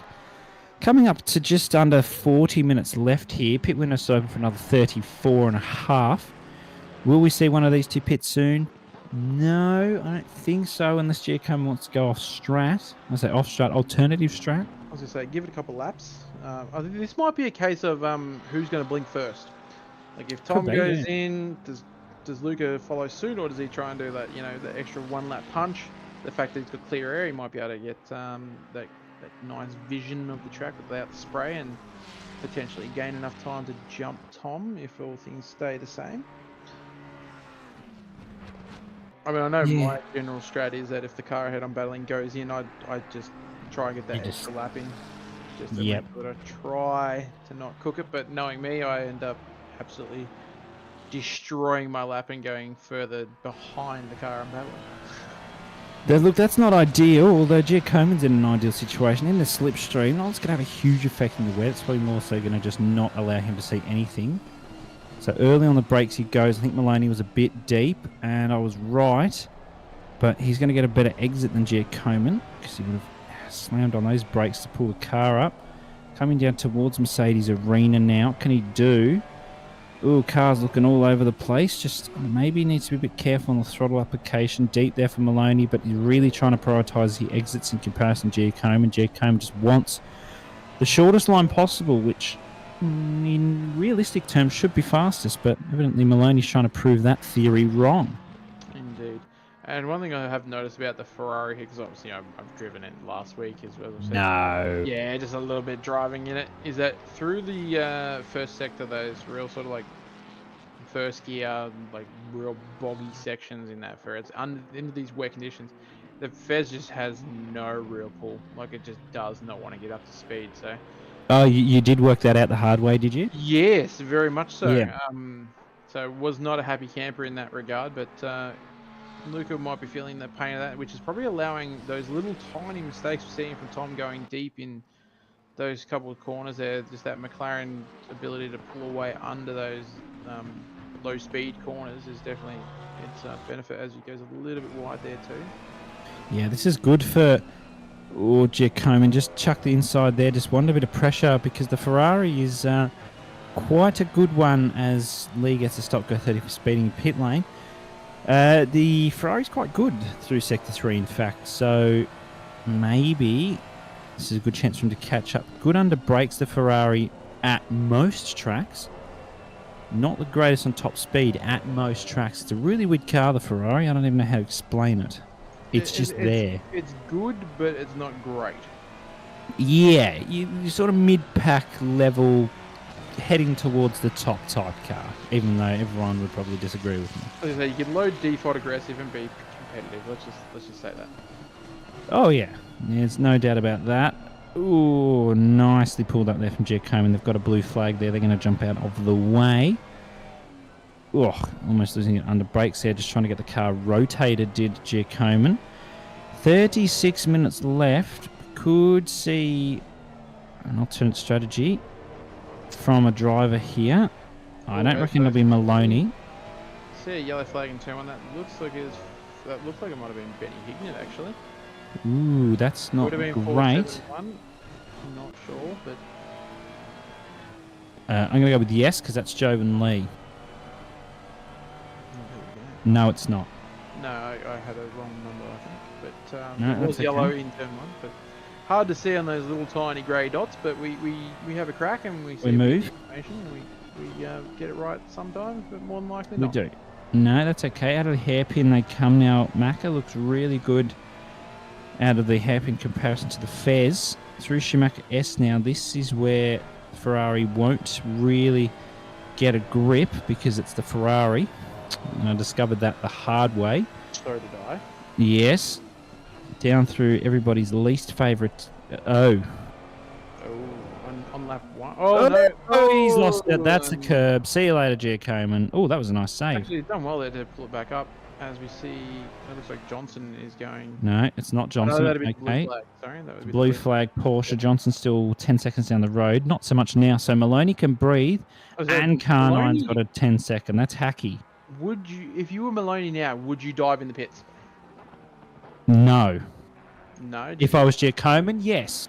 Coming up to just under 40 minutes left here. Pit window's open for another 34 and a half. Will we see one of these two pits soon? No, I don't think so, unless Giacomo wants to go off strat. I say off strat, alternative strat. I was going to say, give it a couple laps. I think this might be a case of who's going to blink first. Like if Tom goes in, does Luca follow suit, or does he try and do that, the extra one lap punch? The fact that he's got clear air, he might be able to get that nice vision of the track without the spray and potentially gain enough time to jump Tom if all things stay the same. I mean, I know my general strat is that if the car ahead I'm battling goes in, I just try and get that extra lap in. Just to make sure that I try to not cook it, but knowing me, I end up absolutely destroying my lap and going further behind the car I'm battling. Look, that's not ideal, although Giacomo's in an ideal situation. In the slipstream, it's going to have a huge effect in the wet. It's probably more so going to just not allow him to see anything. So early on the brakes he goes. I think Maloney was a bit deep, and I was right. But he's going to get a better exit than Giacomo, because he would have slammed on those brakes to pull the car up. Coming down towards Mercedes Arena now. What can he do? Ooh, car's looking all over the place. Just maybe needs to be a bit careful on the throttle application. Deep there for Maloney, but he's really trying to prioritise the exits in comparison to Giacomo. And Giacomo just wants the shortest line possible, which in realistic terms should be fastest, but evidently Maloney's trying to prove that theory wrong. Indeed. And one thing I have noticed about the Ferrari here, because obviously I've driven it last week as well. No. Yeah, just a little bit driving in it, is that through the first sector, those real sort of like first gear, like real boggy sections in that Ferrari, it's into these wet conditions, the Fez just has no real pull. Like it just does not want to get up to speed, so... Oh, you did work that out the hard way, did you? Yes, very much so. Yeah. So was not a happy camper in that regard, but Luca might be feeling the pain of that, which is probably allowing those little tiny mistakes we're seeing from Tom going deep in those couple of corners there. Just that McLaren ability to pull away under those low speed corners is definitely its benefit as he goes a little bit wide there too. Yeah, this is good for Giacomo. Just chuck the inside there. Just wanted a bit of pressure because the Ferrari is quite a good one as Lee gets a stop go 30 for speeding in pit lane. The Ferrari's quite good through Sector 3, in fact, so maybe this is a good chance for him to catch up. Good under brakes, the Ferrari, at most tracks. Not the greatest on top speed at most tracks. It's a really weird car, the Ferrari. I don't even know how to explain it. It's just there. It's good, but it's not great. Yeah, you're sort of mid-pack level, heading towards the top type car, even though everyone would probably disagree with me. As I say, you can load default aggressive and be competitive. Let's just say that. Oh yeah, there's no doubt about that. Ooh, nicely pulled up there from Giacomo. They've got a blue flag there. They're going to jump out of the way. Oh, almost losing it under brakes there. Just trying to get the car rotated, did Giacomo. 36 minutes left. Could see an alternate strategy from a driver here. I don't reckon it'll be Maloney. See a yellow flag in turn one. That looks like it might have been Benny Hignett actually. Ooh, that's not Would have been great. 471. Not sure, but I'm going to go with yes, because that's Jovan Lee. No, it's not. No, I had a wrong number, I think. But No, it was that's okay. yellow in turn one. But hard to see on those little tiny grey dots. But we have a crack and we see a bit of move. information. We get it right sometimes, but more than likely We not. do. No, that's okay. Out of the hairpin they come now. Macca looks really good out of the hairpin comparison to the Fez. Through Schumacher S now, this is where Ferrari won't really get a grip because it's the Ferrari. And I discovered that the hard way. So did I. Yes. Down through everybody's least favourite. Oh, On lap one. Oh, no. Oh, he's lost it. That's the curb. See you later, Giacomo. Oh, that was a nice save. Actually, he's done well there to pull it back up. As we see, it looks like Johnson is going. No, it's not Oh, Johnson. no, that'd be Okay. blue flag. Sorry, that would be Blue flag, Porsche. Johnson still 10 seconds down the road. Not so much now. So Maloney can breathe. And Carnine's got a 10-second. That's hacky. Would you, if you were Maloney now, would you dive in the pits? No. No. If I was Giacomo, yes.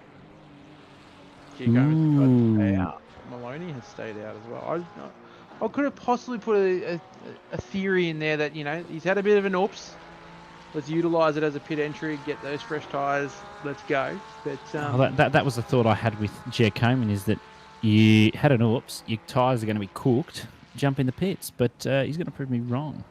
Giacomo's got to stay out. Maloney has stayed out as well. I could have possibly put a theory in there that, you know, he's had a bit of an oops. Let's utilise it as a pit entry, get those fresh tyres, let's go. But that was the thought I had with Giacomo, is that you had an oops, your tyres are going to be cooked, jump in the pits, but he's going to prove me wrong.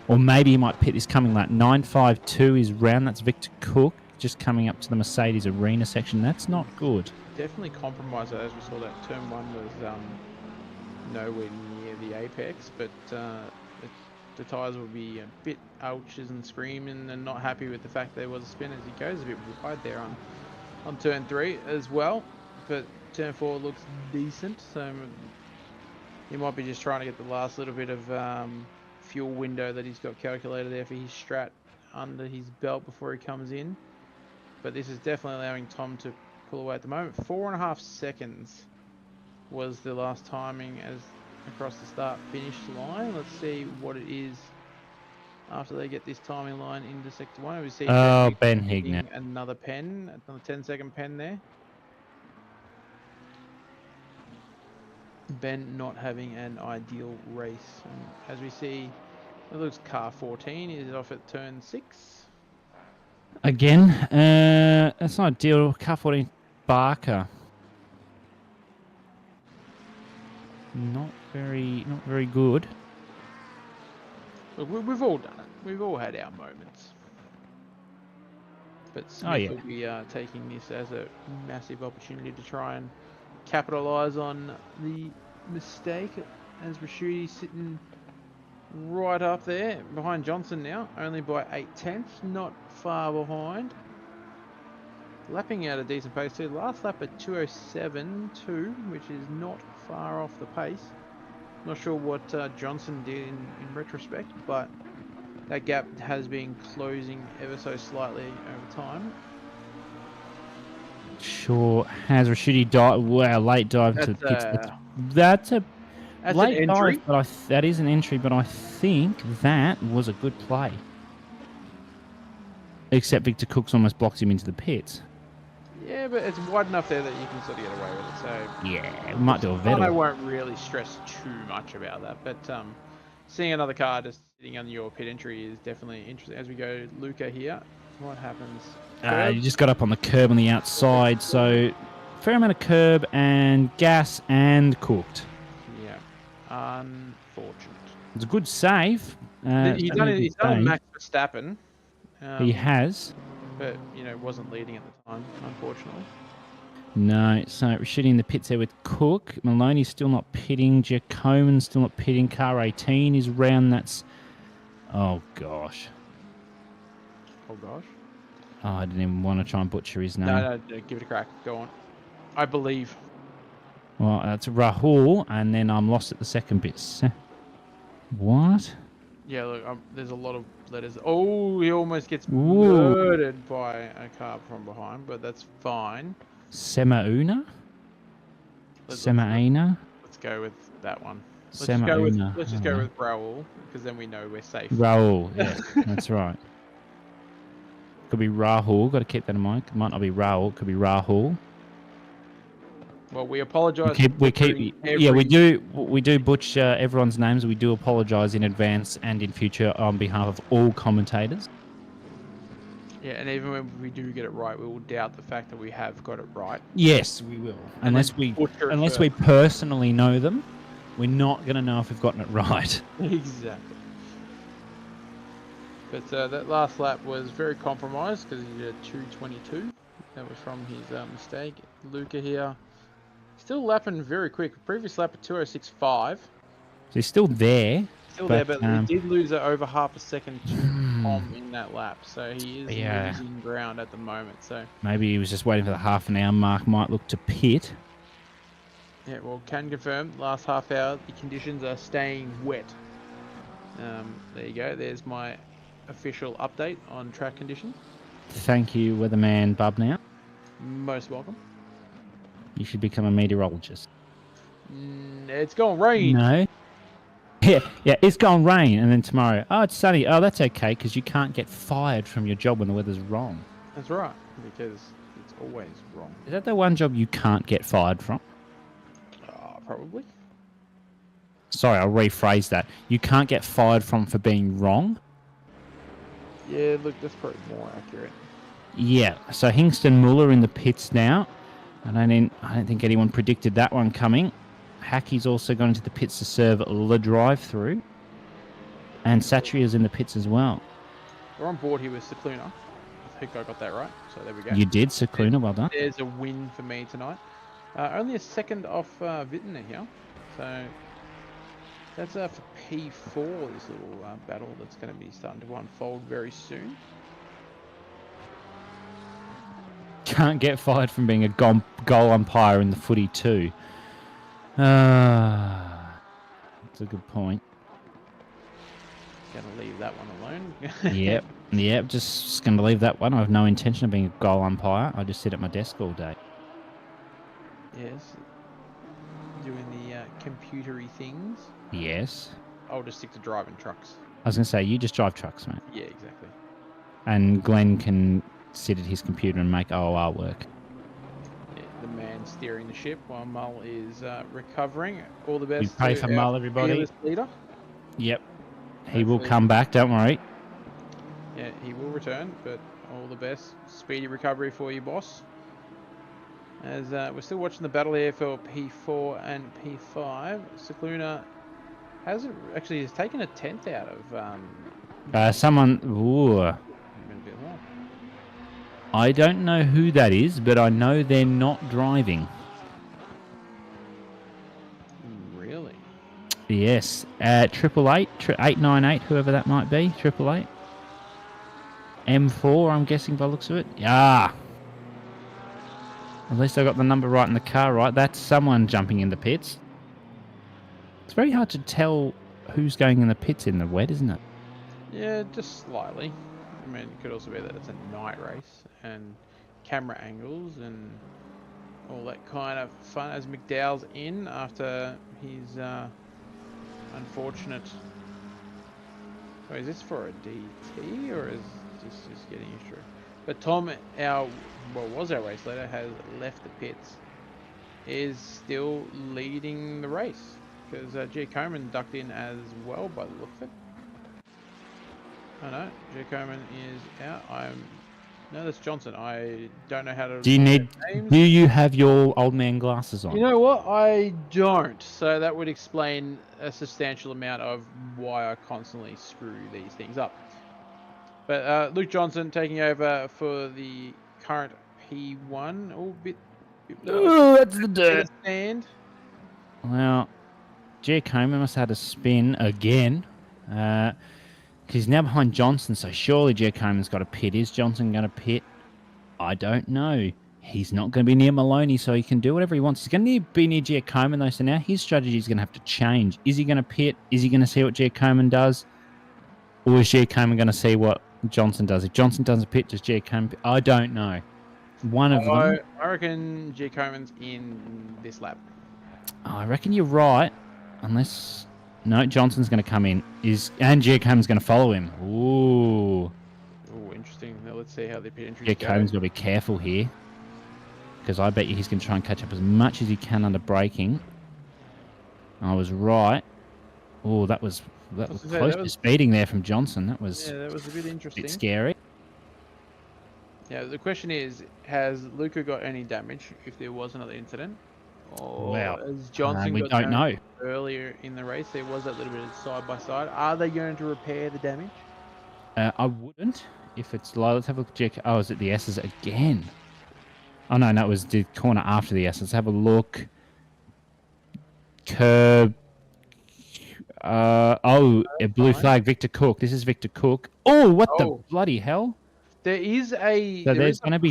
Or maybe he might pit this coming lap. 9.52 is round, that's Victor Cook, just coming up to the Mercedes Arena section. That's not good. Definitely compromised, as we saw that turn one was nowhere near the apex, but the tyres will be a bit ouches and screaming and not happy with the fact there was a spin as he goes a bit wide there on turn 3 as well. But turn 4 looks decent, so he might be just trying to get the last little bit of fuel window that he's got calculated there for his strat under his belt before he comes in. But this is definitely allowing Tom to pull away at the moment. 4.5 seconds was the last timing as across the start finish line. Let's see what it is after they get this timing line into sector 1. We see Ben Hignett. Another 10-second pen there. Ben not having an ideal race. And as we see, it looks car 14 is off at turn 6. Again, that's not ideal. Car 14 Barker. Not very good. Look, we've all done it. We've all had our moments. But Smith will be taking this as a massive opportunity to try and capitalise on the mistake, as Rashudi's sitting right up there behind Johnson now, only by 0.8, not far behind. Lapping out a decent pace too. Last lap at 2:07.2, which is not far off the pace. Not sure what Johnson did in retrospect, but that gap has been closing ever so slightly over time. Sure has Rashidi dive. Wow, late dive into the pits. That's a late dive, but that is an entry. But I think that was a good play. Except Victor Cook's almost blocked him into the pits. Yeah, but it's wide enough there that you can sort of get away with it. So yeah, we might do a Vettel. I won't really stress too much about that. But seeing another car just sitting on your pit entry is definitely interesting. As we go, Luca here, what happens? You just got up on the curb on the outside, so fair amount of curb and gas and cooked. Yeah, unfortunate. It's a good save. He's done Max Verstappen. He has. But, wasn't leading at the time, unfortunately. No, so we're shooting in the pits there with Cook. Maloney's still not pitting. Giacomin's still not pitting. Car 18 is round. That's... Oh, gosh. Oh, gosh? Oh, I didn't even want to try and butcher his name. No, give it a crack. Go on. I believe. Well, that's Rahul, and then I'm lost at the second bit. What? Yeah, look, there's a lot of letters. Oh, he almost gets murdered by a car from behind, but that's fine. Semauna? Semaina? Let's go with that one. Let's just go with Raul, because then we know we're safe. Raul, yes, that's right. Could be Rahul. Got to keep that in mind. It might not be Raul. Could be Rahul. Well, we apologise. We do butcher everyone's names. We do apologise in advance and in future on behalf of all commentators. Yeah, and even when we do get it right, we will doubt the fact that we have got it right. Yes, we will. Unless we personally know them, we're not going to know if we've gotten it right. Exactly. But that last lap was very compromised because he did a 2:22. That was from his mistake. Luca here. Still lapping very quick. Previous lap at 2:06.5. So he's still there. But he did lose over half a second to Tom in that lap. So he is losing ground at the moment. So maybe he was just waiting for the half an hour mark. Might look to pit. Yeah, well, can confirm. Last half hour, the conditions are staying wet. There you go. There's my official update on track conditions. Thank you, weatherman Bub. Now, most welcome. You should become a meteorologist. It's going to rain. No. Yeah, it's going to rain, and then tomorrow, oh, it's sunny. Oh, that's okay, because you can't get fired from your job when the weather's wrong. That's right, because it's always wrong. Is that the one job you can't get fired from? Probably. Sorry, I'll rephrase that. You can't get fired from for being wrong? Yeah, look, that's probably more accurate. Yeah, so Hingston Muller in the pits now. I don't think anyone predicted that one coming. Hackey's also gone into the pits to serve the drive-through. And Satria's in the pits as well. We're on board here with Cicluna. I think I got that right. So there we go. You did, Cicluna. Well done. There's a win for me tonight. Only a second off Wittner here. So that's for P4, this little battle that's going to be starting to unfold very soon. Can't get fired from being a goal umpire in the footy too. That's a good point. Gonna leave that one alone. Yep, just gonna leave that one. I have no intention of being a goal umpire. I just sit at my desk all day. Yes. Doing the computery things. Yes. I'll just stick to driving trucks. I was gonna say, you just drive trucks, mate. Yeah, exactly. And Glenn can sit at his computer and make OOR work. Yeah, the man steering the ship while Mull is recovering. All the best. We pray for Mull, everybody. Leader. Yep. He will come back, don't worry. Yeah, he will return, but all the best. Speedy recovery for you, boss. As we're still watching the battle here for P4 and P5. Cicluna has taken a 10th out of... someone... Ooh. I don't know who that is, but I know they're not driving. Really? Yes. 888, whoever that might be. 888. M4, I'm guessing by the looks of it. Yeah. At least I got the number right in the car, right? That's someone jumping in the pits. It's very hard to tell who's going in the pits in the wet, isn't it? Yeah, just slightly. I mean, it could also be that it's a night race and camera angles and all that kind of fun. As McDowell's in after his unfortunate. Oh, is this for a DT or is this just getting used to it? But Tom, was our race leader, has left the pits. Is still leading the race because G. Coman ducked in as well by the look of it. Oh no, G. Coman is out. No, that's Johnson. I don't know how to. Do you have your old man glasses on? You know what? I don't. So that would explain a substantial amount of why I constantly screw these things up. But Luke Johnson taking over for the current P1. Oh, that's the dirt. Stand. Well, G. Coman must have had a spin again. Because he's now behind Johnson, so surely G. Coman's got a pit. Is Johnson going to pit? I don't know. He's not going to be near Maloney, so he can do whatever he wants. He's going to be near G. Coman, though, so now his strategy is going to have to change. Is he going to pit? Is he going to see what G. Coman does? Or is G. Coman going to see what Johnson does? If Johnson doesn't pit, does G. Coman pit? I don't know. One of them. I reckon G. Coman's in this lap. I reckon you're right. Unless... No, Johnson's going to come in. And G. Coman's going to follow him. Ooh. Oh, interesting. Now let's see how the pit entries G. Coman's got to be careful here. Because I bet you he's going to try and catch up as much as he can under braking. I was right. Oh, that was close to speeding there from Johnson. That was a bit interesting. A bit scary. Yeah, the question is, has Luca got any damage if there was another incident? Or has Johnson we don't know. Earlier in the race, there was that little bit of side by side. Are they going to repair the damage? I wouldn't if it's low. Let's have a look. Oh, is it the S's again? Oh, no, it was the corner after the S. Let's have a look. Curb. A blue flag, Victor Cook. This is Victor Cook. Oh, what the bloody hell? There is a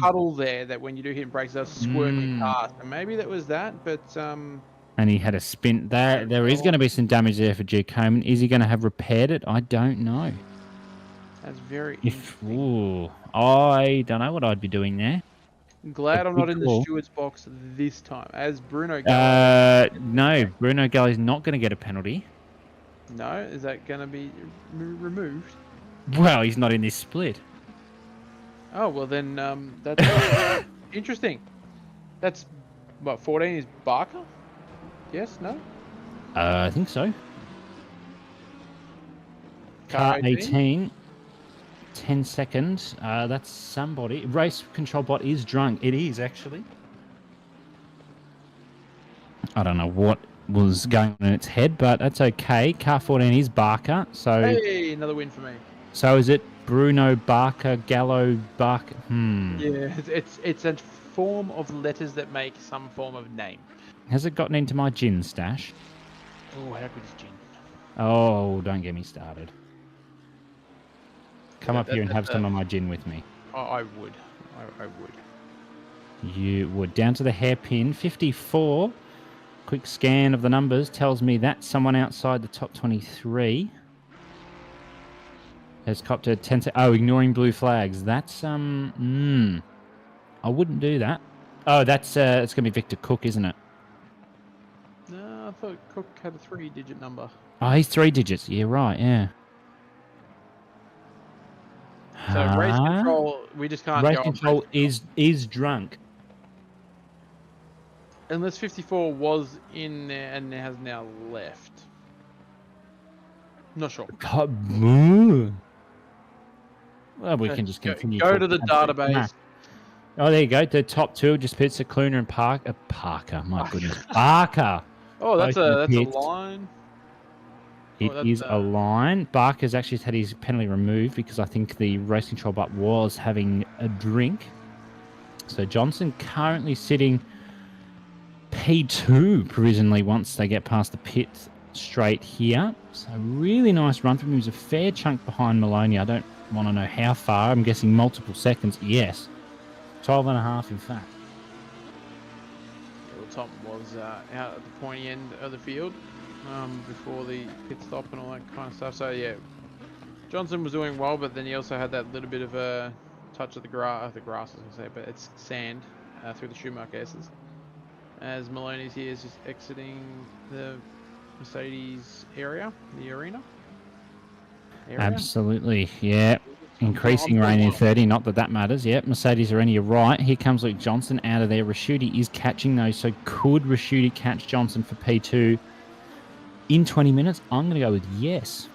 puddle there that when you do hit brakes, does squirt me past. And maybe that was that, but... And he had a spin. There is going to be some damage there for G. Coman. Is he going to have repaired it? I don't know. That's very interesting. Ooh, I don't know what I'd be doing there. I'm glad I'm not in the steward's box this time. As Bruno Gallo... No, Bruno Gallo's not going to get a penalty. No? Is that going to be removed? Well, he's not in this split. Oh, well then, that's interesting. That's, what, 14 is Barker? Yes? No? I think so. Car 18. 10 seconds. That's somebody. Race control bot is drunk. It is, actually. I don't know what was going on in its head, but that's okay. Car 14 is Barker. So hey, another win for me. So is it Bruno, Barker, Gallo, Barker? Yeah, it's a form of letters that make some form of name. Has it gotten into my gin stash? Oh, how good is gin? Oh, don't get me started. Come up here and have some of my gin with me. Oh, I would. I would. You would. Down to the hairpin. 54. Quick scan of the numbers tells me that's someone outside the top 23. Has copped a 10... Oh, ignoring blue flags. That's, I wouldn't do that. Oh, that's, it's going to be Victor Cook, isn't it? No, I thought Cook had a 3-digit number. Oh, he's 3 digits. Yeah, right, yeah. So race control, we just can't. Race control is drunk. Unless 54 was in there and has now left. Not sure. Well, we can just continue. Go to the database. Oh, there you go. The top two just pits Cluner and Parker. Parker, my goodness, Barker. Oh, that's a line. It is a line. Barker's actually had his penalty removed because I think the race control bot was having a drink. So Johnson currently sitting P2 provisionally once they get past the pit straight here. So really nice run from him. He was a fair chunk behind Maloney. I don't want to know how far. I'm guessing multiple seconds. Yes. 12 and a half, in fact. Well, Tom was out at the pointy end of the field. before the pit stop and all that kind of stuff. So yeah, Johnson was doing well, but then he also had that little bit of a touch of the grass, I was going to say, but it's sand through the Schumacher S's. As Maloney's here is just exiting the Mercedes area, the arena. Absolutely, yeah. Increasing rain in 30, not that that matters. Yep, Mercedes are you're right. Here comes Luke Johnson out of there. Raschuti is catching those, so could Raschuti catch Johnson for P2 in 20 minutes? I'm going to go with yes.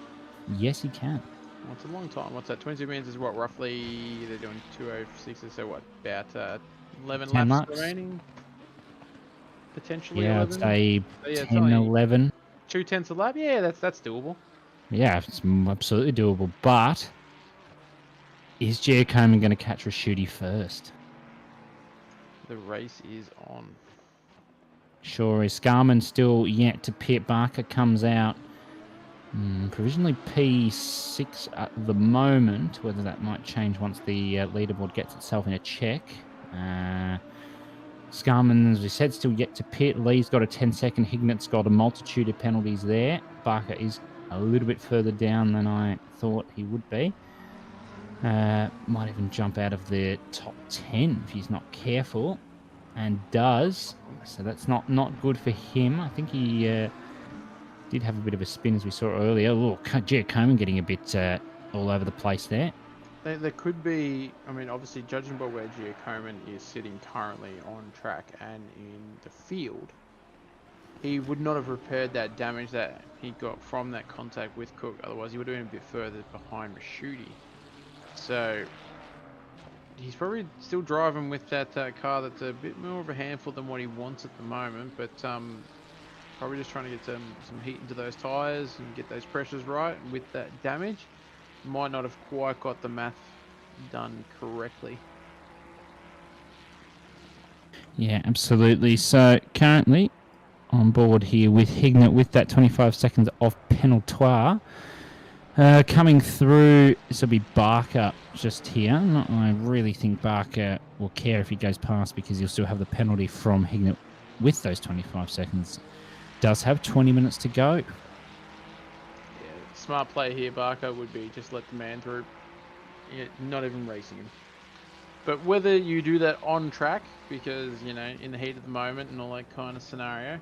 Yes, he can. Well, it's a long time. What's that? 22 minutes is what, roughly, they're doing 2:06, so what, about 11 laps remaining? Potentially 11? Yeah, I'd say 10, 11. 2/10 a lap? Yeah, that's doable. Yeah, it's absolutely doable, but is Giacomo going to catch Raschuti first? The race is on. Sure is. Scarman still yet to pit. Barker comes out provisionally P6 at the moment. Whether that might change once the leaderboard gets itself in a check. Scarman, as we said, still yet to pit. Lee's got a 10-second. Hignet's got a multitude of penalties there. Barker is a little bit further down than I thought he would be. Might even jump out of the top 10 if he's not careful. And does. So that's not good for him. I think he did have a bit of a spin as we saw earlier. Look, Giacomo getting a bit all over the place there. There could be, I mean, obviously judging by where Giacomo is sitting currently on track and in the field, he would not have repaired that damage that he got from that contact with Cook. Otherwise, he would have been a bit further behind Raschuti. So he's probably still driving with that car that's a bit more of a handful than what he wants at the moment, but probably just trying to get some heat into those tyres and get those pressures right with that damage. Might not have quite got the math done correctly. Yeah, absolutely. So currently on board here with Hignet with that 25 seconds of penaltoire. Coming through, this will be Barker just here. I really think Barker will care if he goes past because he'll still have the penalty from Hignet with those 25 seconds. Does have 20 minutes to go. Smart play here, Barker, would be just let the man through. Yeah, not even racing him. But whether you do that on track, because, you know, in the heat of the moment and all that kind of scenario,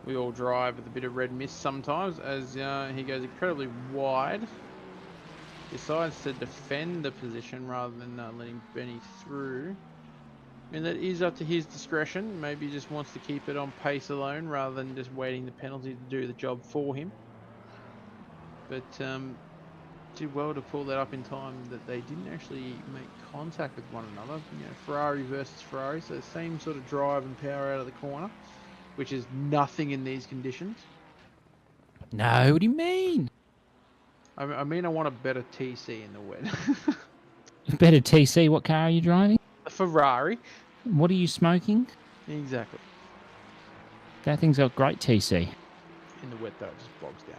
we all drive with a bit of red mist sometimes, as he goes incredibly wide. Decides to defend the position rather than letting Benny through. And that is up to his discretion. Maybe he just wants to keep it on pace alone rather than just waiting the penalty to do the job for him. But did well to pull that up in time that they didn't actually make contact with one another. You know, Ferrari versus Ferrari, so the same sort of drive and power out of the corner, which is nothing in these conditions. No, what do you mean? I mean, I want a better TC in the wet. Better TC? What car are you driving? A Ferrari. What are you smoking? Exactly. That thing's got great TC. In the wet, though, it just bogs down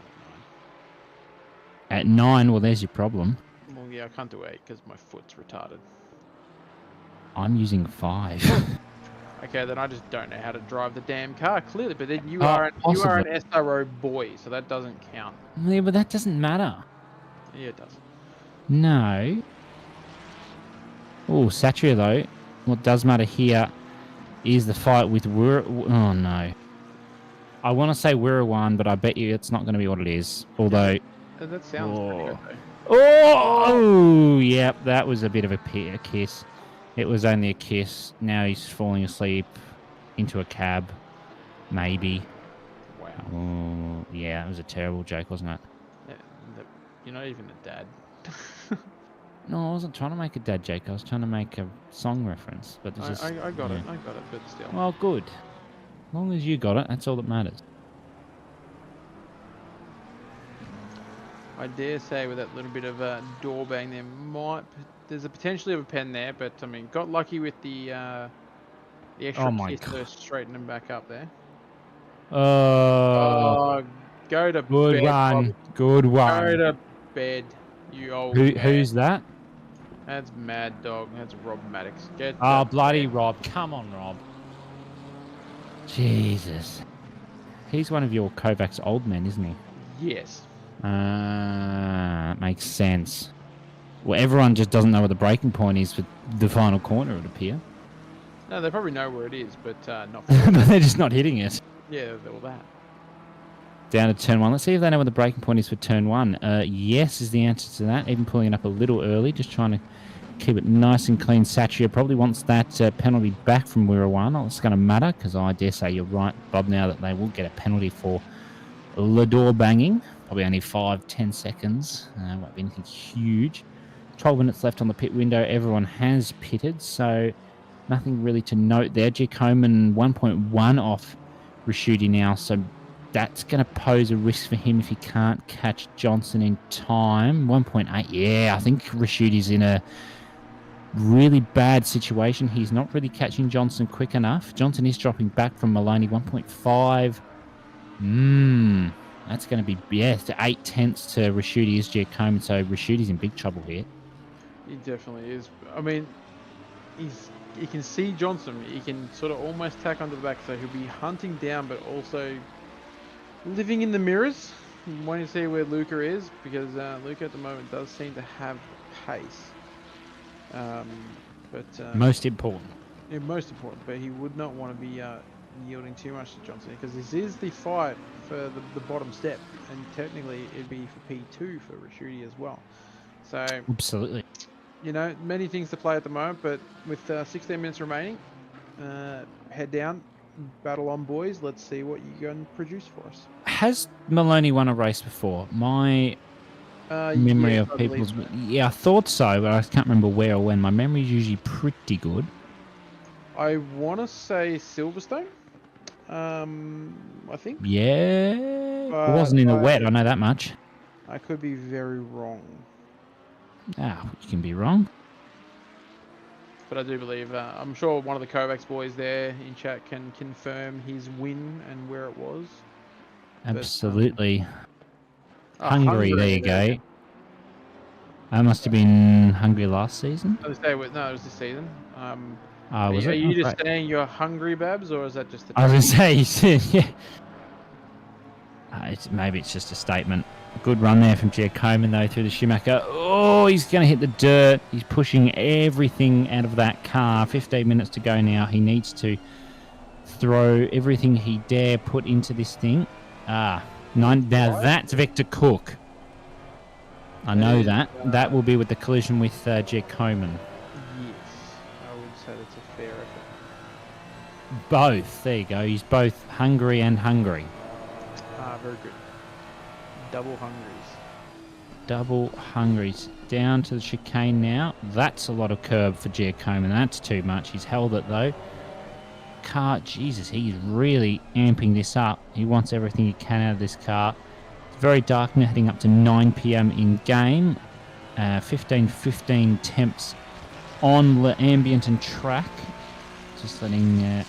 at 9. Well, there's your problem. Well, yeah, I can't do 8 because my foot's retarded. I'm using 5. Okay, then I just don't know how to drive the damn car, clearly. But then you are an SRO boy, so that doesn't count. Yeah, but that doesn't matter. Yeah, it does. No. Oh, Satria, though. What does matter here is the fight with Oh, no. I want to say Wirrawan, but I bet you it's not going to be what it is. Although... Yeah, that sounds pretty good, though. Oh, yep, that was a bit of a kiss. It was only a kiss. Now he's falling asleep into a cab. Maybe. Wow. Oh, yeah, it was a terrible joke, wasn't it? Yeah, you're not even a dad. No, I wasn't trying to make a dad joke. I was trying to make a song reference. But I got it. I got it, but still. Well, good. As long as you got it, that's all that matters. I dare say with that little bit of a door bang, there's a potentially of a pen there, but I mean, got lucky with the extra kiss to straighten him back up there. Oh, go to good bed. One. Rob. Good one. Go to bed, you old man. Who's that? That's Mad Dog. That's Rob Maddox. Bloody bed. Rob. Come on, Rob. Jesus. He's one of your Kovacs old men, isn't he? Yes. Makes sense. Well, everyone just doesn't know where the breaking point is for the final corner, it would appear. No, they probably know where it is, but not. But they're just not hitting it. Yeah, all that. Down to turn 1. Let's see if they know where the breaking point is for turn 1. Yes is the answer to that. Even pulling it up a little early, just trying to keep it nice and clean. Satria probably wants that penalty back from Wira 1. It's going to matter, because I dare say you're right, Bob, now that they will get a penalty for the door banging. Probably only 5-10 seconds. Won't be anything huge. 12 minutes left on the pit window. Everyone has pitted, so nothing really to note there. G. Coleman 1.1 off Rashuti now, so that's going to pose a risk for him if he can't catch Johnson in time. 1.8, yeah, I think Rashuti's in a really bad situation. He's not really catching Johnson quick enough. Johnson is dropping back from Maloney. 1.5. That's going to be, it's 8 tenths to Rashuti is Giacomo, so Rashuti's in big trouble here. He definitely is. I mean, he can see Johnson. He can sort of almost tack onto the back, so he'll be hunting down, but also living in the mirrors. Wanting to see where Luca is, because Luca at the moment does seem to have pace. Most important. Yeah, most important, but he would not want to be yielding too much to Johnson, because this is the fight for the bottom step, and technically it'd be for P2 for Rashuti as well. So absolutely, you know, many things to play at the moment, but with 16 minutes remaining, head down, battle on, boys. Let's see what you can produce for us. Has Maloney won a race before? My memory of people's... So. Yeah, I thought so, but I can't remember where or when. My memory is usually pretty good. I want to say Silverstone, I think. Yeah, it wasn't in the wet, I know that much. I could be very wrong. You can be wrong. But I do believe, I'm sure one of the Kovacs boys there in chat can confirm his win and where it was. Absolutely. But, Hungary, there you go. That must have been Hungary last season? No, it was this season. Are you just saying you're hungry, Babs, or is that just a... I was going to say, yeah. Maybe it's just a statement. Good run there from Giacomo, though, through the Schumacher. Oh, he's going to hit the dirt. He's pushing everything out of that car. 15 minutes to go now. He needs to throw everything he dare put into this thing. Now that's Victor Cook. I know that. That will be with the collision with Giacomo. Yes, I would say that's a fair effort. Both. There you go. He's both hungry and hungry. Very good. Double hungries. Down to the chicane now. That's a lot of curb for Giacomo. That's too much. He's held it though. Car, Jesus, he's really amping this up. He wants everything he can out of this car. It's very dark now, heading up to 9 p.m. in game. 15 temps on the ambient and track. Just letting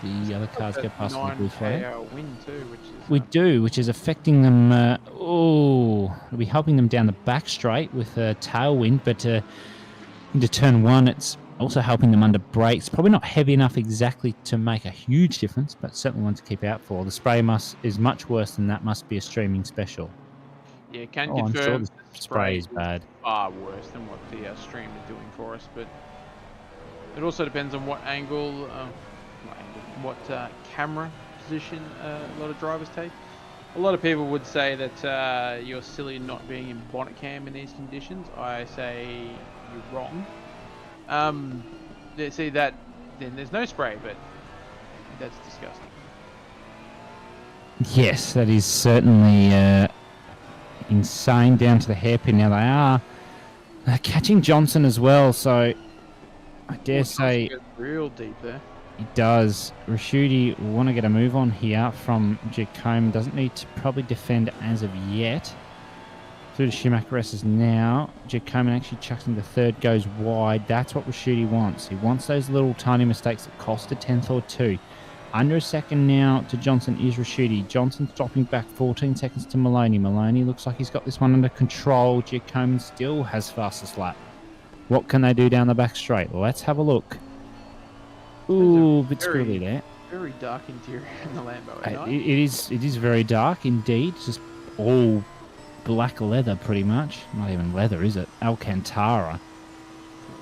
the other cars go past the blue flag. Win too, which is affecting them. It'll be helping them down the back straight with a tailwind, but into turn 1, it's also helping them under brakes. Probably not heavy enough exactly to make a huge difference, but certainly one to keep out for. The spray is much worse than that. Must be a streaming special. Yeah, can confirm. I'm sure the spray is bad. Far worse than what the stream is doing for us, but it also depends on what angle. What camera position a lot of drivers take. A lot of people would say that you're silly not being in bonnet cam in these conditions. I say you're wrong. See that, then there's no spray, but that's disgusting. Yes, that is certainly insane, down to the hairpin. Now they're catching Johnson as well, so I dare say... real deep there. He does. Rashuti will want to get a move on here from Giacomo. Doesn't need to probably defend as of yet. Through to Schumacher S's now. Giacomo actually chucks him. The third goes wide. That's what Rashuti wants. He wants those little tiny mistakes that cost a tenth or two. Under a second now to Johnson is Rashuti. Johnson's dropping back 14 seconds to Maloney. Maloney looks like he's got this one under control. Giacomo still has fastest lap. What can they do down the back straight? Let's have a look. Ooh, a bit squirrely there. very dark interior in the Lambo at It night. is very dark indeed. It's just all black leather pretty much. Not even leather, is it? Alcantara. Oh,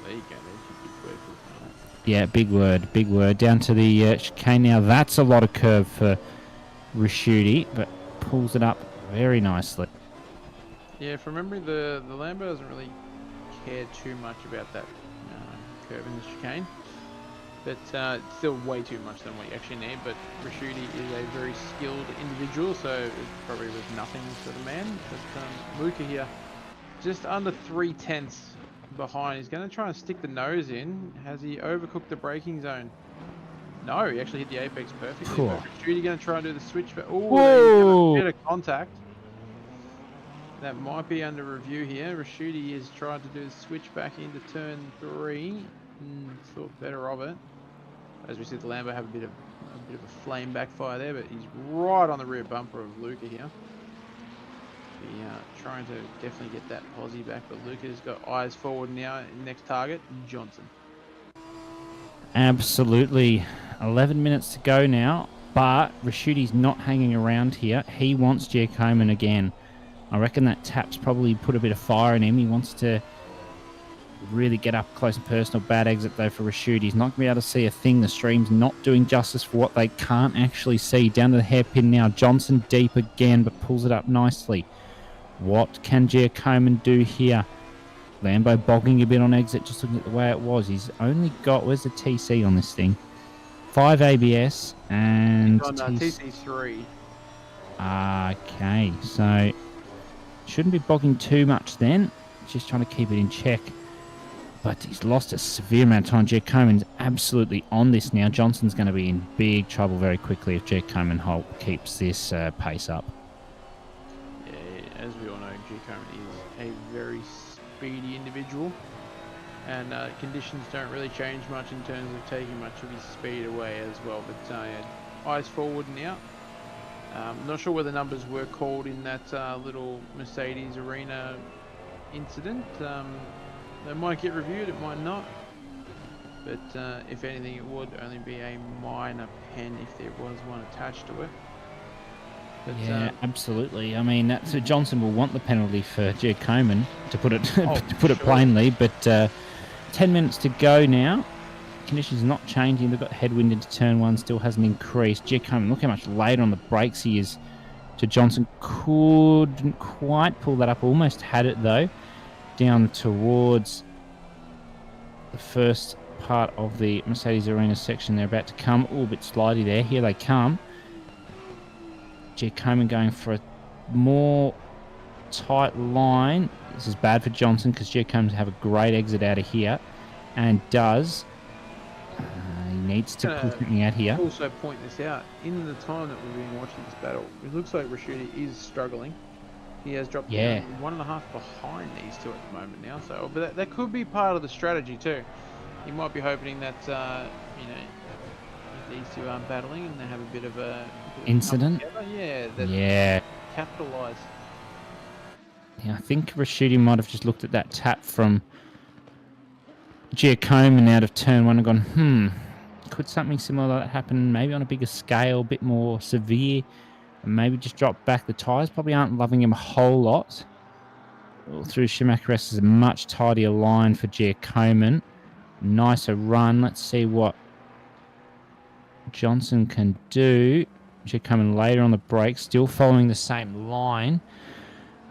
there you go. There's your big word for that. Yeah, big word, big word. Down to the chicane now. That's a lot of curve for Raschuti, but pulls it up very nicely. Yeah, from memory, the Lambo doesn't really care too much about that curve in the chicane. But it's still way too much than what you actually need. But Raschuti is a very skilled individual, so it probably was nothing for the man. But Luca here, just under 3/10 behind. He's going to try and stick the nose in. Has he overcooked the braking zone? No, he actually hit the apex perfectly. Cool. But Raschuti going to try and do the switch. But Whoa! a bit of contact. That might be under review here. Raschuti is trying to do the switch back into turn 3. Thought better of it. As we see, the Lambo have a bit of a flame backfire there, but he's right on the rear bumper of Luca here. Trying to definitely get that posse back, but Luca's got eyes forward now. Next target, Johnson. Absolutely. 11 minutes to go now, but Raschuti's not hanging around here. He wants Giacomin again. I reckon that tap's probably put a bit of fire in him. He wants to really get up close and personal. Bad exit, though, for Raschuti. He's not going to be able to see a thing. The stream's not doing justice for what they can't actually see. Down to the hairpin now. Johnson deep again, but pulls it up nicely. What can Giacomin do here? Lambo bogging a bit on exit, just looking at the way it was. He's only got... Where's the TC on this thing? 5 ABS and... On TC3. Okay, so... Shouldn't be bogging too much then. Just trying to keep it in check. But he's lost a severe amount of time. Giacomin's absolutely on this now. Johnson's going to be in big trouble very quickly if Giacomin Holt keeps this pace up. Yeah, as we all know, Giacomin is a very speedy individual. And conditions don't really change much in terms of taking much of his speed away as well. But eyes forward now. Not sure where the numbers were called in that little Mercedes arena incident. They might get reviewed, it might not. But if anything, it would only be a minor pen if there was one attached to it. But, yeah, absolutely. I mean, that's Johnson will want the penalty for Giacomin, to put it plainly. But 10 minutes to go now. Conditions not changing. They've got headwind into turn 1, still hasn't increased. Giacomin, look how much later on the brakes he is to Johnson. Couldn't quite pull that up. Almost had it though. Down towards the first part of the Mercedes Arena section. They're about to come. A little bit slidey there. Here they come. Giacomin going for a more tight line. This is bad for Johnson because Giacomin have a great exit out of here. And does. He needs to pull something out here. Also point this out. In the time that we've been watching this battle, it looks like Raschuti is struggling. He has dropped down 1.5 behind these two at the moment now. So, but that could be part of the strategy too. He might be hoping that if these two aren't battling and they have a bit of a incident. Yeah. Capitalise. Yeah, I think Raschuti might have just looked at that tap from Giacomin out of turn 1 and gone, could something similar like that happen? Maybe on a bigger scale, a bit more severe. Maybe just drop back. The tyres probably aren't loving him a whole lot. Through Schumacher is a much tidier line for Giacomin. Nicer run. Let's see what Johnson can do. Giacomin later on the brakes, still following the same line.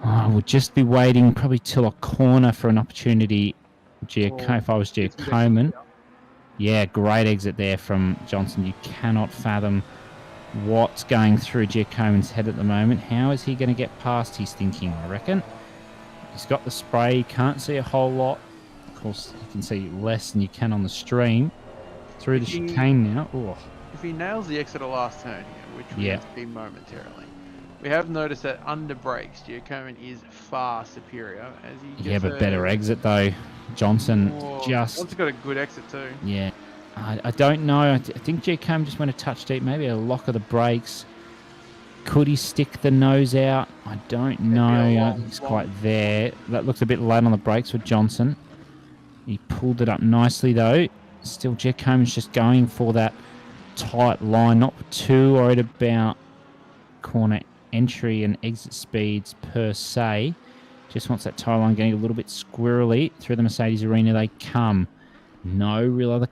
We'll just be waiting probably till a corner for an opportunity. If I was Giacomin. Yeah, great exit there from Johnson. You cannot fathom what's going through Giacomin's head at the moment. How is he going to get past his thinking, I reckon? He's got the spray. Can't see a whole lot. Of course, you can see less than you can on the stream. Through the chicane now. Ooh. If he nails the exit of last turn here, which will be momentarily, we have noticed that under brakes, Giacomin is far superior. As he gets but better exit though. Johnson Johnson's got a good exit too. Yeah. I don't know. I think Giacomin just went a touch deep. Maybe a lock of the brakes. Could he stick the nose out? I don't know. It's quite there. That looks a bit late on the brakes for Johnson. He pulled it up nicely though. Still, Giacomin's just going for that tight line, not too worried about corner entry and exit speeds per se. Just wants that tyre line getting a little bit squirrely. Through the Mercedes arena they come. No real other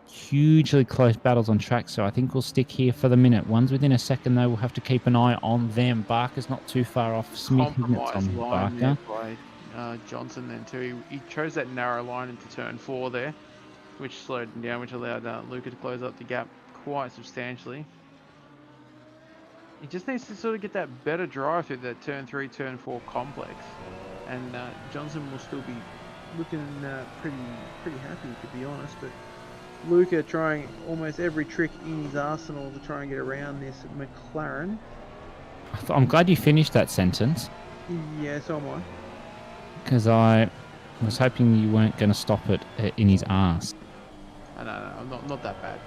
hugely close battles on track, so I think we'll stick here for the minute. One's within a second, though. We'll have to keep an eye on them. Barker's not too far off. Smith Compromised on line Barker. there by Johnson then too. He chose that narrow line into turn 4 there, which slowed him down, which allowed Luca to close up the gap quite substantially. He just needs to sort of get that better drive through that turn 3, turn 4 complex, and Johnson will still be looking pretty happy, to be honest. But Luca trying almost every trick in his arsenal to try and get around this McLaren. I'm glad you finished that sentence. Yeah, so am I. Because I was hoping you weren't going to stop it in his arse. No, I'm not that bad.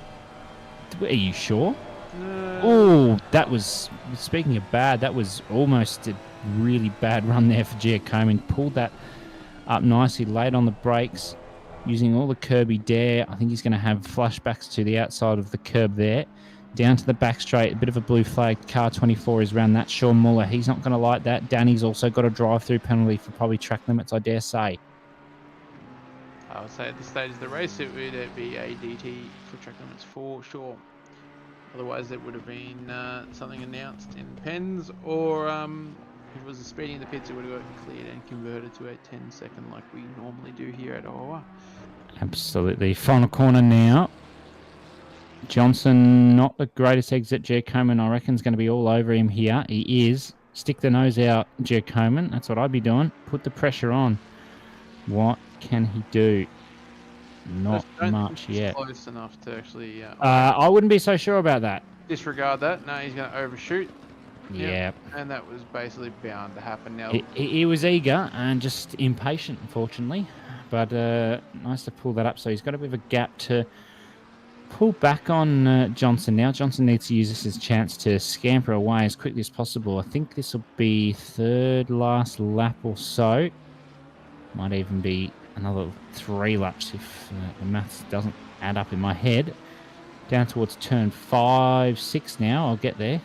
Are you sure? No. Oh, that was, speaking of bad, that was almost a really bad run there for Giacomin. Pulled that up nicely, laid on the brakes, using all the Kirby dare. I think he's going to have flashbacks to the outside of the curb there. Down to the back straight, a bit of a blue flag. Car 24 is around that. Sean Muller, he's not going to like that. Danny's also got a drive-through penalty for probably track limits, I dare say. I would say at this stage of the race, it would be a DT for track limits for sure. Otherwise, it would have been something announced in pens, or if it was a speeding in the pits, it would have got cleared and converted to a 10-second like we normally do here at Oahu. Absolutely. Final corner now. Johnson, not the greatest exit. Giacomin, I reckon, is going to be all over him here. He is. Stick the nose out, Giacomin. That's what I'd be doing. Put the pressure on. What can he do? Not much yet. Close enough to actually. I wouldn't be so sure about that. Disregard that. No, he's going to overshoot. Yeah. Yep. And that was basically bound to happen now. He was eager and just impatient, unfortunately. But nice to pull that up. So he's got a bit of a gap to pull back on Johnson now. Johnson needs to use this as a chance to scamper away as quickly as possible. I think this will be third last lap or so. Might even be another 3 laps if the maths doesn't add up in my head. Down towards turn 5, 6 now. I'll get there.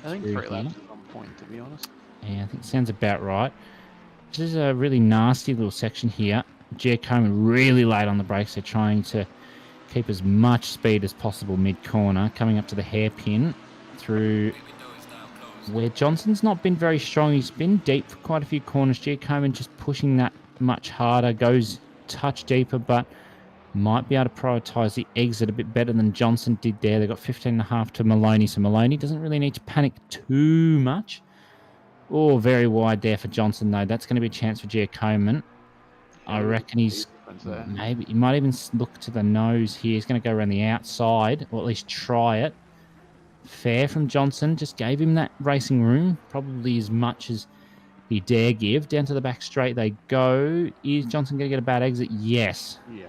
I think 3 laps is on point, to be honest. Yeah, I think sounds about right. This is a really nasty little section here. Giacomin really late on the brakes. They're trying to keep as much speed as possible mid-corner. Coming up to the hairpin through where Johnson's not been very strong. He's been deep for quite a few corners. Giacomin just pushing that much harder. Goes touch deeper, but might be able to prioritise the exit a bit better than Johnson did there. They've got 15.5 to Maloney, so Maloney doesn't really need to panic too much. Oh, very wide there for Johnson, though. That's going to be a chance for Giacomin. I reckon he's maybe he might even look to the nose here. He's going to go around the outside, or at least try it. Fair from Johnson. Just gave him that racing room, probably as much as he dare give. Down to the back straight they go. Is Johnson going to get a bad exit? Yes. Yeah.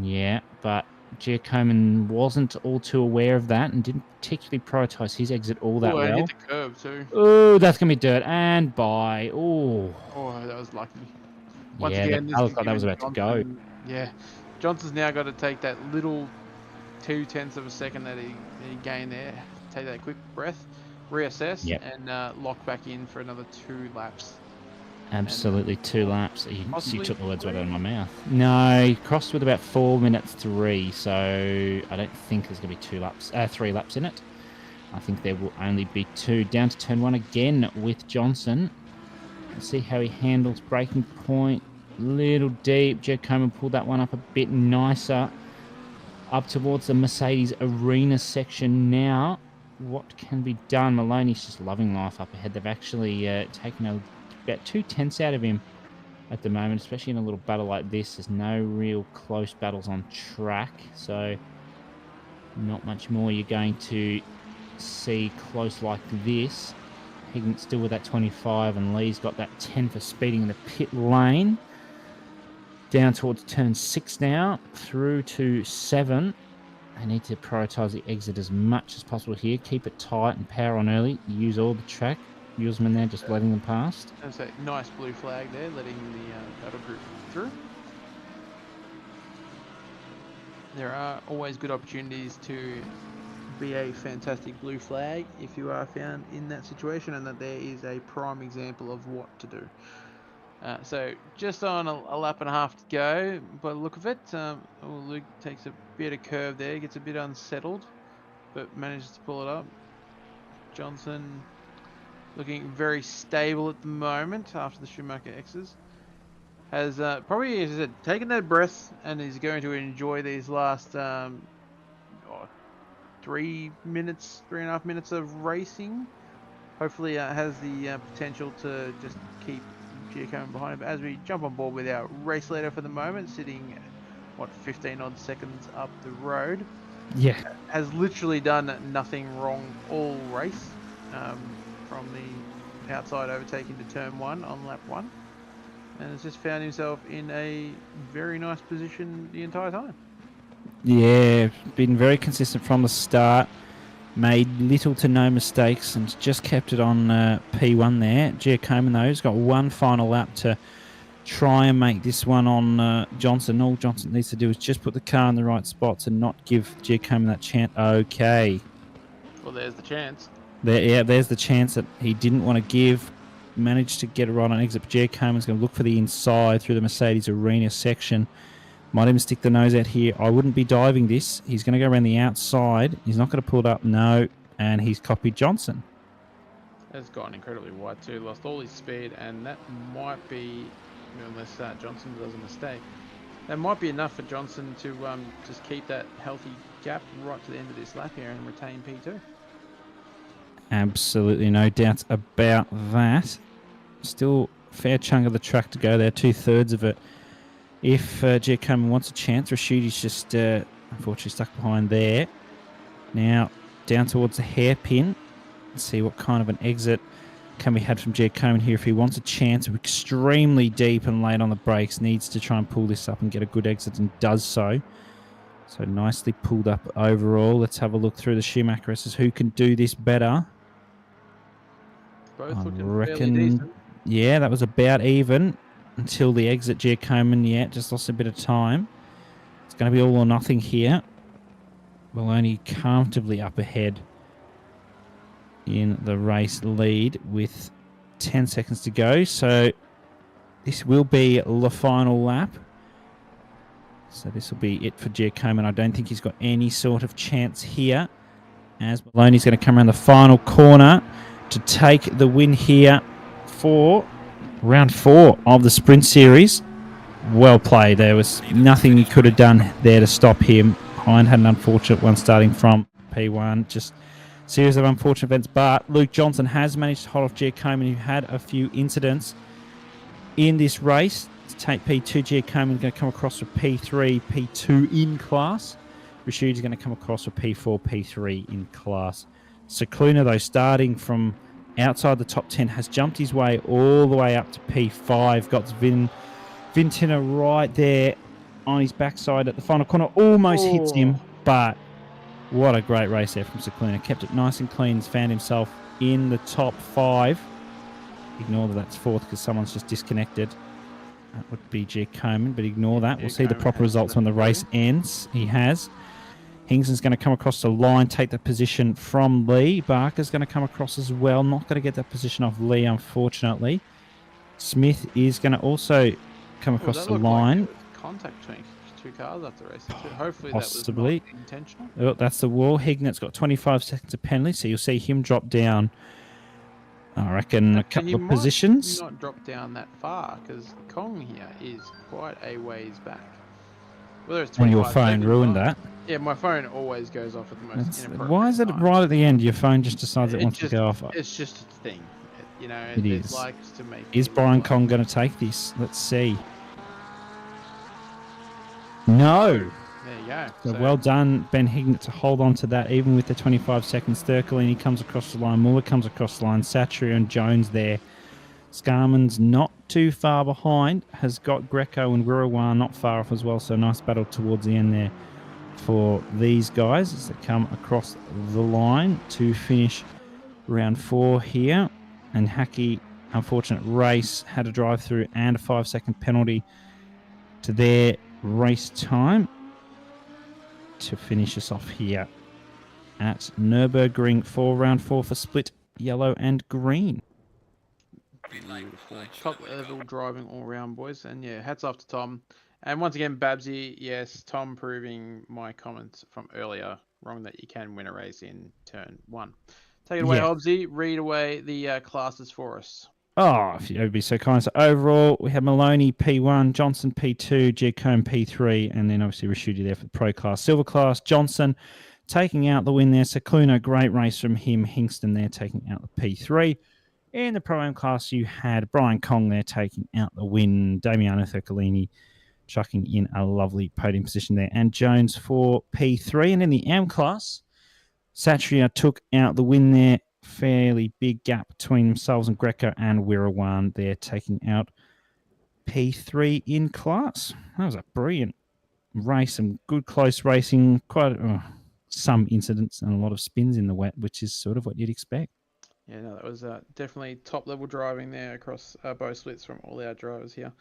Yeah, but Giacomin wasn't all too aware of that and didn't particularly prioritise his exit all that well. Hit the curb too. Oh, that's going to be dirt. And by. Oh, that was lucky. Once again, that looked like that was about to go. Yeah. Johnson's now got to take that little 0.2 of a second that he gained there. Take that quick breath, reassess, and lock back in for another 2 laps. Absolutely, 2 laps. You took the words right out of my mouth. No, he crossed with about 4 minutes 3, so I don't think there's going to be 3 laps in it. I think there will only be 2. Down to turn 1 again with Johnson. Let's see how he handles braking point. Little deep. Giacomin pulled that one up a bit nicer. Up towards the Mercedes arena section now. What can be done? Maloney's just loving life up ahead. They've actually taken about 2 tenths out of him at the moment, especially in a little battle like this. There's no real close battles on track, so not much more you're going to see close like this. Higgins still with that 25, and Lee's got that 10 for speeding in the pit lane. Down towards turn 6 now, through to 7. They need to prioritise the exit as much as possible here. Keep it tight and power on early. Use all the track. Usman there just letting them past. That's a nice blue flag there, letting the battle group through. there are always good opportunities to be a fantastic blue flag if you are found in that situation, and that there is a prime example of what to do. So just on a lap and a half to go, by the look of it, Luke takes a bit of curve there, gets a bit unsettled, but manages to pull it up. Johnson looking very stable at the moment after the Schumacher X's. Has probably, as I said, taken that breath and is going to enjoy these last 3.5 minutes of racing. Hopefully has the potential to just keep Giacomo behind him. But as we jump on board with our race leader for the moment, sitting, 15 odd seconds up the road. Yeah. Has literally done nothing wrong all race, from the outside overtaking to turn 1 on lap 1. And has just found himself in a very nice position the entire time. Yeah, been very consistent from the start. Made little to no mistakes and just kept it on P1 there. Giacomo, though, has got one final lap to try and make this one on Johnson. All Johnson needs to do is just put the car in the right spots and not give Giacomo that chance. Okay. Well, there's the chance. There's the chance that he didn't want to give. Managed to get it right on exit. Giacomo's going to look for the inside through the Mercedes arena section. Might even stick the nose out here. I wouldn't be diving this. He's going to go around the outside. He's not going to pull it up. No. And he's copied Johnson. Has gone incredibly wide too. Lost all his speed, and that might be, unless Johnson does a mistake, that might be enough for Johnson to just keep that healthy gap right to the end of this lap here and retain P2. Absolutely no doubts about that. Still a fair chunk of the track to go there, 2/3 of it. If Giacomo wants a chance, Rashidi's just unfortunately stuck behind there. Now down towards the hairpin. Let's see what kind of an exit can be had from Giacomo here. If he wants a chance, extremely deep and late on the brakes, needs to try and pull this up and get a good exit, and does so. So nicely pulled up overall. Let's have a look through the Schumacher S's. Who can do this better? Both looking fairly decent. Yeah, that was about even until the exit. Giacomo, just lost a bit of time. It's going to be all or nothing here. Maloney comfortably up ahead in the race lead with 10 seconds to go. So this will be the final lap. So this will be it for Giacomo, and I don't think he's got any sort of chance here, as Maloney's going to come around the final corner to take the win here for round 4 of the Sprint Series. Well played. There was nothing he could have done there to stop him. Hind had an unfortunate one starting from P1. Just a series of unfortunate events. But Luke Johnson has managed to hold off Giacomo, who had a few incidents in this race. To take P2, Giacomo is going to come across with P3, P2 in class. Rashid is going to come across with P4, P3 in class. Cicluna, though, starting from outside the top 10, has jumped his way all the way up to P5. Got Vintina right there on his backside at the final corner. Almost hits him, but what a great race there from Cicluna. Kept it nice and clean. Found himself in the top 5. Ignore that that's 4th because someone's just disconnected. That would be Giacomo, but ignore that. We'll see the proper results when the race ends. He has. Hingson's going to come across the line, take the position from Lee. Barker's going to come across as well. Not going to get that position off Lee, unfortunately. Smith is going to also come across the line. Like contact between two cars after racing. So hopefully possibly. That was not intentional. Oh, that's the wall. Hignet's got 25 seconds of penalty, so you'll see him drop down, I reckon, a couple of positions. Not drop down that far, because Kong here is quite a ways back. Whether it's when your phone ruined that. Yeah, my phone always goes off at the most inappropriate Why is it time. right at the end? Your phone just decides it wants to go off. It's just a thing. It likes to make. Is Brian Kong going to take this? Let's see. No. There you go. So well done, Ben Hignet, to hold on to that, even with the 25 seconds. Thurkelini comes across the line. Muller comes across the line. Satria and Jones there. Scarman's not too far behind. Has got Greco and Guruwan not far off as well. So nice battle towards the end there for these guys as they come across the line to finish round 4 here. And Hackey, unfortunate race, had a drive-through and a 5-second penalty to their race time. to finish us off here at Nurburgring for round 4 for split yellow and green. Beautiful. Top level driving all round, boys. And yeah, hats off to Tom. And once again, Babsy, yes, Tom proving my comments from earlier wrong that you can win a race in turn 1. Take it away, Yeah. Hobbsy. Read away the classes for us. Oh, if you'd be so kind. So overall, we have Maloney P1, Johnson P2, Jcombe P3, and then obviously Rashuti there for the Pro Class. Silver Class, Johnson taking out the win there. Secluno, great race from him. Hingston there taking out the P3. In the Pro-Am class, you had Brian Kong there taking out the win. Damiano Thurcolini chucking in a lovely podium position there. And Jones for P3. And in the Am class, Satria took out the win there. Fairly big gap between themselves and Greco and Wirawan there taking out P3 in class. That was a brilliant race. Some good close racing. Quite some incidents and a lot of spins in the wet, which is sort of what you'd expect. Yeah, no, that was definitely top level driving there across both splits from all our drivers here.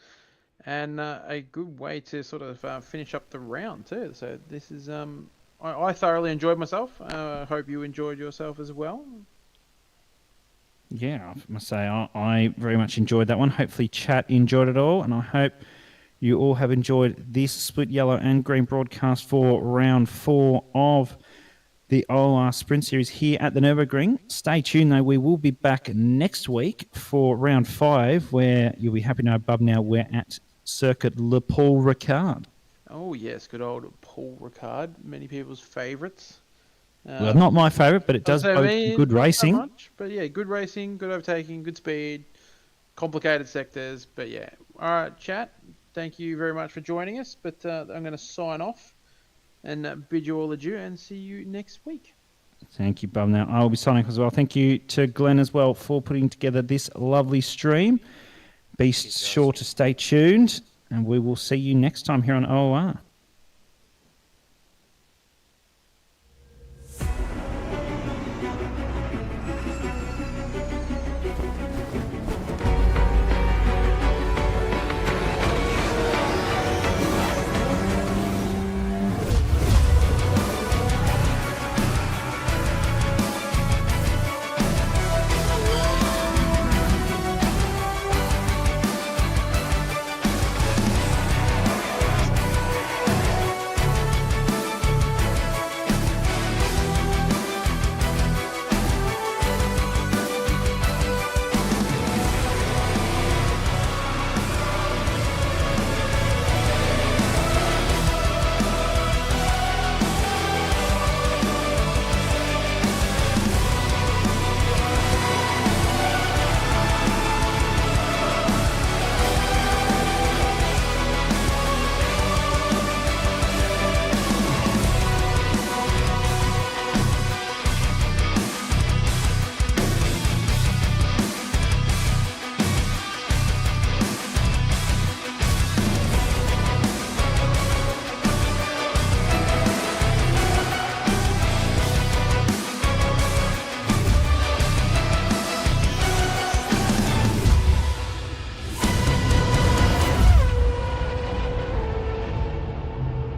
And a good way to sort of finish up the round too. So this is, I thoroughly enjoyed myself. I hope you enjoyed yourself as well. Yeah, I must say I very much enjoyed that one. Hopefully chat enjoyed it all, and I hope you all have enjoyed this split yellow and green broadcast for round 4 of the OR Sprint Series here at the Nurburgring. Stay tuned though, we will be back next week for round 5, where you'll be happy to know above now we're at Circuit Le Paul Ricard. Oh yes, good old Paul Ricard, many people's favourites. Well, not my favourite, but it does bode good racing. Not so much, but yeah, good racing, good overtaking, good speed, complicated sectors. But yeah, all right, chat. Thank you very much for joining us. But I'm going to sign off and bid you all adieu and see you next week. Thank you, Bob. Now I'll be signing off as well. Thank you to Glenn as well for putting together this lovely stream. Be sure to stay tuned, and we will see you next time here on OR.